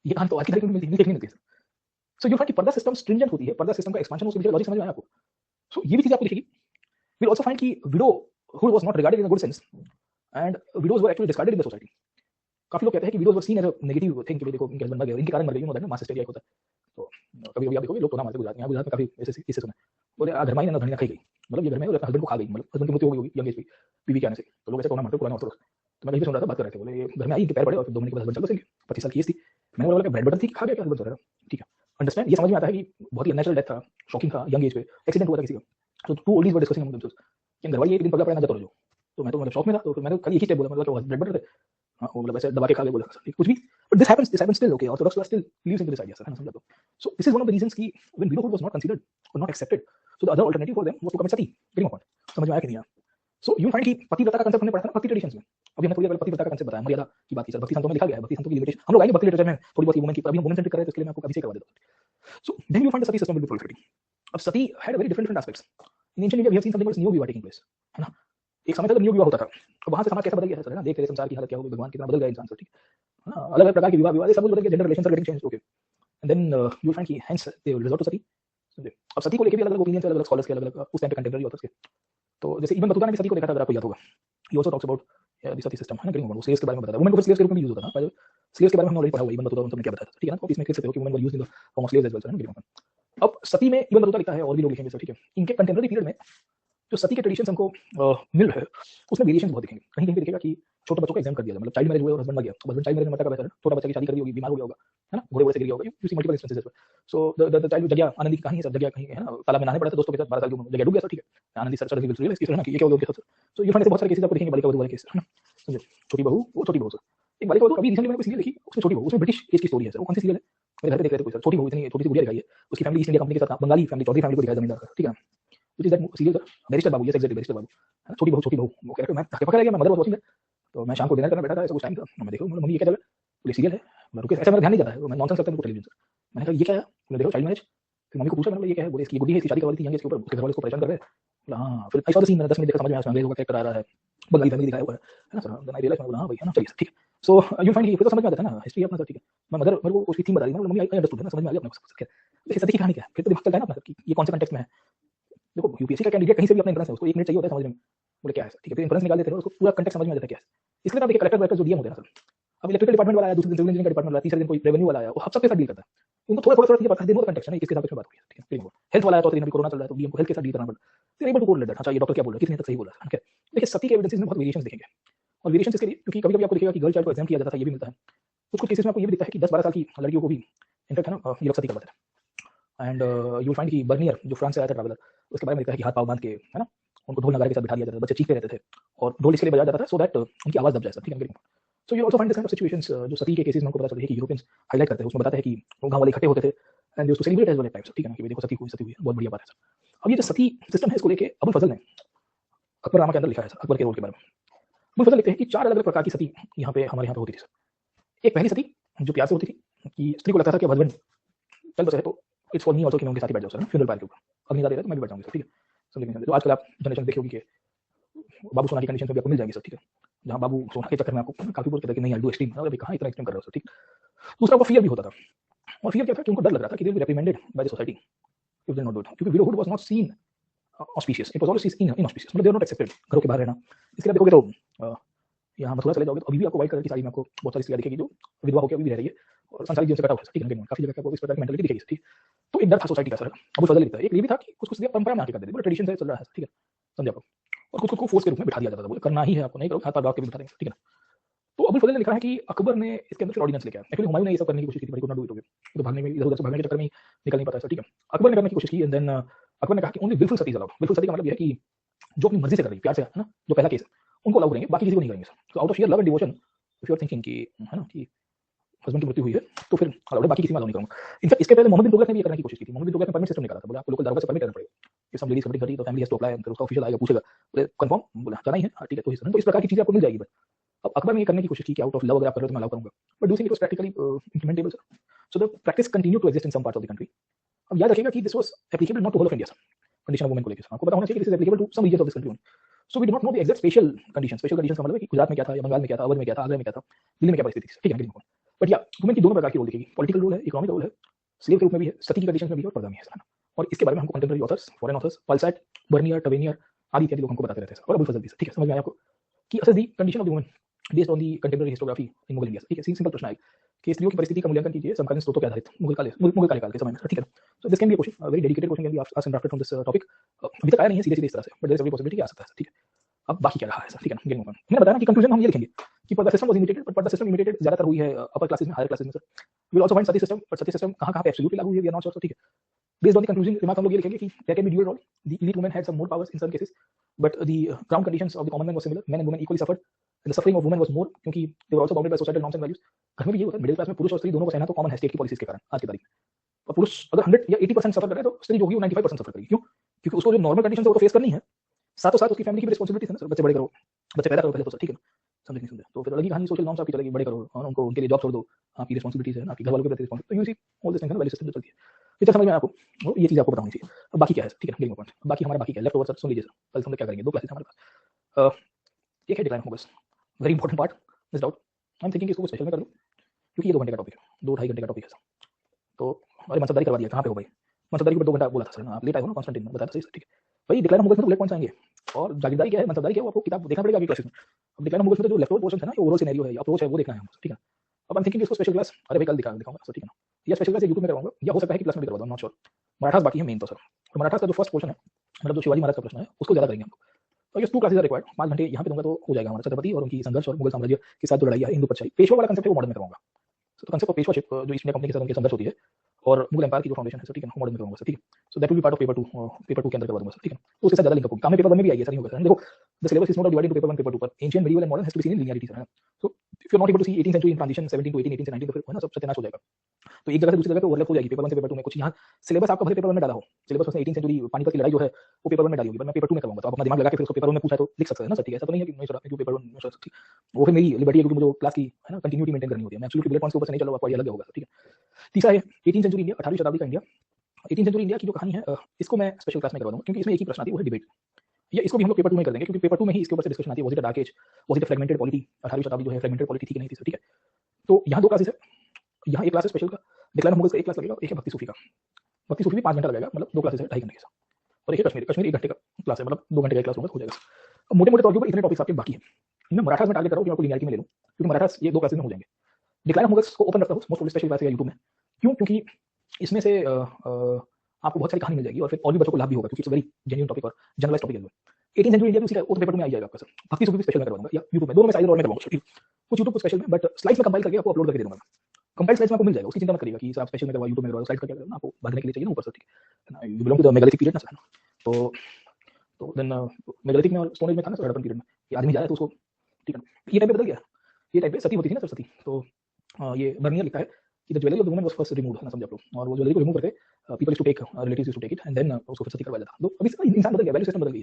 ये कहानी तो आज की तारीख में मिलती है, देखने मिलती है सर। सो यू फाइंड कि पर्दा सिस्टम स्ट्रिंजेंट होती है, पर्दा सिस्टम का एक्सपेंशन उसके पीछे लॉजिक समझ में आया आपको। सो ये भी चीज आपको दिखेगी। वी आल्सो फाइंड कि widowhood was not regarded in a good sense and widows were actually discarded in the society. काफी लोग कहते हैं कि widows were seen as a negative thing, कि देखो इनके हस्बैंड मर गए, इनके कारण मर गई, नो दैट मास हिस्टेरिया होता है। तो कभी कभी आप देखोगे लोग तो ना मारते गुजरात में, गुजरात में काफी ऐसे केसेस सुने, बोले घर में ही ना धनिया खाई गई, मतलब ये घर में अपने हस्बैंड को खा गई, मतलब हस्बैंड की मृत्यु हो गई होगी यंग एज पे बीवी के आने से, तो लोग ऐसे टोना मारते पुराने ऑर्थोडॉक्स। तो मैं कहीं सुन रहा था, बात कर रहे थे, बोले घर में आई, इनके पैर पड़े और 2 महीने के बाद हस्बैंड चल बसेंगे, 25 साल की एज थी। मैंने बोला ब्रेड बटर थी, खा गया क्या हस्बैंड, ठीक है। अंडरस्टैंड, ये समझ में आता है कि बहुत ही अननेचुरल डेथ था, शॉकिंग था, यंग एज पे एक्सीडेंट हुआ था किसी का। तो two oldies were discussing among themselves कि घर वाली एक दिन पकड़ा पड़ा ना जाता रहो। तो मैं तो मतलब शॉक में था, तो फिर मैंने कल यही स्टेप बोला, मतलब क्या ब्रेड बटर थे, हाँ वो मतलब ऐसे दबा के खा गए, बोला कुछ भी, but this happens still, okay. Orthodox class still believes in this idea sir, है ना, समझा। तो so this is one of the reasons कि when widowhood was not considered और not accepted, so the other alternative for them was to commit sati, getting point, समझ में आया कि नहीं आया। सो यू फाइंड कि पतिव्रता का कंसेप्ट हमने पढ़ा था भक्ति ट्रेडिशंस में, अभी हमने थोड़ी देर पहले पतिव्रता का कंसेप्ट बताया, मर्यादा की बात की सर, भक्ति संतों में लिखा गया है, भक्ति संतों की लिमिटेशन हम लोग आएंगे भक्ति लिटरेचर में थोड़ी बहुत वुमेन की, अभी हम वुमेन सेंट्रिक कर रहे हैं, तो इसके लिए मैं आपको अभी से करवा देता हूं। So then you find the sati system with proliferating. अब sati had a very different aspects in ancient India. We have seen something called new vivah taking place, है ना। एक समय था जब न्यू विवाह होता था, तो वहां से समाज कैसा बदल गया है सर, है ना, देख तेरे संसार की हालत क्या हो गई, भगवान कितना बदल गया इंसान सर, ठीक है ना। अलग अलग प्रकार के विवाह सब कुछ बदल गया, gender relations are getting changed, okay. And then you find कि hence they will resort to Sati. अब सती को लेके भी अलग अलग ओपिनियंस, अलग अलग स्कॉलर्स के, अलग अलग उस टाइम पे कंटेम्परेरी ऑथर्स के। तो जैसे इब्न बतूता ने भी सती को देखा था, अगर आपको याद होगा, ही also talks about the sati system, है ना, गेटिंग वो स्लेव्स के बारे में बताता है। वुमेन को फिर स्लेव्स के रूप में यूज होता है ना, स्लेव्स के बारे में हमने ऑलरेडी पढ़ा हुआ है, इब्न बतूता उन्होंने क्या बताया था, ठीक है ना। तो इसमें देख सकते हो कि women were used in the form of slaves as well, है ना, गेटिंग पॉइंट। अब सती में इब्न बतूता लिखता है और भी लोग लिखेंगे सर, ठीक है। इनके कंटेम्परेरी पीरियड में जो सती के ट्रेडिशंस हमको मिल रहे हैं, उसमें वेरिएशन बहुत दिखेंगे। कहीं कहीं पे दिखेगा कि छोटे बच्चों को एग्जाम कर दिया, मतलब चाइल्ड मैरिज हुआ और हस्बैंड मर गया, तो हस्बैंड चाइल्ड मैरिज में मरता है, छोटा बच्चा की शादी कर दी होगी, बीमार हो गया होगा, है ना, घोड़े वोड़े से गिर गया होगा, you see multiple instances. So the child जगह आनंदी की कहानी है सर, जगह कहीं है ना, तालाब में नहाने पड़ा था दोस्तों के साथ, 12 साल की उम्र में जगह डूब गया सर, ठीक है। आनंदी सर सर बिल्कुल रियल इसकी, है ना, कि ये क्या हो गया सर। सो यू फाइंड बहुत सारे केसेस आपको दिखेंगे, बालिका वधू वाले केस, है ना, समझे। छोटी बहू, वो छोटी बहू सर, एक बालिका वधू, अभी रिसेंटली मैंने कोई सीरियल देखी, उसमें छोटी बहू, उसमें ब्रिटिश एज की स्टोरी है सर, वो कौन सी सीरियल है, मेरे घर पे देख रहे थे कोई सर, छोटी बहू इतनी छोटी सी गुड़िया दिखाई है, उसकी फैमिली ईस्ट इंडिया कंपनी के साथ, बंगाली फैमिली, चौधरी फैमिली को दिखाया जमींदार, ठीक है। Which is that serial sir, Barrister Babu, yes exactly Barrister Babu, है ना, छोटी बहू, वो कैरेक्टर मैं धक्के पकड़ गया, मैं मदर वाज वाचिंग दैट। तो मैं शाम को डिनर करने बैठा था, ऐसा कुछ टाइम था, मैं देखो मम्मी ये क्या चल रहा है, बोले सीरियल है, मैं रुके, ऐसा मेरा ध्यान नहीं जाता है, मैं नॉनसेंस लगता है मुझे टेलीविजन सर। मैंने कहा ये क्या है, बोले देखो चाइल्ड मैरिज। फिर मम्मी को पूछा, मैंने ये क्या है, बोले इसकी गुड्डी है, इसकी शादी करवा दी थी यंग एज के ऊपर, उसके घर वाले इसको परेशान कर रहे हैं। बोला हाँ, फिर आई सॉ द सीन, मैंने 10 मिनट देखा, समझ में आया, अंग्रेजों का कैरेक्टर आ रहा है, बंगाली फैमिली दिखाया हुआ है ना सर। देन आई रियलाइज, मैं बोला हाँ भाई, है ना, चलिए सर, ठीक है। सो यू फाइंड फिर तो समझ में आता है ना, हिस्ट्री अपना सर, ठीक है। मैं मदर मेरे को उसकी थीम बता रही है, मम्मी आई अंडरस्टूड, है ना, समझ में आ गया अपने को सर। देखिए सती की कहानी क्या है, फिर तो दिमाग चलता है ना अपना सर कि ये कौन से कॉन्टेक्स्ट में है। देखो यूपीएससी का कैंडिडेट कहीं से भी अपना इंट्रेंस है, उसको 1 मिनट चाहिए होता है समझने में, बोले क्या है सर, ठीक है, फिर इंट्रेंस निकाल देते हैं, उसको पूरा कॉन्टेक्स्ट समझ में आ जाता है क्या है। इसके लिए आप देखिए कलेक्टर वेक्टर जो डीएम होते हैं ना सर, अब इलेक्ट्रिकल डिपार्टमेंट वाला आया, दूसरे दिन सिविल इंजीनियरिंग का डिपार्टमेंट वाला, तीसरे दिन कोई रेवेन्यू वाला आया, वो सब सबके साथ डील करता है, उनको थोड़ा थोड़ा चीजें पता है, देखो कॉन्टेक्स्ट है ना, किसके साथ में बात हो रही है, ठीक है। हेल्थ वाला है तो अभी कोरोना चल रहा है तो डीएम को हेल्थ के साथ डील करना पड़ता है, एबल टू कोरिलेट दैट। अच्छा ये डॉक्टर क्या बोल रहा है, कितने तक सही बोल रहा है, ठीक है। देखिए सती के एविडेंसेस में बहुत वेरिएशंस देखेंगे, और वेरिएशंस इसके लिए क्योंकि कभी-कभी आपको दिखेगा कि गर्ल चाइल्ड को एग्जाम किया जाता था, ये भी मिलता है। कुछ-कुछ केसेस में आपको ये भी दिखता है कि 10-12 साल की लड़कियों को भी इनफैक्ट है ना ये लोग सती करवाते थे। एंड यू विल फाइंड कि बर्नियर जो फ्रांस से आया था ट्रैवलर, उसके बारे में लिखा है कि हाथ पाँव बांध के है ना उनको ढोल नगाड़े के साथ बिठा दिया जाता था, बच्चे चीखते रहते थे और ढोल इसके लिए बजाया जाता था सो दैट उनकी आवाज दब जाए, ठीक है। So you also find this kind of situations जो सती के केसेस में हमको पता चलता है कि यूरोपियंस हाईलाइट करते हैं, उसमें बताते हैं कि वो गांव वाले इकट्ठे होते थे and they used to celebrate as well at times, ठीक है ना, कि देखो सती हुई है, बहुत बढ़िया बात है सर। अब ये जो सती सिस्टम है इसको लेके अबुल फजल ने अकबरनामा के अंदर लिखा है सर, अकबर के रोल के बारे में। अबुल फजल लिखते हैं कि 4 अलग-अलग प्रकार की सती यहाँ पे हमारे यहाँ पे होती थी सर। एक पहली सती जो प्यार से होती थी कि स्त्री को लगता था कि हस्बैंड चल बसे है तो इट्स फॉर मी आल्सो कि मैं उनके साथ ही बैठ जाऊँ सर, फ्यूनरल पायर के ऊपर, अग्नि दाह तो मैं भी बैठ जाऊंगी सर, ठीक है। समझिए तो आजकल आप जनरेशन देखी होगी कि बाबू सोना की कंडीशन पे भी आपको मिल जाएगी सर, ठीक है। जहाँ बाबू सोना के चक्कर में आपको काफी बोल कहता है कि नहीं आई डू एक्सट्रीम, अरे कहाँ इतना एक्सट्रीम कर रहे हो सर, ठीक। दूसरा वो फियर भी होता था, और फियर क्या था कि उनको डर लग रहा था कि they will be reprimanded by the society if they not do it, क्योंकि widowhood was not seen auspicious, it was always seen inauspicious, मतलब दे आर नॉट एक्सेप्टेड घरों के बाहर रहना। इसके लिए देखोगे तो यहाँ मथुरा चले जाओगे तो अभी भी आपको व्हाइट कलर की साड़ी में आपको बहुत सारी स्त्रियां दिखेगी जो विधवा होकर अभी भी रह रही है और संसारिक जीवन से कटा हुआ है, ठीक है। काफी जगह आपको इस प्रकार की मेंटालिटी दिखेगी, ठीक। तो एक डर था सोसाइटी का सर, अबुल फजल लिखता है। एक ये भी था कि कुछ-कुछ परंपरा में आके कर देते, बड़ा ट्रेडिशन से चल रहा है, ठीक है, समझे आप। और कुछ-कुछ को फोर्स के रूप में बिठा दिया जाता था, बोले करना ही है आपको, नहीं करोगे हाथ-पैर बाँध के भी बिठा देंगे, ठीक है ना। तो अबुल फजल ने लिखा है कि अकबर ने इसके अंदर फिर ऑर्डिनेंस लेके आया। एक्चुअली हुमायूं ने ये सब करने की कोशिश की थी, भाई कुड नॉट डू इट, हो गया तो भागने में इधर-उधर से भागने के चक्कर में निकल नहीं पाता सर, ठीक है। अकबर ने करने की कोशिश की एंड देन अकबर ने कहा कि only willful Sati is allowed. Willful Sati का मतलब ये है कि जो अपनी मर्जी से कर रही है, प्यार से, है ना, जो पहला केस है उनको अलाउ करेंगे, बाकी किसी को नहीं करेंगे सर। तो out of share love and devotion if you are thinking कि है ना कि हस्बैंड की मृत्यु हुई है तो फिर अलाउड है, बाकी किसी में अलाउ नहीं करूंगा। इनफैक्ट इसके पहले मोहम्मद बिन तुगलक ने भी ये करने की कोशिश की थी। मोहम्मद बिन तुगलक ने परमिट सिस्टम निकाला था, बोला आपको लोकल दारोगा से परमिट लेना पड़ेगा कि सम लेडीज कमिटिंग करी तो फैमिली हैज टू अप्लाई, फिर उसका ऑफिशियल आएगा पूछेगा, बोले कंफर्म, बोला जाना ही है, हाँ ठीक है। तो इस प्रकार की चीजें आपको मिल जाएगी। बट अब अकबर ने ये करने की कोशिश की कि आउट ऑफ लव अगर आप कर रहे हो तो मैं अलाउ करूंगा, but do think it was practically implementable sir. So the practice continue to exist in some parts of the country. अब याद रखिएगा कि this was applicable not to whole of India sir, condition of women को लेकर आपको पता होना चाहिए कि this is applicable to some region of this country. So we do not know the exact special condition. Special condition का मतलब है कि गुजरात में क्या था या बंगाल में क्या था, अवध में क्या था, आगरा में क्या था, दिल्ली में क्या परिस्थिति थी, ठीक है। बट या वुमेन की दोनों प्रकार की रोल दिखेगी, पॉलिटिकल रोल है, इकोनॉमिक रोल है, स्लेव के रूप में भी है, सती की कंडीशन में भी है और पर्दा में है। और इसके बारे में हमको contemporary authors, foreign authors, Pelsaert, Bernier, Tavernier आदि इत्यादि लोग हमको बताते रहते हैं और अबुल फजल भी, ठीक है। समझ में आया आपको कि असल the condition of the women based on the contemporary historiography in Mughal India, ठीक है। सिंपल प्रश्न है कि स्त्रियों की परिस्थिति का मूल्यांकन कीजिए समकालीन स्रोतों के आधारित मुगल कार्यकाल के समय में, ठीक है। So this can be a question, very dedicated question can be asked and drafted from this topic. अभी तक आया नहीं है सीधे-सीधे इस तरह से, but there is every possibility आ सकता है, ठीक है। अब बाकी क्या रहा है सर, ठीक है ना। मैंने बताया ना कि कंक्लूजन में हम ये लिखेंगे कि purdah system was imitated, but purdah system imitated ज्यादातर हुई है अपर क्लासेस में, हायर क्लासेस में sir. We will also find Sati system, but Sati system कहां-कहां पे एब्सोल्युटली लागू हुई है वी आर नॉट श्योर, ठीक है। Based on the conclusion remark हम लोग ये लिखेंगे कि there can be dual role. The elite women had some more powers in some cases, but the ground conditions of the common man was similar. Men and women equally suffered, and the suffering of women was more क्योंकि they were also bounded by societal norms and values. घर में भी ये होता है, middle class में पुरुष और स्त्री दोनों को सहना तो कॉमन है स्टेट की पॉलिसीज के कारण आज की तारीख में। और पुरुष अगर 100 या 80% सफर कर रहा है तो स्त्री जो होगी वो 95% सफर करेगी। क्यों? क्योंकि उसको जो नॉर्मल कंडीशन है वो तो फेस करनी है, साथ ही साथ उसकी फैमिली की भी रिस्पांसिबिलिटी है ना सर। बच्चे बड़े करो, बच्चे पैदा करो पहले तो सर, ठीक है। समझे नहीं समझे तो फिर अलग ही कहानी सोशल नॉर्म्स आपकी चलेगी, बड़े करो और उनको उनके लिए जॉब छोड़ दो, आपकी रिस्पांसिबिलिटीज है, आपके घर वालों के प्रति रिस्पांसिबिलिटी, तो you see all this things value system जो चलती है। इतना समझ में आपको वो ये चीज आपको पता होनी चाहिए। अब बाकी क्या है सर, ठीक है, गेटिंग पॉइंट। बाकी हमारा बाकी क्या है, लेफ्ट ओवर सर सुन लीजिए सर, कल हम लोग क्या करेंगे, दो क्लासेस हमारे पास। एक है decline of moguls, very important part, miss out. I am thinking इसको स्पेशल में कर लूं क्योंकि ये 2 घंटे का टॉपिक है, 2 ढाई घंटे का टॉपिक है सर। तो अरे मनसबदारी करवा दिया, कहां पे हो भाई, मनसबदारी पर 2 घंटा बोला था सर, आप लेट आए हो ना, कॉन्स्टेंटिन ने बताया था सही सर, ठीक है। भाई डिक्लाइन ऑफ मोगल्स में तो बुलेट पॉइंट्स आएंगे और जागीरदारी क्या है, मनसबदारी क्या है, वो आपको किताब देखना पड़ेगा अगली क्लासेस में। अब डिक्लाइन ऑफ मोगल्स में तो जो लेफ्ट ओवर पोर्शन है ना, ये ओवरऑल सिनेरियो है, अप्रोच है, वो देखना है हमको, ठीक है। अब आई एम थिंकिंग इसको स्पेशल क्लास, अरे भाई कल दिखाऊंगा सर, ठीक है ना। या स्पेशल क्लास यूट्यूब में करवाऊंगा या हो सकता है कि क्लास में भी करवा दूं, नॉट श्योर। मराठास बाकी है मेन तो सर, तो मराठास का जो फर्स्ट पोर्शन है, मतलब जो शिवाजी महाराज का प्रश्न है उसको ज्यादा करेंगे हम। तो ये 2 क्लासेस आर रिक्वायर्ड, 5 घंटे यहाँ पे दूंगा तो हो जाएगा हमारा छत्रपति और उनकी संघर्ष और मुगल साम्राज्य के साथ जो लड़ाई है, हिंदू परछाई। पेशवा वाला कंसेप्ट है वो मॉडर्न में करवाऊंगा। तो कंसेप्ट ऑफ पेशवाशिप जो ईस्ट इंडिया कंपनी के साथ उनकी संघर्ष होती है और मुगल एम्पायर की जो फाउंडेशन है सर, ठीक है, मॉडर्न में करवाऊंगा सर, ठीक है। So that will be part of paper 2 के अंदर करवा दूंगा सर, ठीक है। तो उसके साथ ज्यादा लिंक अप होगी, काम में पेपर 1 में भी आएगी सर, नहीं होगा सर। देखो the syllabus is not divided into paper 1 paper 2 पर ancient medieval and modern has to be seen in linearity sir. So if you are not able to see 18th century in transition 17 to 18, 18 से 19 तो फिर है ना सब सत्यानाश हो जाएगा। तो एक जगह से दूसरी जगह पे ओवरलैप हो जाएगी पेपर 1 से पेपर 2 में। कुछ यहाँ सिलेबस आपका भले पेपर 1 में डाला हो, सिलेबस उसने 18 सेंचुरी पानीपत की लड़ाई जो है वो पेपर 1 में डाली होगी, पर मैं पेपर 2 में करवाऊंगा। तो आप अपना दिमाग लगा के फिर उसको पेपर 1 में पूछा तो लिख सकते हैं ना सर, ठीक है। ऐसा तो नहीं है कि नहीं सर आपने पेपर 1 में सर, ठीक। वो फिर मेरी लिबर्टी है क्योंकि मुझे क्लास की है ना कंटिन्यूटी मेंटेन करनी होती है। मैं एब्सोल्युटली बुलेट पॉइंट्स के ऊपर से नहीं चल रहा हूं, आपको आइडिया लग गया होगा, ठीक है। तीसरा है 18 सेंचुरी इंडिया, 18वीं शताब्दी का इंडिया। 18 सेंचुरी इंडिया की जो कहानी है इसको मैं स्पेशल क्लास में करवा दूंगा क्योंकि इसमें एक ही प्रश्न आती है, वो है डिबेट। या इसको भी हम लोग पेपर 2 में कर देंगे क्योंकि पेपर 2 में ही इसके ऊपर से डिस्कशन आती है, was it a dark age, was it a fragmented polity, 18वीं शताब्दी जो है फ्रेगमेंटेड पॉलिटी थी कि नहीं थी सर, ठीक है। तो यहाँ 2 क्लासेस है, यहाँ एक क्लास है स्पेशल का, डिक्लाइन ऑफ मुगल्स का एक क्लास लगेगा, एक है भक्ति सूफी का। भक्ति सूफी भी 5 घंटा लगेगा, मतलब 2 क्लासेस है 2.5 घंटे के साथ। और एक है कश्मीरी 1 घंटे का क्लास है, मतलब 2 घंटे का क्लास होगा, हो जाएगा। अब मोटे-मोटे तौर के ऊपर इतने टॉपिक्स आपके बाकी हैं। मैं मराठास में टारगेट कर रहा हूं कि आपको लिनियरिटी में ले लूं क्योंकि मराठास ये 2 क्लासेस में हो जाएंगे। डिक्लाइन ऑफ मुगल्स को ओपन रखता हूं मोस्ट स्पेशल क्लास है यूट्यूब में। क्यों? क्योंकि इसमें से आपको बहुत सारी कहानी मिल जाएगी और फिर और भी बच्चों को लाभ भी होगा, क्योंकि इट्स वेरी जेन्युइन टॉपिक और जनरलाइज टॉपिक है। 18th सेंचुरी इंडिया भी उसी का वो तो पेपर में आ जाएगा आपका सर। भक्ति सुफी भी स्पेशल में करवाऊंगा या यूट्यूब में, दोनों में साइड और में करवाऊंगा, कुछ यूट्यूब स्पेशल में, बट स्लाइड्स में कंपाइल करके आपको अपलोड करके दे दूंगा। कंपाइल स्लाइड्स में आपको मिल जाएगा, उसकी चिंता मत करिएगा कि आप स्पेशल में करवा यूट्यूब में करवा, स्लाइड करके आपको भरने के लिए चाहिए ना ऊपर से, ठीक है ना। You belong to the megalithic period ना सर। तो देन मेगालिथिक में और स्टोन एज में था ना सर, हड़प्पन पीरियड में ये आदमी जाए तो उसको, ठीक है। ये टाइप पे बदल गया, ये टाइप पे सती होती थी ना सर, सती। तो ये बर्नियर लिखता है कि the jewellery of the woman was first removed, है ना, समझ आप लोग। और वो ज्वेलरी को रिमूव करके people to take relatives to take it and then उसको फिर सती करवाया जाता। तो अभी इंसान बदल गया, वैल्यू सिस्टम बदल गई।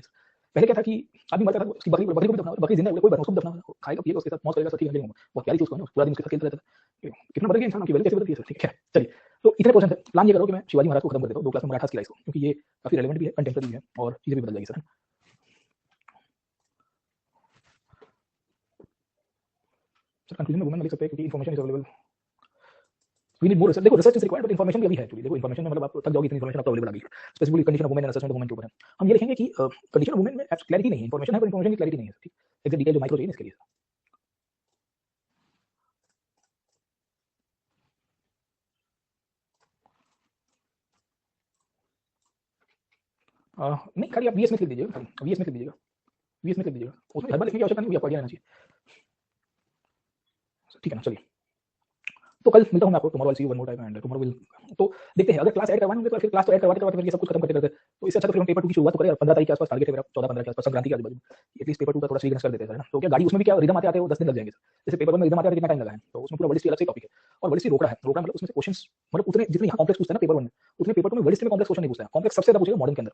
पहले क्या था कि आदमी मरता था, उसकी बकरी को भी दफना, बकरी जिंदा है कोई बात, उसको भी दफना, खाएगा पिएगा, उसके साथ मौज करेगा, सती करेगा, बहुत प्यारी चीज उसको, पूरा दिन उसके साथ खेलता रहता था। कितना बदल गया इंसान की वैल्यू कैसे बदल गई सर, ठीक है। चलिए, तो इतने क्वेश्चन है। प्लान ये करो कि मैं शिवाजी महाराज को खत्म कर देता हूं 2 क्लास में मराठास की लाइफ को, क्योंकि ये काफी रेलेवेंट भी है, कंटेम्परेरी भी है और चीजें भी बदल जाएगी सर। सर कंक्लूजन में वुमेन लिख सकते हैं क्योंकि information is available, we need more research. देखो research is required but information भी अभी है एक्चुअली। देखो इन्फॉर्मेशन में मतलब आप थक जाओगे, इतनी इन्फॉर्मेशन आपको अवेलेबल आ गई। Specifically condition of women and assessment of women के ऊपर है। हम ये लिखेंगे कि कंडीशन ऑफ वुमेन में क्लैरिटी नहीं है, इन्फॉर्मेशन है पर इन्फॉर्मेशन की क्लैरिटी नहीं है, ठीक। एग्जैक्ट डिटेल जो माइक्रो चाहिए इसके लिए। नहीं, खाली आप वीएस में लिख दीजिएगा, वीएस में लिख दीजिएगा, वीएस में लिख दीजिएगा, उसमें हर बार लिखने की आवश्यकता नहीं, आपको आइडिया रहना चाहिए, ठीक है ना। चलिए, तो कल मिलता हूं मैं आपको, tomorrow I see you one more time and tomorrow will, तो देखते हैं अगर क्लास ऐड करवाने होंगे तो फिर क्लास तो ऐड करवाते करवाते फिर ये सब कुछ खत्म करते करते, तो इससे अच्छा तो फिर हम पेपर 2 की शुरुआत तो करें। 15 तारीख के आसपास टारगेट है मेरा, 14-15 के आसपास, संक्रांति के आजू-बाजू एटलीस्ट पेपर 2 का थोड़ा सीरियस कर देते हैं, है ना। तो क्या गाड़ी उसमें भी क्या रिदम आते आते वो 10 दिन लग जाएंगे सर। जैसे पेपर 1 में रिदम आते आते कितना टाइम लगा है, तो उसमें पूरा वर्ड हिस्ट्री अलग से टॉपिक है और वर्ड हिस्ट्री रोकड़ा है। रोकड़ा मतलब उसमें से क्वेश्चंस मतलब उतने जितने यहाँ कॉम्प्लेक्स पूछते हैं ना पेपर 1 में, उतने पेपर 2 में वर्ड हिस्ट्री में कॉम्प्लेक्स क्वेश्चन नहीं पूछता है। कॉम्प्लेक्स सबसे ज्यादा पूछेगा मॉडर्न के अंदर,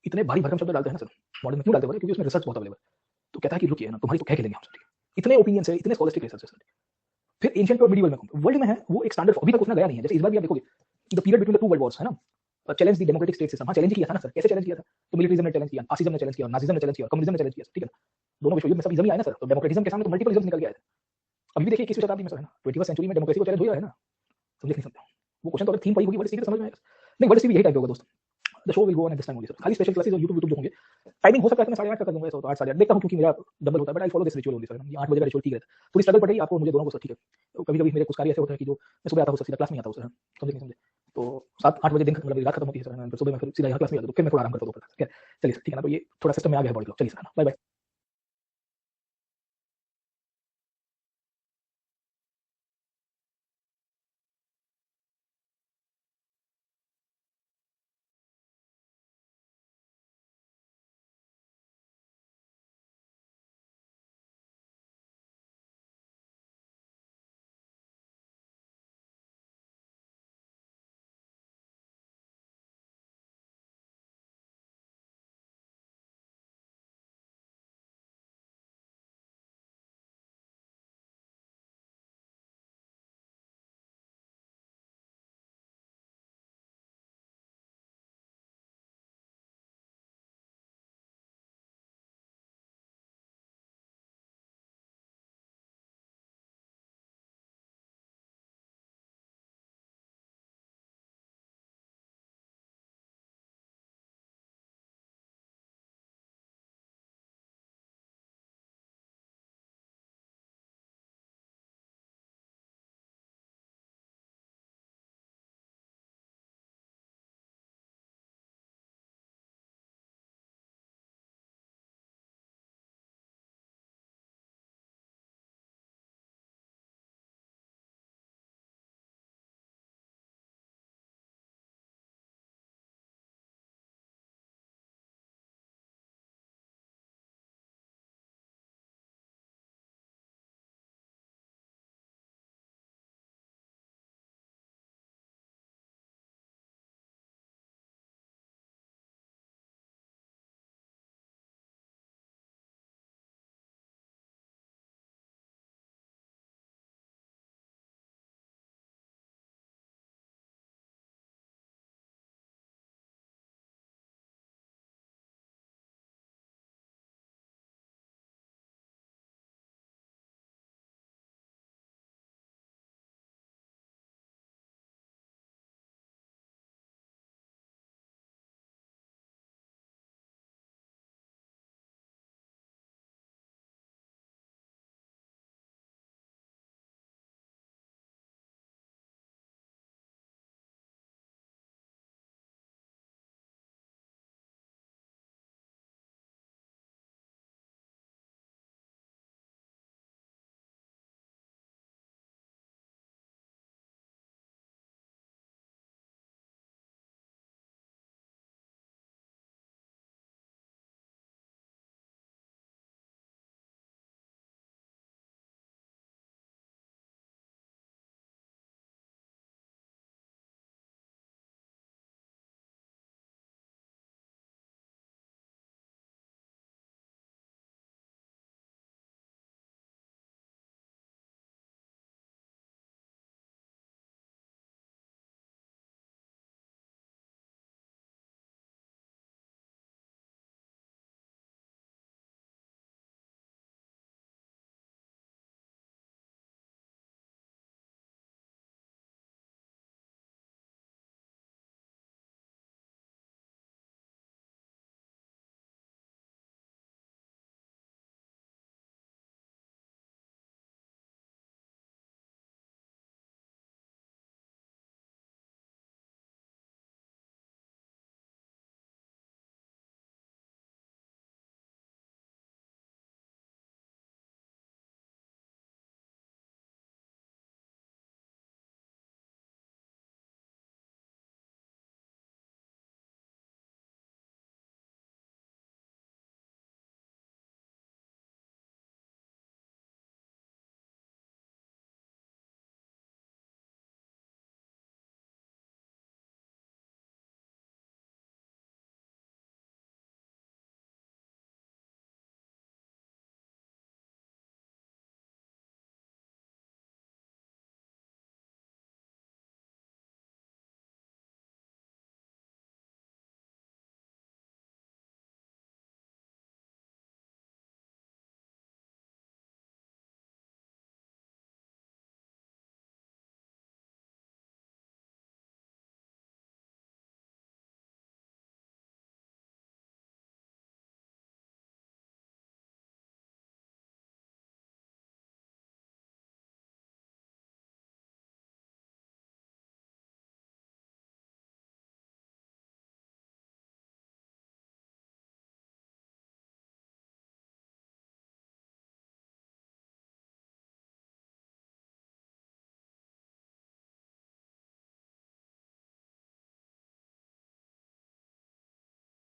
इतने भारी भरकम शब्द डालते हैं ना सर मॉडर्न में। क्यों डालते हैं, क्योंकि उसमें रिसर्च बहुत अवेलेबल। तो कहता है कि रुकिए ना, तुम्हारी तो कह के लेंगे हम सर, ठीक है। इतने ओपिनियंस है, इतने स्कॉलस्टिक रिसर्च है सर। फिर एंशिएंट और मिडिवल में वर्ल्ड में है वो एक स्टैंडर्ड अभी तक उसने गया नहीं है। जैसे इस बार भी आप देखोगे the period between the 2 world Wars, है ना, challenge the democratic state system. हाँ, चैलेंज किया था ना सर, कैसे चैलेंज किया था, तो मिलिटरिज्म ने चैलेंज किया, फासिज्म ने चैलेंज किया, नाजिज्म ने चैलेंज किया, कम्युनिज्म ने चैलेंज किया, ठीक है ना। दोनों विश्व युद्ध में सब इज्म ही आए ना सर, तो डेमोक्रेटिज्म के सामने तो मल्टीपल इज्म निकल के आए थे। अभी भी देखिए 21वीं शताब्दी में सर, है ना, 21st सेंचुरी में डेमोक्रेसी को चैलेंज हो रहा है ना, समझ नहीं सकते वो क्वेश्चन। तो अगर थीम पड़ी होगी वर्ड हिस्ट्री समझ में आएगा। नहीं, वर्ड हिस्ट्री भी यही टाइप होगा दोस्त। The show will go on at this time only sir. खाली स्पेशल क्लासेस और यूट्यूब जो होंगे, टाइमिंग हो सकता है मैं 8:30 कर दूंगा, ऐसा तो 8 साढ़े 8 देखता हूं, क्योंकि मेरा डबल होता है, but I follow this ritual only sir. ये 8 बजे का रिचुअल ठीक है, थोड़ी स्ट्रगल पड़ रही है आपको मुझे दोनों को सर, ठीक है। तो कभी-कभी मेरे कुछ कार्य ऐसे होते हैं कि जो मैं सुबह आता हूं सर, सीधा क्लास में आता हूं सर, समझे नहीं समझे। तो 7-8 बजे दिन मतलब रात खत्म होती है सर, फिर सुबह मैं फिर सीधा यहाँ क्लास में आता हूं, तो फिर मैं थोड़ा आराम करता हूँ दोपहर तक, ठीक है। चलिए सर, ठीक है ना, तो ये थोड़ा सिस्टम में आ गया है बॉडी क्लॉक। चलिए सर, बाय बाय।